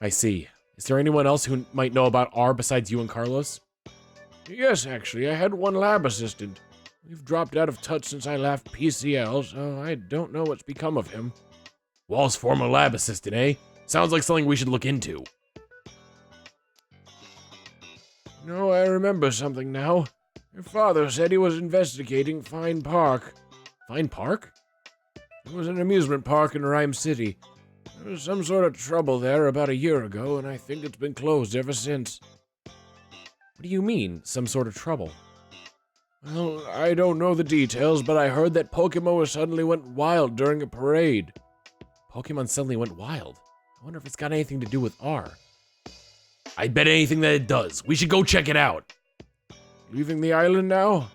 I see. Is there anyone else who might know about R besides you and Carlos? Yes, actually, I had one lab assistant. We've dropped out of touch since I left PCL, so I don't know what's become of him. Waals' former lab assistant, eh? Sounds like something we should look into. No, I remember something now. Your father said he was investigating Fine Park. Fine Park? It was an amusement park in Rhyme City. There was some sort of trouble there about a year ago, and I think it's been closed ever since. What do you mean, some sort of trouble? Well, I don't know the details, but I heard that Pokemon suddenly went wild during a parade. Pokemon suddenly went wild? I wonder if it's got anything to do with R. I bet anything that it does. We should go check it out. Leaving the island now?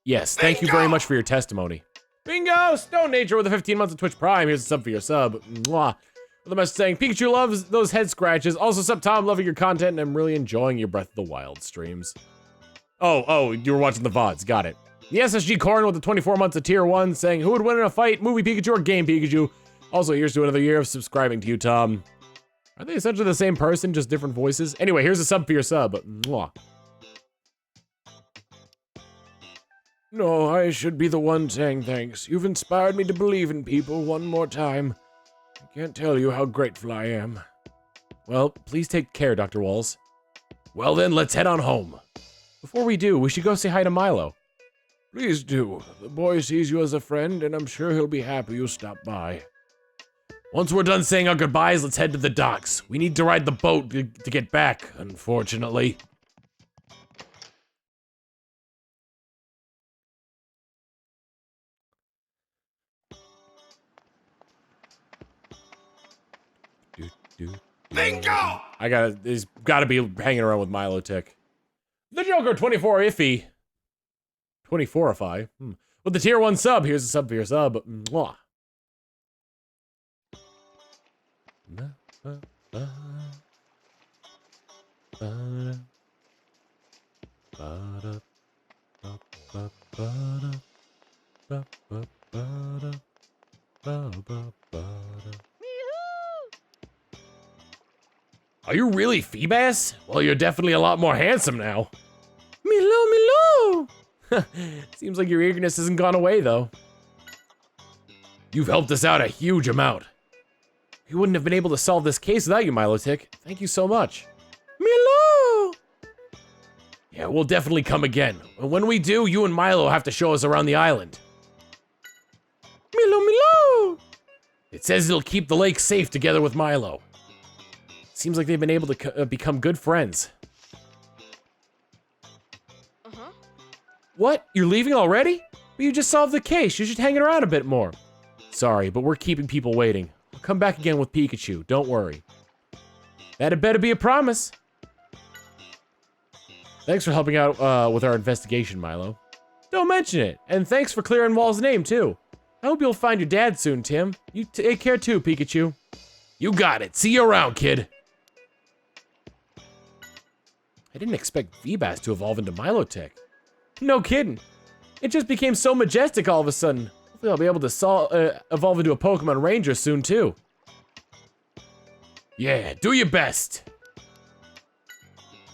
Yes, thank you very much for your testimony. Bingo! Stone Nature with the 15 months of Twitch Prime. Here's a sub for your sub. Mwah. With the message saying, Pikachu loves those head scratches. Also, sub Tom, loving your content, and I'm really enjoying your Breath of the Wild streams. Oh, you were watching the VODs. Got it. The SSG Corn with the 24 months of Tier 1 saying, who would win in a fight, movie Pikachu or game Pikachu? Also, here's to another year of subscribing to you, Tom. Are they essentially the same person, just different voices? Anyway, here's a sub for your sub. Mwah. No, I should be the one saying thanks. You've inspired me to believe in people one more time. I can't tell you how grateful I am. Well, please take care, Dr. Waals. Well then, let's head on home. Before we do, we should go say hi to Milo. Please do. The boy sees you as a friend, and I'm sure he'll be happy you stopped by. Once we're done saying our goodbyes, let's head to the docks. We need to ride the boat to get back, unfortunately. Bingo! He's gotta be hanging around with Milo Tick. The Joker 24 iffy. 24ify. With the tier 1 sub, here's a sub for your sub. Mwah. Are you really Feebas? Well, you're definitely a lot more handsome now. Milo! Seems like your eagerness hasn't gone away, though. You've helped us out a huge amount. We wouldn't have been able to solve this case without you, Milotic. Thank you so much. Milo! Yeah, we'll definitely come again. And when we do, you and Milo have to show us around the island. Milo! It says it'll keep the lake safe together with Milo. Seems like they've been able to become good friends. What? You're leaving already? But you just solved the case. You should hang around a bit more. Sorry, but we're keeping people waiting. I'll come back again with Pikachu. Don't worry. That had better be a promise. Thanks for helping out with our investigation, Milo. Don't mention it. And thanks for clearing Waals' name, too. I hope you'll find your dad soon, Tim. You take care, too, Pikachu. You got it. See you around, kid. I didn't expect Feebas to evolve into Milotic. No kidding. It just became so majestic all of a sudden. Hopefully I'll be able to evolve into a Pokemon Ranger soon, too. Yeah, do your best.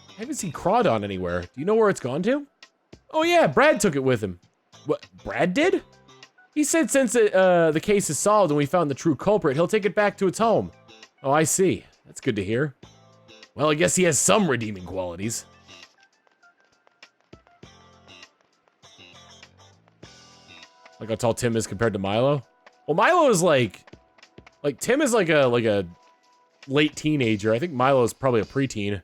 I haven't seen Crawdon anywhere. Do you know where it's gone to? Oh yeah, Brad took it with him. What, Brad did? He said since the case is solved and we found the true culprit, he'll take it back to its home. Oh, I see. That's good to hear. Well, I guess he has some redeeming qualities. Like how tall Tim is compared to Milo? Well, Milo is like Tim is like a late teenager. I think Milo is probably a preteen.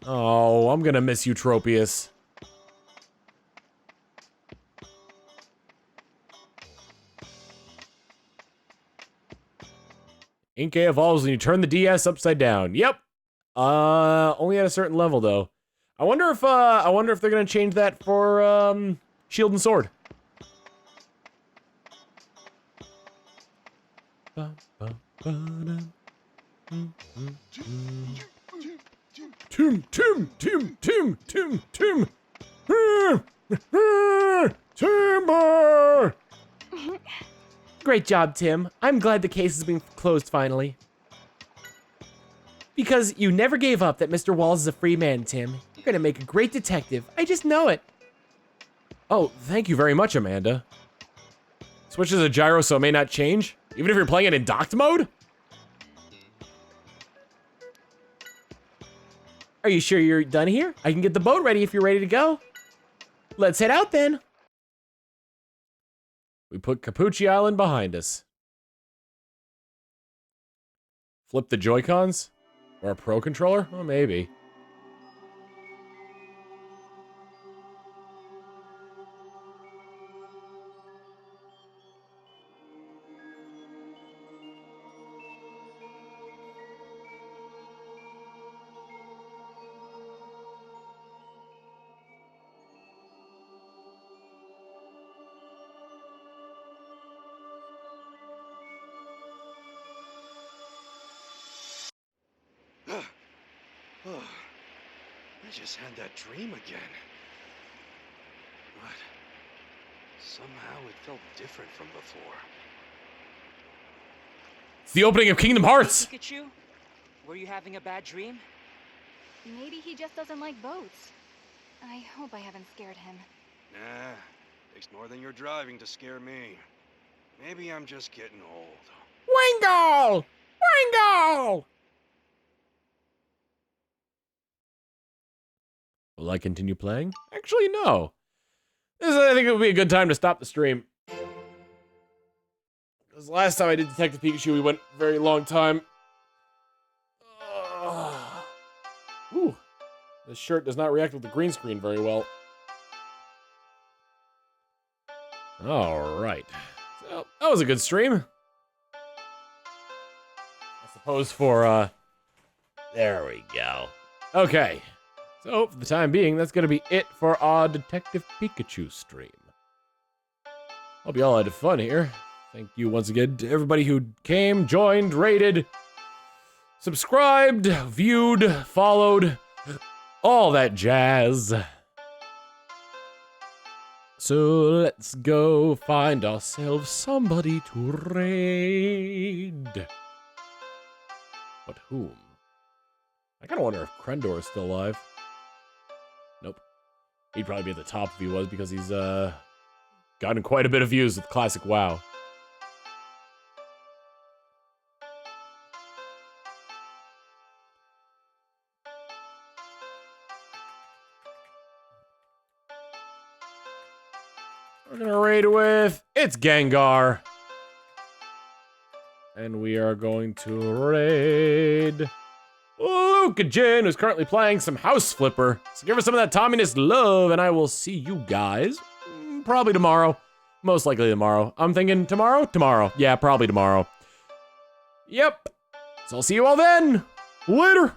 Oh, I'm gonna miss you, Tropius. Inkay evolves when you turn the DS upside down. Yep. Only at a certain level though. I wonder if they're gonna change that for Shield and Sword. Tim. Timber! Great job, Tim. I'm glad the case has been closed finally. Because you never gave up that Mr. Waals is a free man, Tim. You're gonna make a great detective. I just know it. Oh, thank you very much, Amanda. Switch is a gyro, so it may not change, even if you're playing it in docked mode? Are you sure you're done here? I can get the boat ready if you're ready to go. Let's head out then. We put Capucci Island behind us. Flip the Joy-Cons? Or a Pro Controller? Oh, maybe. I just had that dream again. But somehow it felt different from before. It's the opening of Kingdom Hearts! Pikachu, were you having a bad dream? Maybe he just doesn't like boats. I hope I haven't scared him. Nah, takes more than your driving to scare me. Maybe I'm just getting old. Wingle! Wingle! Will I continue playing? Actually, no. I think it would be a good time to stop the stream. Because last time I did Detective Pikachu, we went a very long time. Ooh. This shirt does not react with the green screen very well. Alright. So, that was a good stream. I suppose for, there we go. Okay. So, for the time being, that's going to be it for our Detective Pikachu stream. Hope you all had fun here. Thank you once again to everybody who came, joined, rated, subscribed, viewed, followed, all that jazz. So, let's go find ourselves somebody to raid. But whom? I kind of wonder if Krendor is still alive. Nope. He'd probably be at the top if he was, because he's, gotten quite a bit of views with classic WoW. We're gonna raid with, it's Gengar. And we are going to raid Luca Jin, who's currently playing some House Flipper. So give her some of that Tomminess love, and I will see you guys probably tomorrow. Most likely tomorrow. I'm thinking tomorrow? Tomorrow. Yeah, probably tomorrow. Yep. So I'll see you all then. Later.